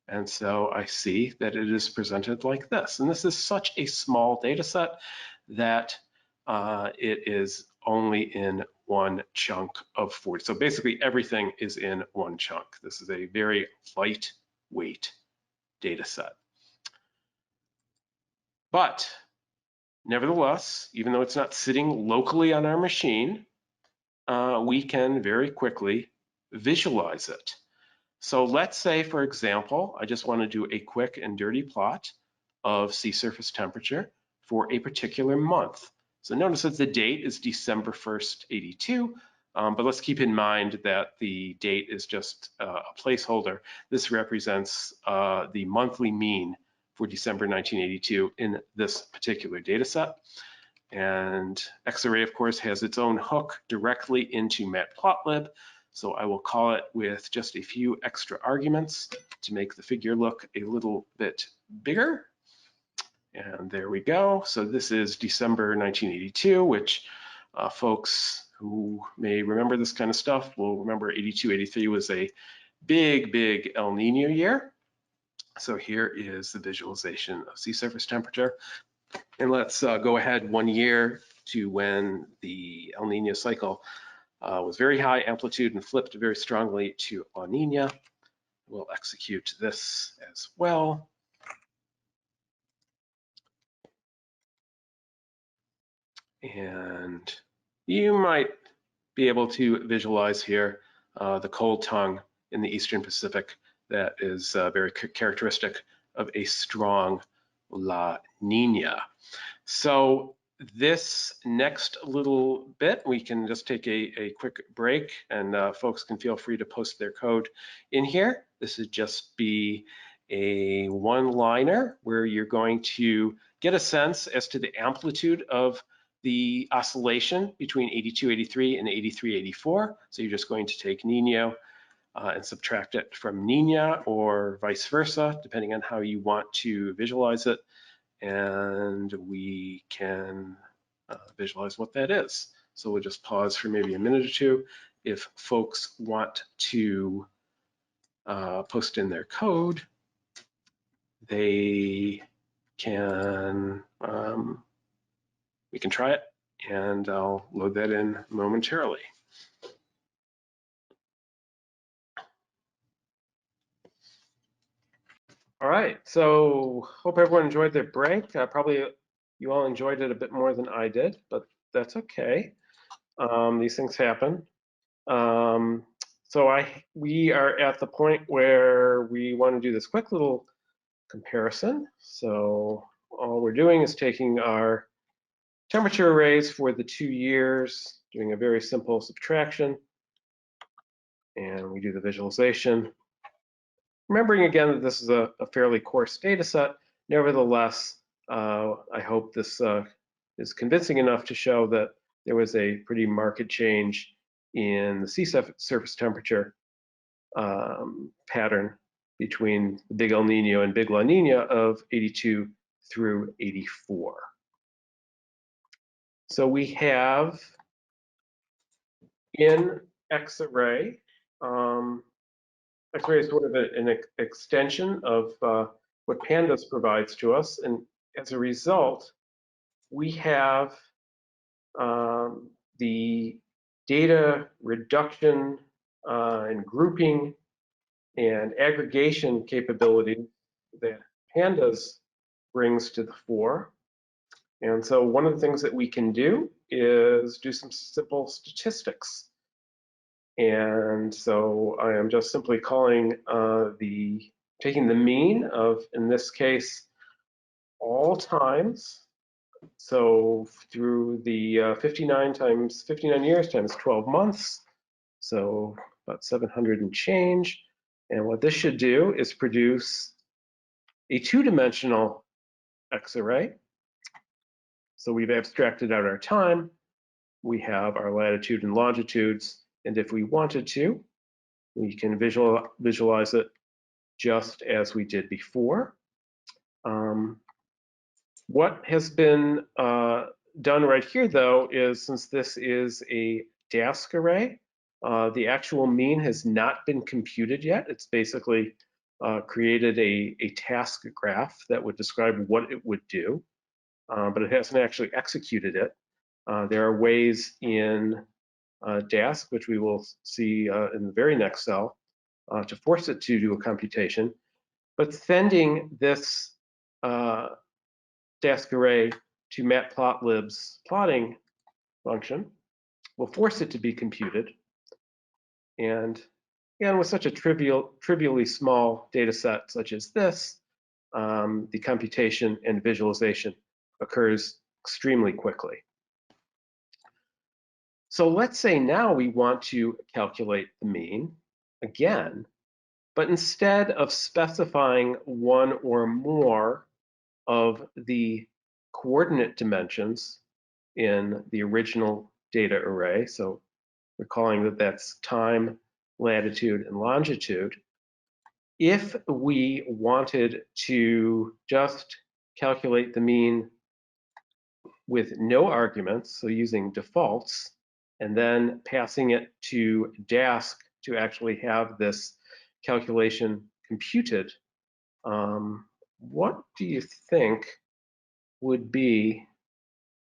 And so I see that it is presented like this. And this is such a small data set that it is only in one chunk of 40. So basically everything is in one chunk. This is a very lightweight data set. But nevertheless, even though it's not sitting locally on our machine, we can very quickly visualize it. So let's say, for example, I just want to do a quick and dirty plot of sea surface temperature for a particular month. So notice that the date is December 1st, 82, but let's keep in mind that the date is just a placeholder. This represents the monthly mean for December 1982 in this particular data set. And Xarray, of course, has its own hook directly into Matplotlib. So I will call it with just a few extra arguments to make the figure look a little bit bigger. And there we go. So this is December 1982, which folks who may remember this kind of stuff will remember 82, 83 was a big El Nino year. So here is the visualization of sea surface temperature. And let's go ahead 1 year to when the El Nino cycle was very high amplitude and flipped very strongly to La Nina. We'll execute this as well. And you might be able to visualize here the cold tongue in the Eastern Pacific that is very characteristic of a strong La Nina. So this next little bit, we can just take a quick break, and folks can feel free to post their code in here. This would just be a one-liner where you're going to get a sense as to the amplitude of the oscillation between 82, 83 and 83, 84. So you're just going to take Nino and subtract it from Nina, or vice versa, depending on how you want to visualize it. And we can visualize what that is. So we'll just pause for maybe a minute or two. If folks want to post in their code, they can, we can try it, and I'll load that in momentarily. All right, so hope everyone enjoyed their break. Probably you all enjoyed it a bit more than I did, but that's okay. These things happen. So we are at the point where we want to do this quick little comparison. So all we're doing is taking our temperature arrays for the 2 years, doing a very simple subtraction, and we do the visualization. Remembering again that this is a fairly coarse data set, nevertheless, I hope this is convincing enough to show that there was a pretty marked change in the sea surface temperature pattern between the big El Nino and big La Nina of 82 through 84. So we have in Xarray, Xarray is sort of an extension of what Pandas provides to us, and as a result, we have the data reduction and grouping and aggregation capability that Pandas brings to the fore. And so one of the things that we can do is do some simple statistics. And so I am just simply calling taking the mean of, in this case, all times. So through the 59 years times 12 months. So about 700 and change. And what this should do is produce a two-dimensional X-array. So we've abstracted out our time. We have our latitude and longitudes. And if we wanted to, we can visualize it just as we did before. What has been done right here, though, is since this is a Dask array, the actual mean has not been computed yet. It's basically created a task graph that would describe what it would do, but it hasn't actually executed it. There are ways in Dask, which we will see in the very next cell, to force it to do a computation. But sending this Dask array to matplotlib's plotting function will force it to be computed. And again, with such a trivially small data set such as this, the computation and visualization occurs extremely quickly. So let's say now we want to calculate the mean again, but instead of specifying one or more of the coordinate dimensions in the original data array, so we're calling that that's time, latitude, and longitude. If we wanted to just calculate the mean with no arguments, so using defaults, and then passing it to Dask to actually have this calculation computed, what do you think would be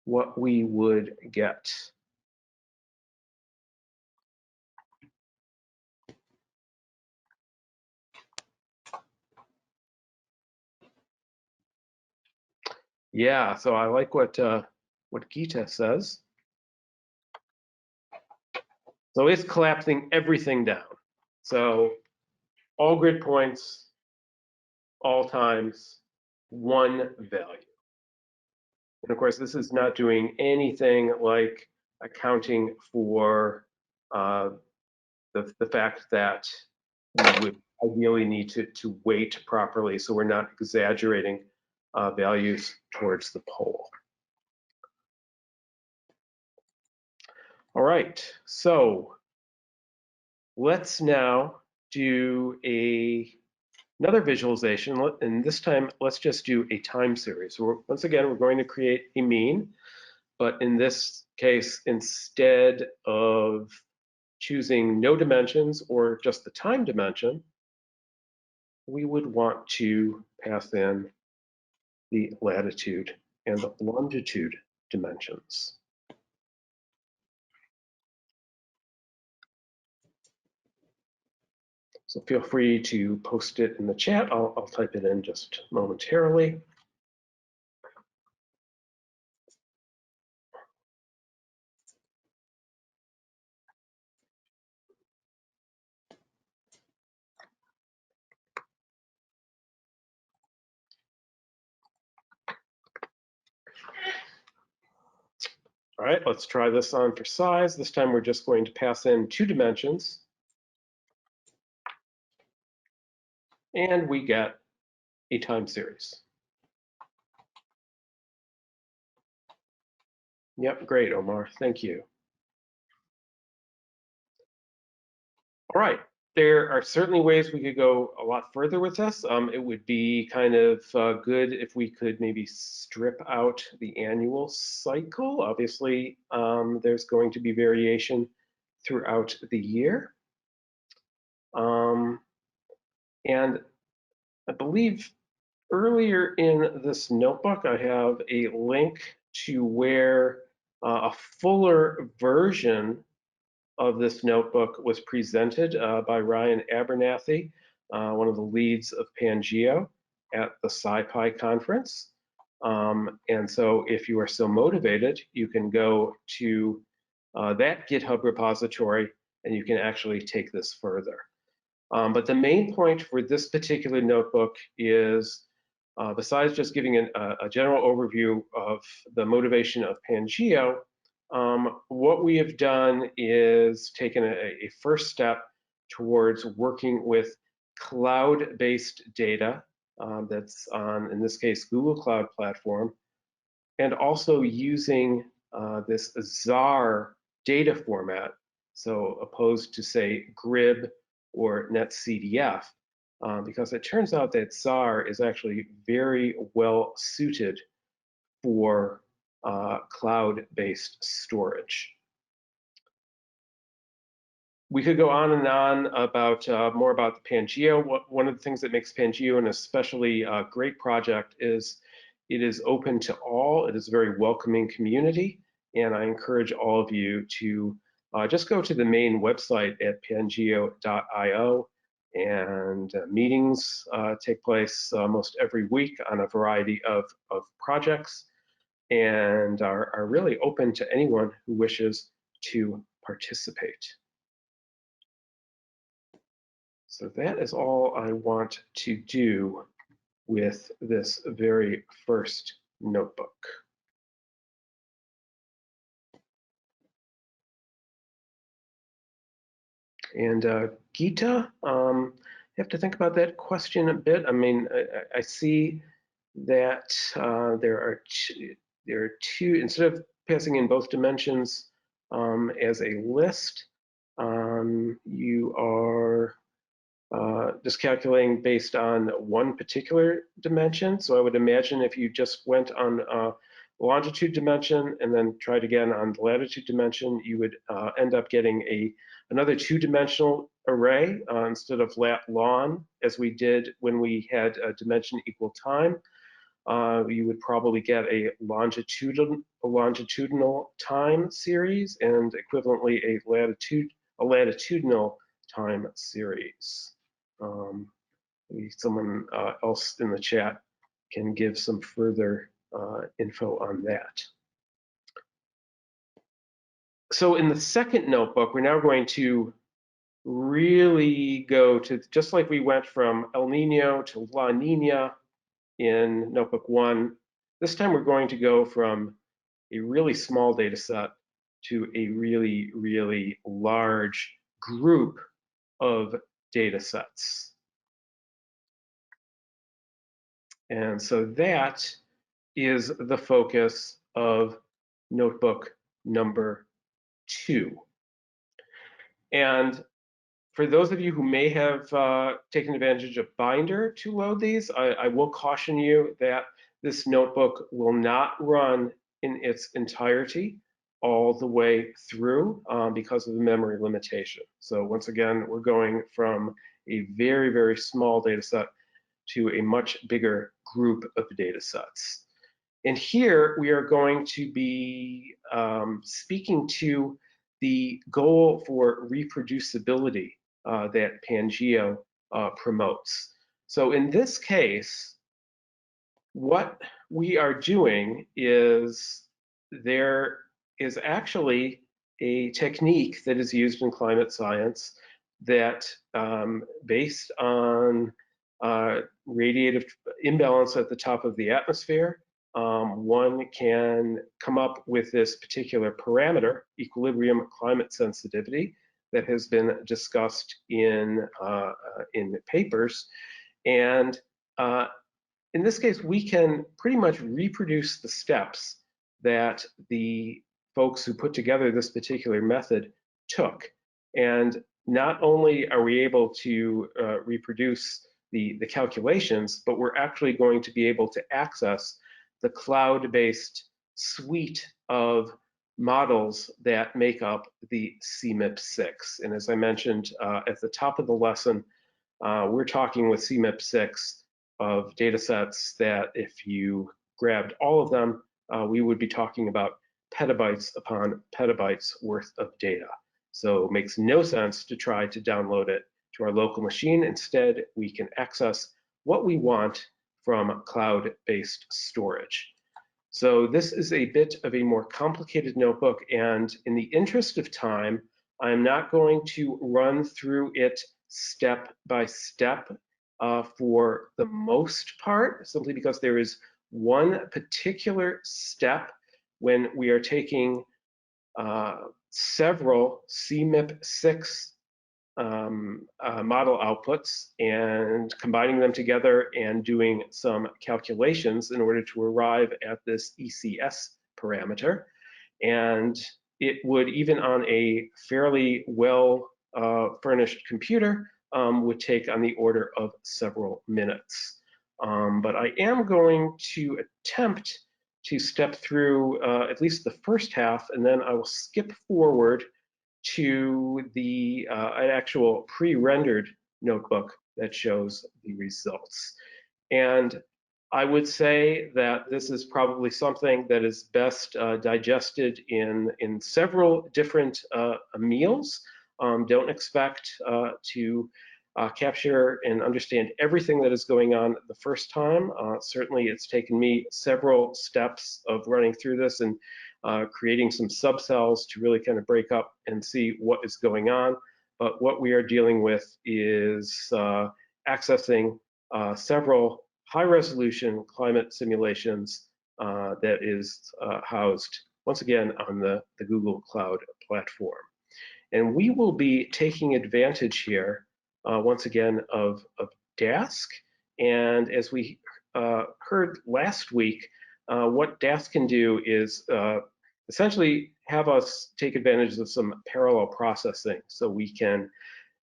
what we would get? Yeah, so I like what Gita says. So it's collapsing everything down. So all grid points, all times, one value. And of course, this is not doing anything like accounting for the fact that we would ideally need to weight properly, so we're not exaggerating values towards the pole. All right, so let's now do another visualization, and this time let's just do a time series. So once again, we're going to create a mean, but in this case, instead of choosing no dimensions or just the time dimension, we would want to pass in the latitude and the longitude dimensions. So feel free to post it in the chat. I'll type it in just momentarily. All right, let's try this on for size. This time we're just going to pass in 2 dimensions. And we get a time series. Yep, great, Omar, thank you. All right, there are certainly ways we could go a lot further with this. It would be kind of good if we could maybe strip out the annual cycle. Obviously, there's going to be variation throughout the year. And I believe earlier in this notebook, I have a link to where a fuller version of this notebook was presented by Ryan Abernathy, one of the leads of Pangeo at the SciPy conference. And so if you are so motivated, you can go to that GitHub repository and you can actually take this further. But the main point for this particular notebook is, besides just giving a general overview of the motivation of Pangeo, what we have done is taken a first step towards working with cloud-based data that's on, in this case, Google Cloud Platform, and also using this ZAR data format, so opposed to, say, GRIB or NetCDF, because it turns out that ZAR is actually very well suited for cloud-based storage. We could go on and on about more about the Pangeo. One of the things that makes Pangeo an especially great project is it is open to all. It is a very welcoming community, and I encourage all of you to just go to the main website at pangeo.io, and meetings take place almost every week on a variety of projects, and are really open to anyone who wishes to participate. So that is all I want to do with this very first notebook. And Geeta, you have to think about that question a bit. I mean, I see that there are two, instead of passing in both dimensions as a list, you are just calculating based on one particular dimension. So I would imagine if you just went on longitude dimension and then tried again on the latitude dimension, you would end up getting another two-dimensional array instead of lat-lon, as we did when we had a dimension equal time. You would probably get a longitudinal time series and equivalently a latitudinal time series. Maybe someone else in the chat can give some further info on that. So in the second notebook, we're now going to really go to, just like we went from El Nino to La Nina in notebook 1, this time we're going to go from a really small data set to a really, really large group of data sets. And so that is the focus of notebook number 2. And for those of you who may have taken advantage of Binder to load these, I will caution you that this notebook will not run in its entirety all the way through because of the memory limitation. So once again, we're going from a very, very small data set to a much bigger group of data sets. And here we are going to be speaking to the goal for reproducibility that Pangeo promotes. So in this case, what we are doing is there is actually a technique that is used in climate science that based on radiative imbalance at the top of the atmosphere, one can come up with this particular parameter, equilibrium climate sensitivity, that has been discussed in papers. And in this case, we can pretty much reproduce the steps that the folks who put together this particular method took. And not only are we able to reproduce the calculations, but we're actually going to be able to access the cloud-based suite of models that make up the CMIP6. And as I mentioned at the top of the lesson, we're talking with CMIP6 of data sets that if you grabbed all of them, we would be talking about petabytes upon petabytes worth of data. So it makes no sense to try to download it to our local machine. Instead, we can access what we want from cloud-based storage. So this is a bit of a more complicated notebook, and in the interest of time, I'm not going to run through it step by step for the most part, simply because there is one particular step when we are taking several CMIP6 model outputs and combining them together and doing some calculations in order to arrive at this ECS parameter. And it would, even on a fairly well furnished computer, would take on the order of several minutes. But I am going to attempt to step through at least the first half, and then I will skip forward to the actual pre-rendered notebook that shows the results. And I would say that this is probably something that is best digested in several different meals. Don't expect to capture and understand everything that is going on the first time. Certainly it's taken me several steps of running through this and creating some subcells to really kind of break up and see what is going on. But what we are dealing with is accessing several high-resolution climate simulations that is housed, once again, on the Google Cloud platform. And we will be taking advantage here, once again, of Dask. And as we heard last week, what Dask can do is essentially have us take advantage of some parallel processing. So we can,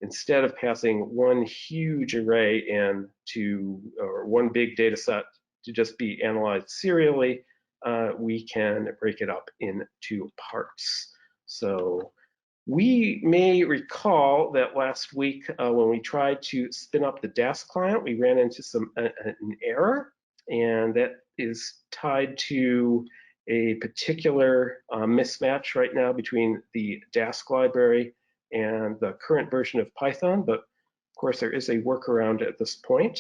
instead of passing one huge array in to, or one big data set to just be analyzed serially, we can break it up into parts. So we may recall that last week when we tried to spin up the Dask client, we ran into an error, and that is tied to a particular mismatch right now between the Dask library and the current version of Python. But of course, there is a workaround at this point,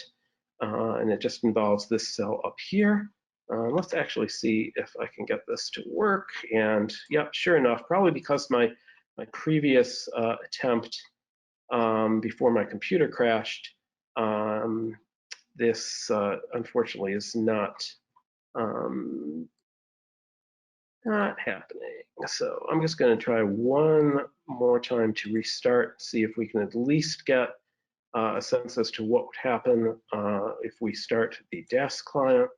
and it just involves this cell up here. Let's actually see if I can get this to work. And yeah, sure enough, probably because my previous attempt before my computer crashed, this unfortunately is not happening. So I'm just going to try one more time to restart, see if we can at least get a sense as to what would happen if we start the Dask client.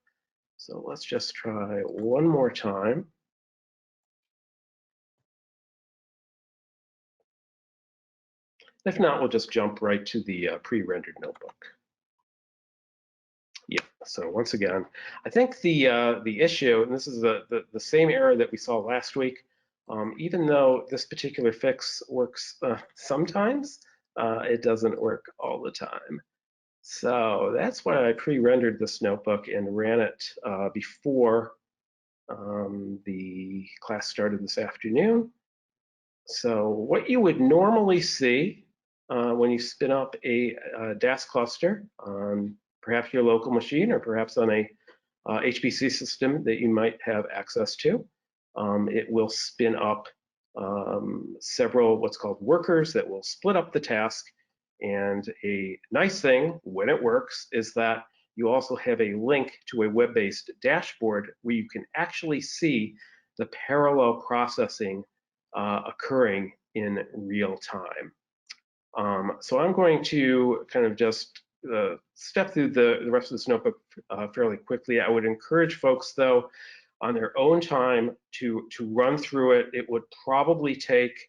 So let's just try one more time. If not, we'll just jump right to the pre-rendered notebook. Yeah, so once again, I think the issue, and this is the same error that we saw last week, even though this particular fix works sometimes, it doesn't work all the time. So that's why I pre-rendered this notebook and ran it before the class started this afternoon. So what you would normally see when you spin up a Dask cluster on perhaps your local machine or perhaps on a HPC system that you might have access to, it will spin up several what's called workers that will split up the task. And a nice thing when it works is that you also have a link to a web-based dashboard where you can actually see the parallel processing occurring in real time. So I'm going to kind of just step through the rest of this notebook fairly quickly. I would encourage folks, though, on their own time to run through it. It would probably take,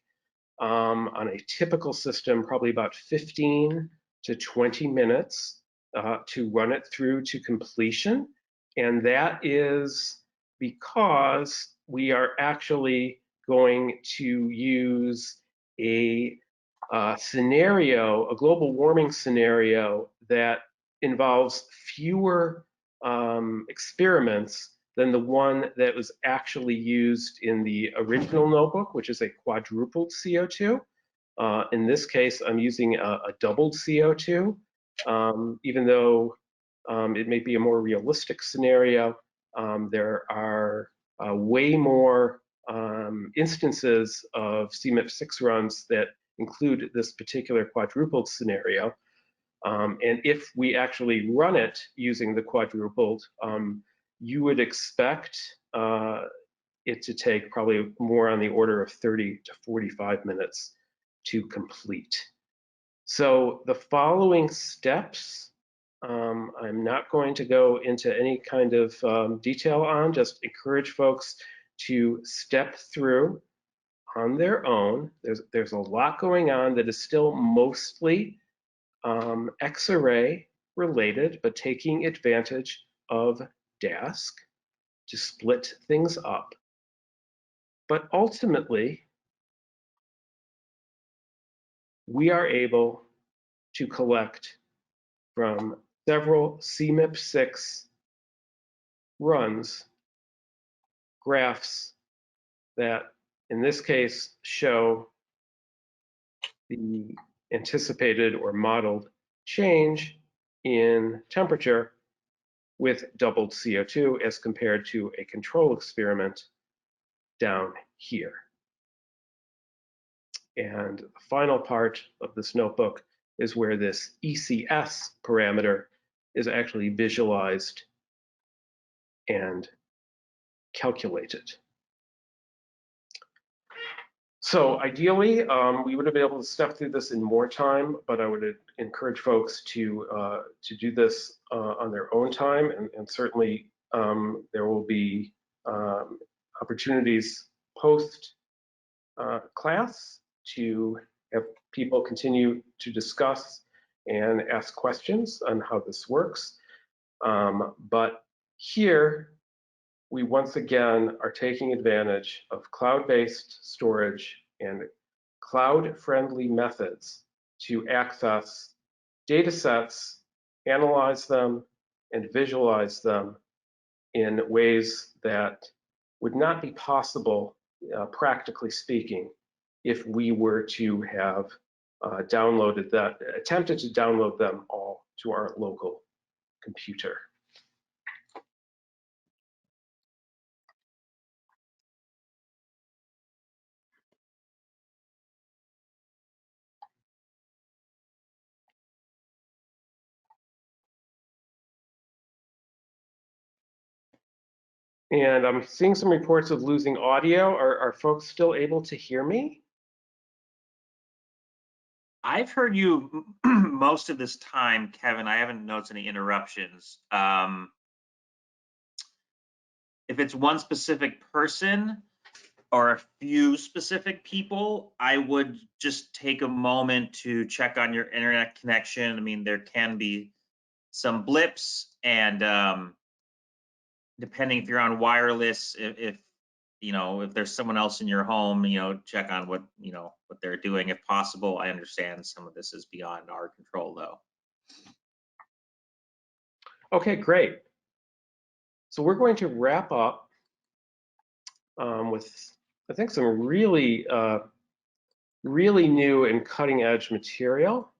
on a typical system, probably about 15 to 20 minutes to run it through to completion. And that is because we are actually going to use a scenario, a global warming scenario that involves fewer experiments than the one that was actually used in the original notebook, which is a quadrupled CO2. In this case, I'm using a doubled CO2, even though it may be a more realistic scenario. There are way more instances of CMIP6 runs that include this particular quadrupled scenario. And if we actually run it using the quadrupled, you would expect it to take probably more on the order of 30 to 45 minutes to complete. So the following steps, I'm not going to go into any kind of detail on, just encourage folks to step through on their own. There's a lot going on that is still mostly X-array related, but taking advantage of DASC to split things up. But ultimately, we are able to collect from several CMIP6 runs graphs that, in this case, show the anticipated or modeled change in temperature with doubled CO2 as compared to a control experiment down here. And the final part of this notebook is where this ECS parameter is actually visualized and calculated. So ideally, we would have been able to step through this in more time, but I would encourage folks to do this on their own time, and certainly there will be opportunities post class to have people continue to discuss and ask questions on how this works. But here, we once again are taking advantage of cloud-based storage and cloud-friendly methods to access data sets, analyze them, and visualize them in ways that would not be possible, practically speaking, if we were to have attempted to download them all to our local computer. And I'm seeing some reports of losing audio. Are folks still able to hear me? I've heard you most of this time, Kevin. I haven't noticed any interruptions. If it's one specific person or a few specific people, I would just take a moment to check on your internet connection. I mean, there can be some blips, and depending if you're on wireless, if there's someone else in your home, check on what they're doing if possible. I understand some of this is beyond our control though. Okay, great. So we're going to wrap up with, I think, some really new and cutting edge material.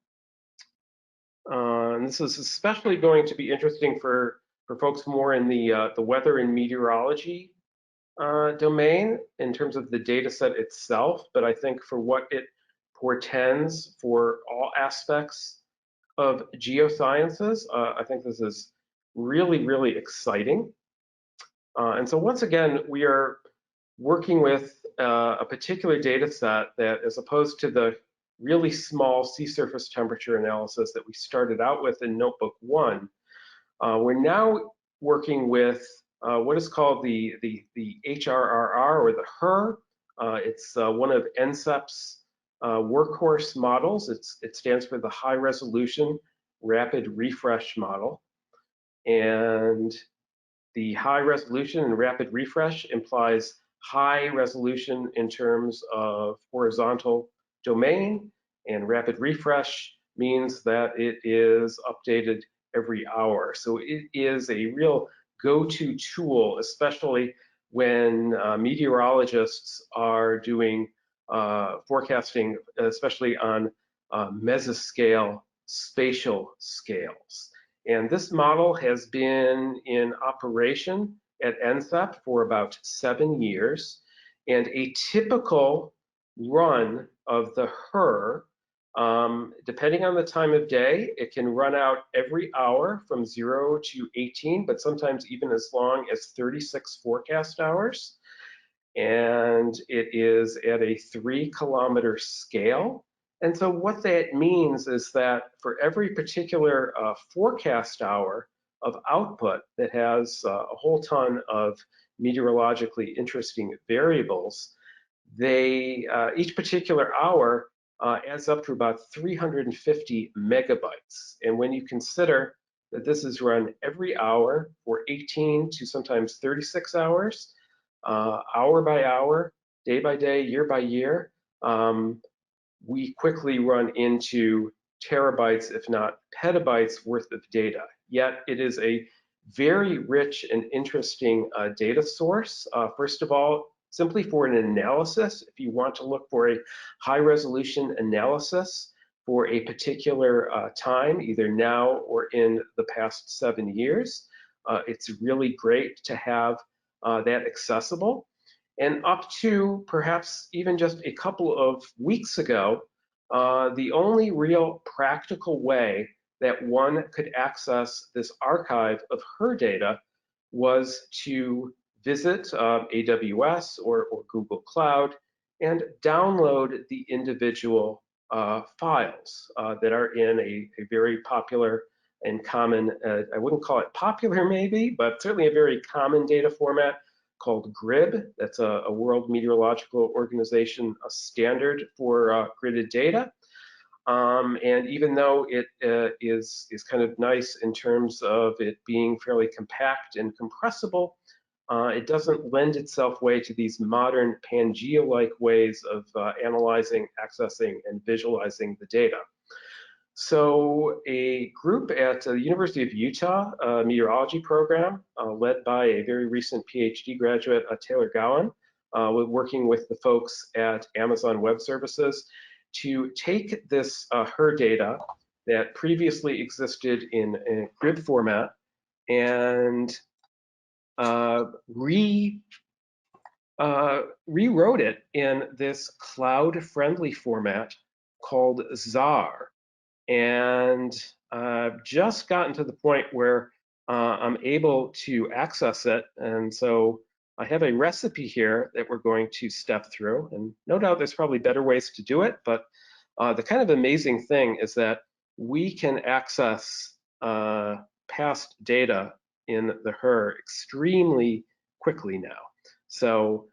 And this is especially going to be interesting for folks more in the weather and meteorology domain in terms of the data set itself, but I think for what it portends for all aspects of geosciences, I think this is really, really exciting. And so once again, we are working with a particular data set that, as opposed to the really small sea surface temperature analysis that we started out with in Notebook 1, we're now working with what is called the HRRR, or the HRR. It's one of NCEP's workhorse models. It stands for the High Resolution Rapid Refresh Model. And the high resolution and rapid refresh implies high resolution in terms of horizontal domain, and rapid refresh means that it is updated every hour. So it is a real go-to tool, especially when meteorologists are doing forecasting, especially on mesoscale spatial scales. And this model has been in operation at NCEP for about 7 years. And a typical run of the HRR, depending on the time of day, it can run out every hour from 0 to 18, but sometimes even as long as 36 forecast hours. And it is at a 3-kilometer scale. And so what that means is that for every particular forecast hour of output that has a whole ton of meteorologically interesting variables, each particular hour adds up to about 350 megabytes. And when you consider that this is run every hour for 18 to sometimes 36 hours, hour by hour, day by day, year by year, we quickly run into terabytes, if not petabytes worth of data. Yet it is a very rich and interesting data source. First of all, simply for an analysis, if you want to look for a high resolution analysis for a particular time, either now or in the past 7 years, it's really great to have that accessible. And up to perhaps even just a couple of weeks ago, the only real practical way that one could access this archive of her data was to visit AWS or Google Cloud and download the individual files that are in a very popular and common, I wouldn't call it popular maybe, but certainly a very common data format called GRIB. That's a World Meteorological Organization standard for gridded data. And even though it is kind of nice in terms of it being fairly compact and compressible, it doesn't lend itself way to these modern Pangea-like ways of analyzing, accessing, and visualizing the data. So a group at the University of Utah, a meteorology program led by a very recent PhD graduate, Taylor Gowan, working with the folks at Amazon Web Services to take this her data that previously existed in a GRIB format and rewrote it in this cloud-friendly format called ZAR. And I've just gotten to the point where I'm able to access it. And so I have a recipe here that we're going to step through. And no doubt there's probably better ways to do it. But the kind of amazing thing is that we can access past data in the HER extremely quickly now. So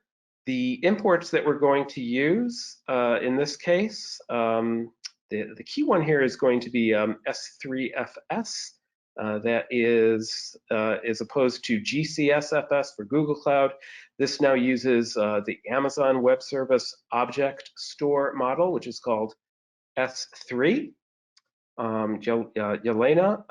the imports that we're going to use in this case, the key one here is going to be S3FS. That is, as opposed to GCSFS for Google Cloud. This now uses the Amazon Web Service Object Store model, which is called S3. Yelena,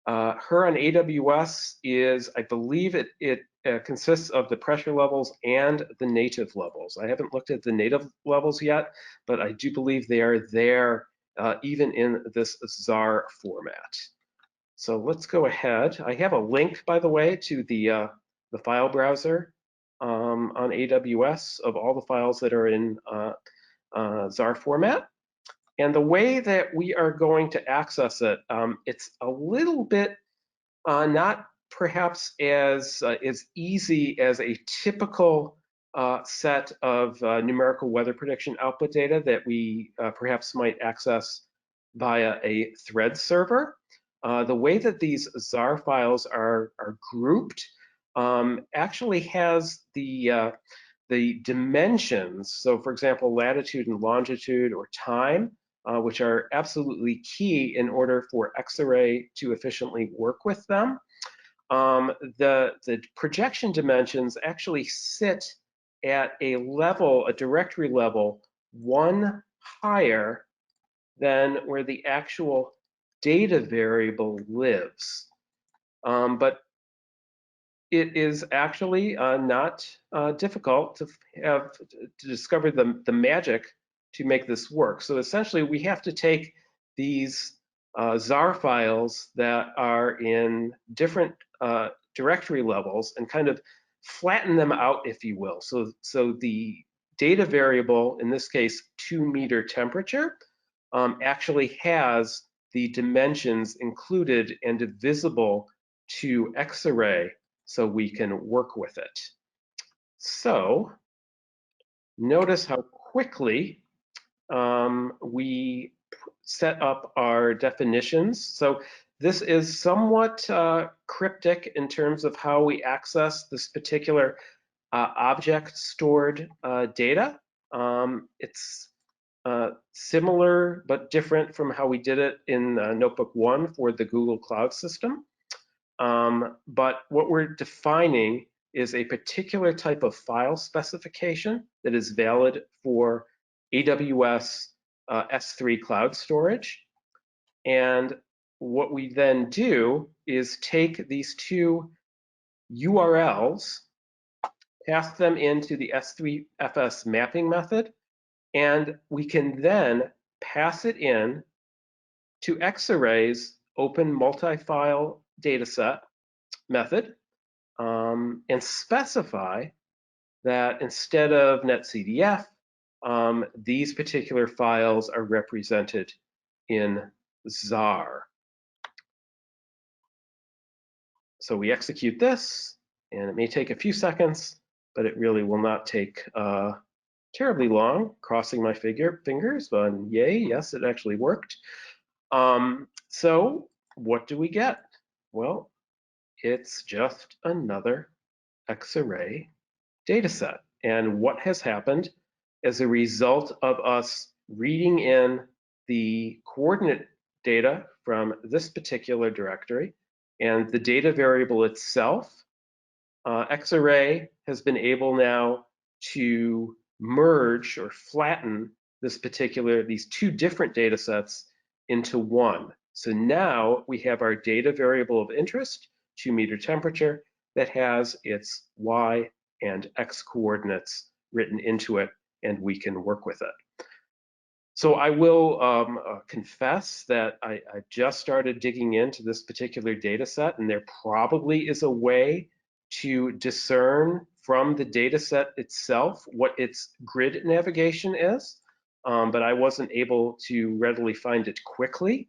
her on AWS is, I believe it consists of the pressure levels and the native levels. I haven't looked at the native levels yet, but I do believe they are there even in this ZAR format. So let's go ahead. I have a link, by the way, to the file browser on AWS of all the files that are in ZAR format. And the way that we are going to access it, it's a little bit not perhaps as easy as a typical set of numerical weather prediction output data that we perhaps might access via a thread server. The way that these ZAR files are grouped actually has the dimensions. So for example, latitude and longitude or time, which are absolutely key in order for Xarray to efficiently work with them. The projection dimensions actually sit at a level, a directory level, one higher than where the actual data variable lives. But it is actually not difficult to discover the magic to make this work. So essentially, we have to take these ZAR files that are in different directory levels and kind of flatten them out, if you will. So the data variable, in this case, 2-meter temperature, actually has the dimensions included and visible to Xarray so we can work with it. So notice how quickly we set up our definitions. So this is somewhat cryptic in terms of how we access this particular object stored data. It's similar but different from how we did it in Notebook 1 for the Google Cloud system. But what we're defining is a particular type of file specification that is valid for AWS S3 cloud storage. And what we then do is take these two URLs, pass them into the S3FS mapping method, and we can then pass it in to Xarray's open multi-file dataset method, and specify that instead of netcdf, these particular files are represented in ZAR. So we execute this, and it may take a few seconds, but it really will not take terribly long. Crossing my fingers, but yay, yes, it actually worked. So what do we get? Well, it's just another Xarray dataset. And what has happened as a result of us reading in the coordinate data from this particular directory and the data variable itself, Xarray has been able now to merge or flatten these two different data sets into one. So now we have our data variable of interest, 2 meter temperature, that has its Y and X coordinates written into it, and we can work with it. So I will confess that I just started digging into this particular data set, and there probably is a way to discern from the data set itself what its grid navigation is, but I wasn't able to readily find it quickly.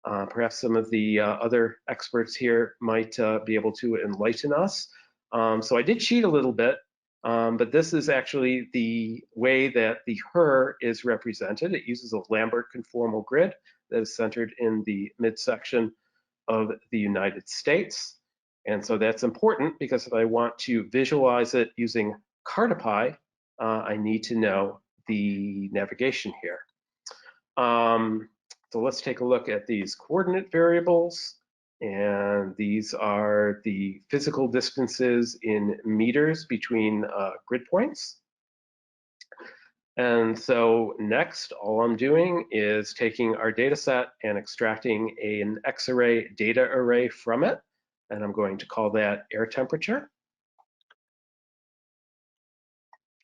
Perhaps some of the other experts here might be able to enlighten us. So I did cheat a little bit, but this is actually the way that the HER is represented. It uses a Lambert conformal grid that is centered in the midsection of the United States. And so that's important because if I want to visualize it using Cartopy, I need to know the navigation here. So let's take a look at these coordinate variables. And these are the physical distances in meters between grid points. And so next, all I'm doing is taking our data set and extracting an Xarray data array from it. And I'm going to call that air temperature.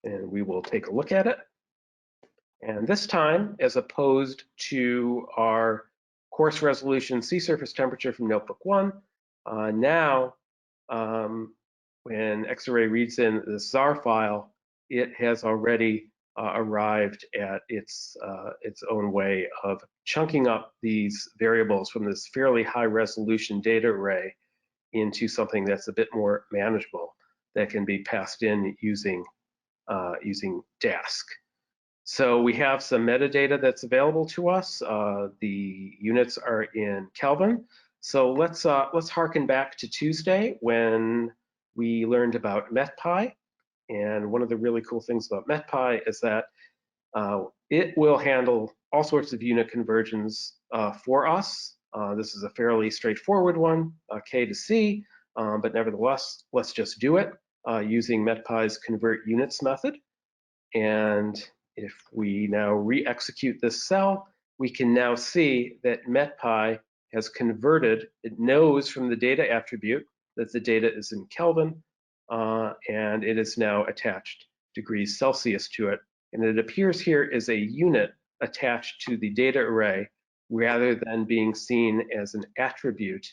And we will take a look at it. And this time, as opposed to our coarse resolution sea surface temperature from Notebook 1, now when Xarray reads in the ZAR file, it has already arrived at its own way of chunking up these variables from this fairly high resolution data array into something that's a bit more manageable that can be passed in using Dask. So we have some metadata that's available to us. The units are in Kelvin. So let's harken back to Tuesday when we learned about MetPy. And one of the really cool things about MetPy is that it will handle all sorts of unit conversions for us. This is a fairly straightforward one, K to C, but nevertheless, let's just do it using MetPy's convert units method. And if we now re-execute this cell, we can now see that MetPy has converted. It knows from the data attribute that the data is in Kelvin, and it is now attached degrees Celsius to it. And it appears here as a unit attached to the data array rather than being seen as an attribute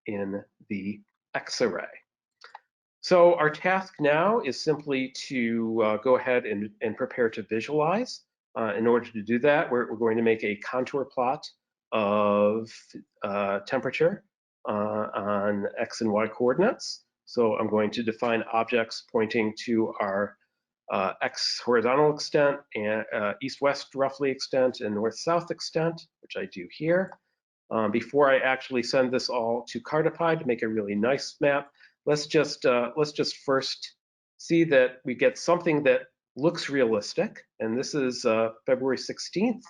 in the Xarray. So our task now is simply to go ahead and prepare to visualize. In order to do that, we're going to make a contour plot of temperature on X and Y coordinates. So I'm going to define objects pointing to our X horizontal extent and east-west roughly extent and north-south extent, which I do here. Before I actually send this all to Cartopy to make a really nice map, let's just first see that we get something that looks realistic. And this is February 16th,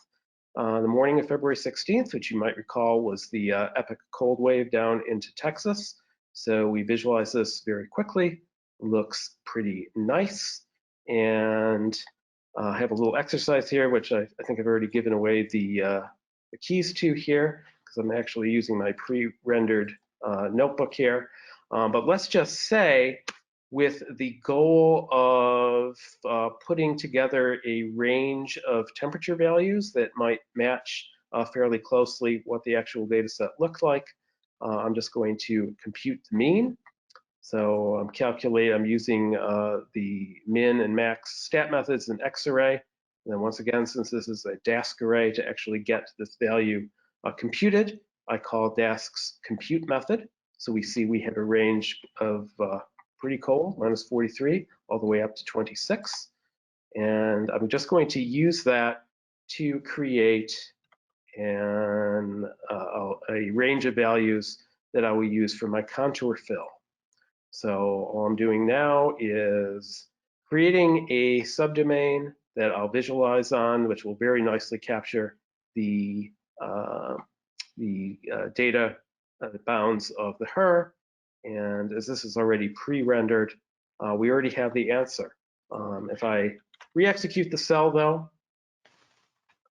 the morning of February 16th, which you might recall was the epic cold wave down into Texas. So we visualize this very quickly. Looks pretty nice. And I have a little exercise here, which I think I've already given away the keys to here, because I'm actually using my pre-rendered notebook here. But let's just say, with the goal of putting together a range of temperature values that might match fairly closely what the actual data set looked like, I'm just going to compute the mean. So I'm using the min and max stat methods in Xarray. And then once again, since this is a Dask array, to actually get this value computed, I call Dask's compute method. So we see we have a range of pretty cold, -43, all the way up to 26. And I'm just going to use that to create a range of values that I will use for my contour fill. So all I'm doing now is creating a subdomain that I'll visualize on, which will very nicely capture the data bounds of the HER. And as this is already pre-rendered, we already have the answer. If I re-execute the cell though,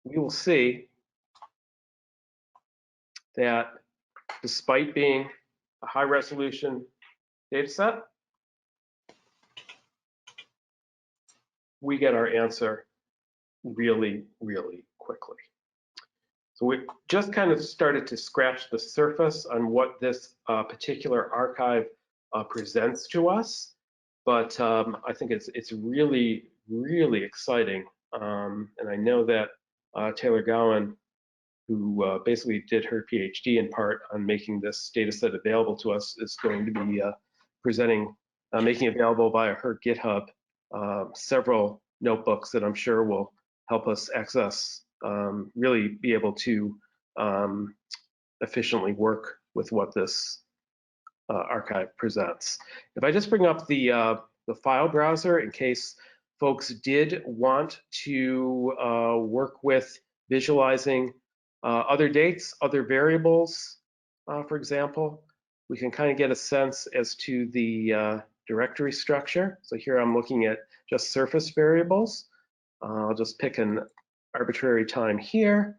we will see that despite being a high resolution data set, we get our answer really, really quickly. So we just kind of started to scratch the surface on what this particular archive presents to us, but I think it's really, really exciting. And I know that Taylor Gowan, who basically did her PhD in part on making this data set available to us, is going to be making available via her GitHub several notebooks that I'm sure will help us access, really be able to efficiently work with what this archive presents. If I just bring up the file browser in case folks did want to work with visualizing other dates, other variables, for example, we can kind of get a sense as to the directory structure. So here I'm looking at just surface variables. I'll just pick an arbitrary time here.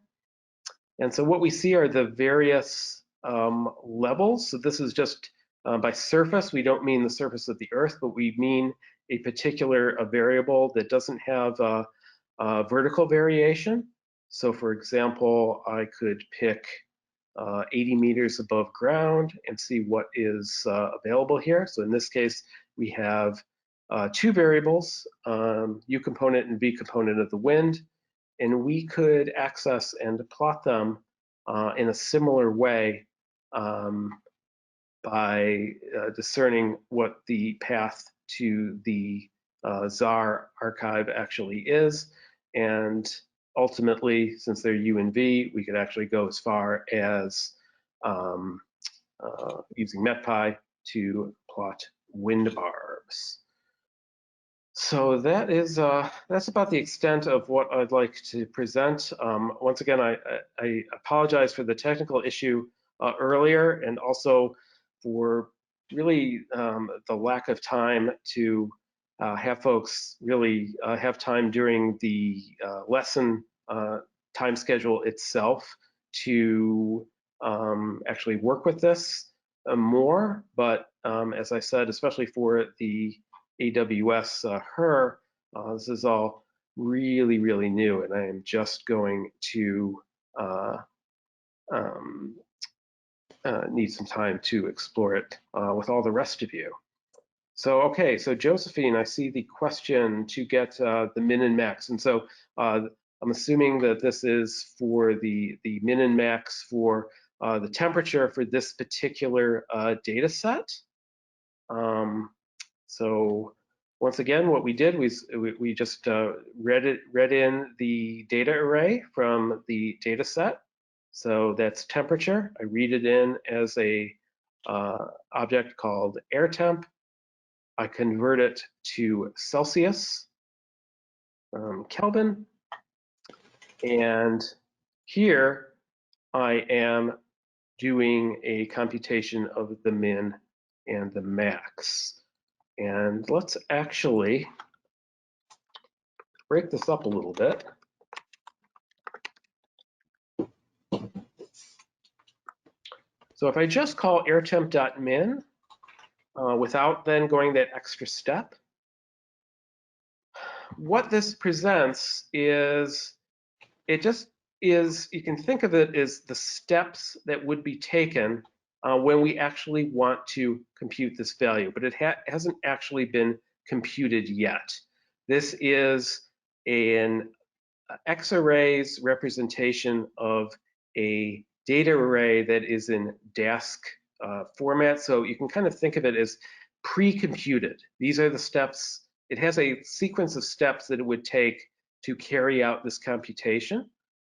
And so what we see are the various levels. So this is just by surface. We don't mean the surface of the Earth, but we mean a particular variable that doesn't have vertical variation. So for example, I could pick 80 meters above ground and see what is available here. So in this case, we have two variables, U component and V component of the wind, and we could access and plot them in a similar way by discerning what the path to the ZAR archive actually is. And ultimately, since they're U and V, we could actually go as far as using MetPy to plot wind barbs. So that is that's about the extent of what I'd like to present. Once again, I apologize for the technical issue earlier, and also for really the lack of time to have folks really have time during the lesson time schedule itself to actually work with this more. But as I said, especially for the AWS HER, this is all really, really new, and I am just going to need some time to explore it with all the rest of you. So, okay, so Josephine, I see the question to get the min and max, and so I'm assuming that this is for the min and max for the temperature for this particular data set. So once again, what we did was we just read in the data array from the data set. So that's temperature. I read it in as a object called air temp. I convert it to Celsius, Kelvin, and here I am doing a computation of the min and the max. And let's actually break this up a little bit. So if I just call airtemp.min without then going that extra step, what this presents is, it just is, you can think of it as the steps that would be taken when we actually want to compute this value, but it hasn't actually been computed yet. This is an X-arrays representation of a data array that is in DASC format. So you can kind of think of it as pre-computed. These are the steps. It has a sequence of steps that it would take to carry out this computation,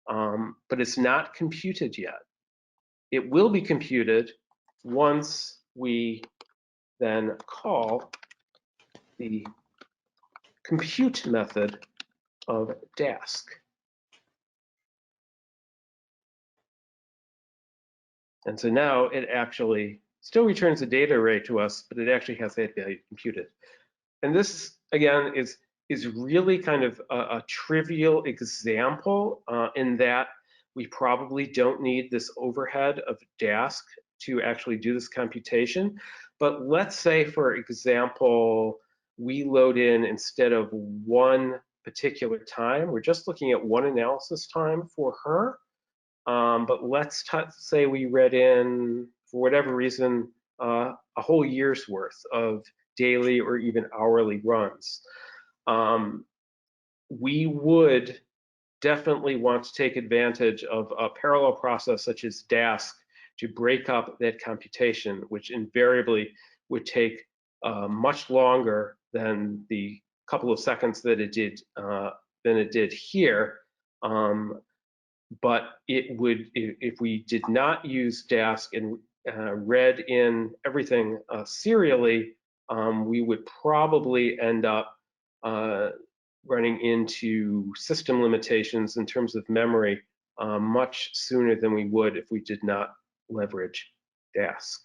but it's not computed yet. It will be computed once we then call the compute method of DASC. And so now it actually still returns a data array to us, but it actually has that value computed. And this, again, is really kind of a trivial example in that we probably don't need this overhead of DASC to actually do this computation. But let's say, for example, we load in, instead of one particular time, we're just looking at one analysis time for her. But let's say we read in, for whatever reason, a whole year's worth of daily or even hourly runs. We would definitely want to take advantage of a parallel process such as DASC to break up that computation, which invariably would take much longer than the couple of seconds that it did here. But it would, if we did not use DASC and read in everything serially, we would probably end up running into system limitations in terms of memory much sooner than we would if we did not leverage DASC.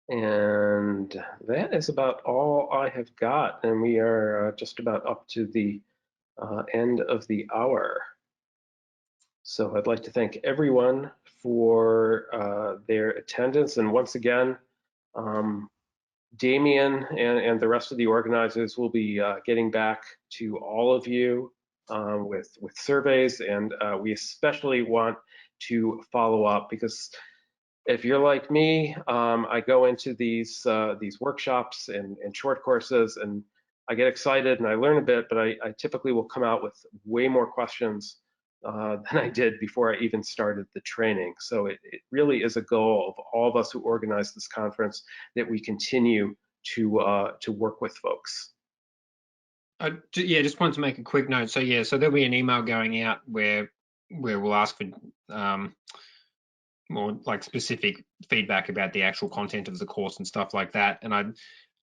And that is about all I have got, and we are just about up to the end of the hour. So I'd like to thank everyone for their attendance, and once again, Damien and the rest of the organizers will be getting back to all of you with surveys, and we especially want to follow up, because if you're like me, I go into these workshops and short courses, and I get excited and I learn a bit, but I typically will come out with way more questions than I did before I even started the training. So it really is a goal of all of us who organize this conference that we continue to work with folks. Yeah, just wanted to make a quick note. So yeah, so there'll be an email going out where we'll ask for more like specific feedback about the actual content of the course and stuff like that. And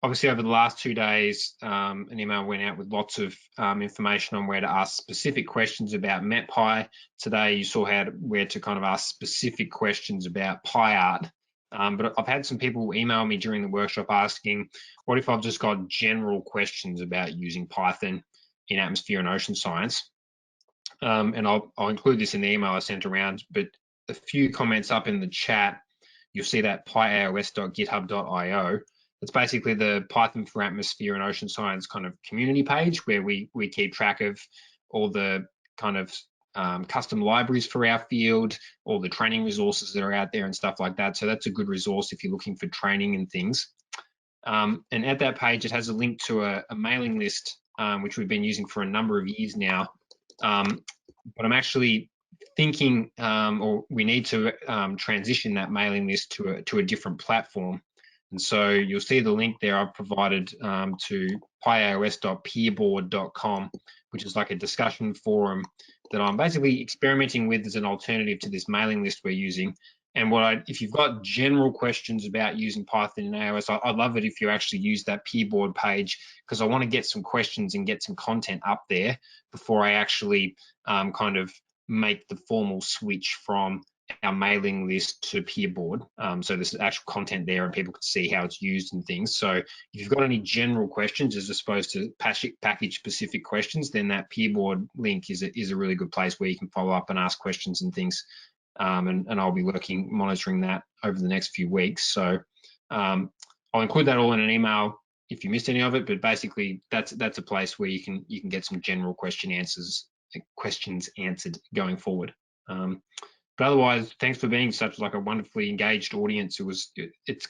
obviously over the last 2 days, an email went out with lots of information on where to ask specific questions about MetPy. Today you saw where to kind of ask specific questions about PyArt. But I've had some people email me during the workshop asking, what if I've just got general questions about using Python in atmosphere and ocean science? And I'll include this in the email I sent around, but a few comments up in the chat, you'll see that pyaos.github.io. It's basically the Python for atmosphere and ocean science kind of community page where we keep track of all the kind of custom libraries for our field, all the training resources that are out there and stuff like that. So that's a good resource if you're looking for training and things. And at that page, it has a link to a mailing list, which we've been using for a number of years now. But I'm actually thinking or we need to transition that mailing list to a different platform. And so you'll see the link there I've provided to pios.peerboard.com, which is like a discussion forum that I'm basically experimenting with as an alternative to this mailing list we're using. And if you've got general questions about using Python in AOS, I'd love it if you actually use that peerboard page, because I want to get some questions and get some content up there before I actually kind of make the formal switch from our mailing list to peerboard. So there's actual content there and people can see how it's used and things. So if you've got any general questions as opposed to package specific questions, then that peerboard link is a really good place where you can follow up and ask questions and things. And I'll be monitoring that over the next few weeks. So I'll include that all in an email if you missed any of it, but basically that's a place where you can get some general questions answered going forward. But otherwise, thanks for being such like a wonderfully engaged audience. It's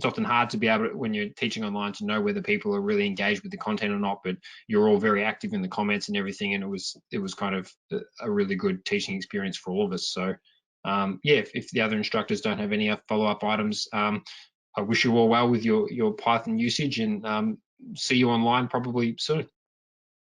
often hard to be able to, when you're teaching online, to know whether people are really engaged with the content or not, but you're all very active in the comments and everything. And it was kind of a really good teaching experience for all of us. So yeah, if the other instructors don't have any follow-up items, I wish you all well with your Python usage, and see you online probably soon.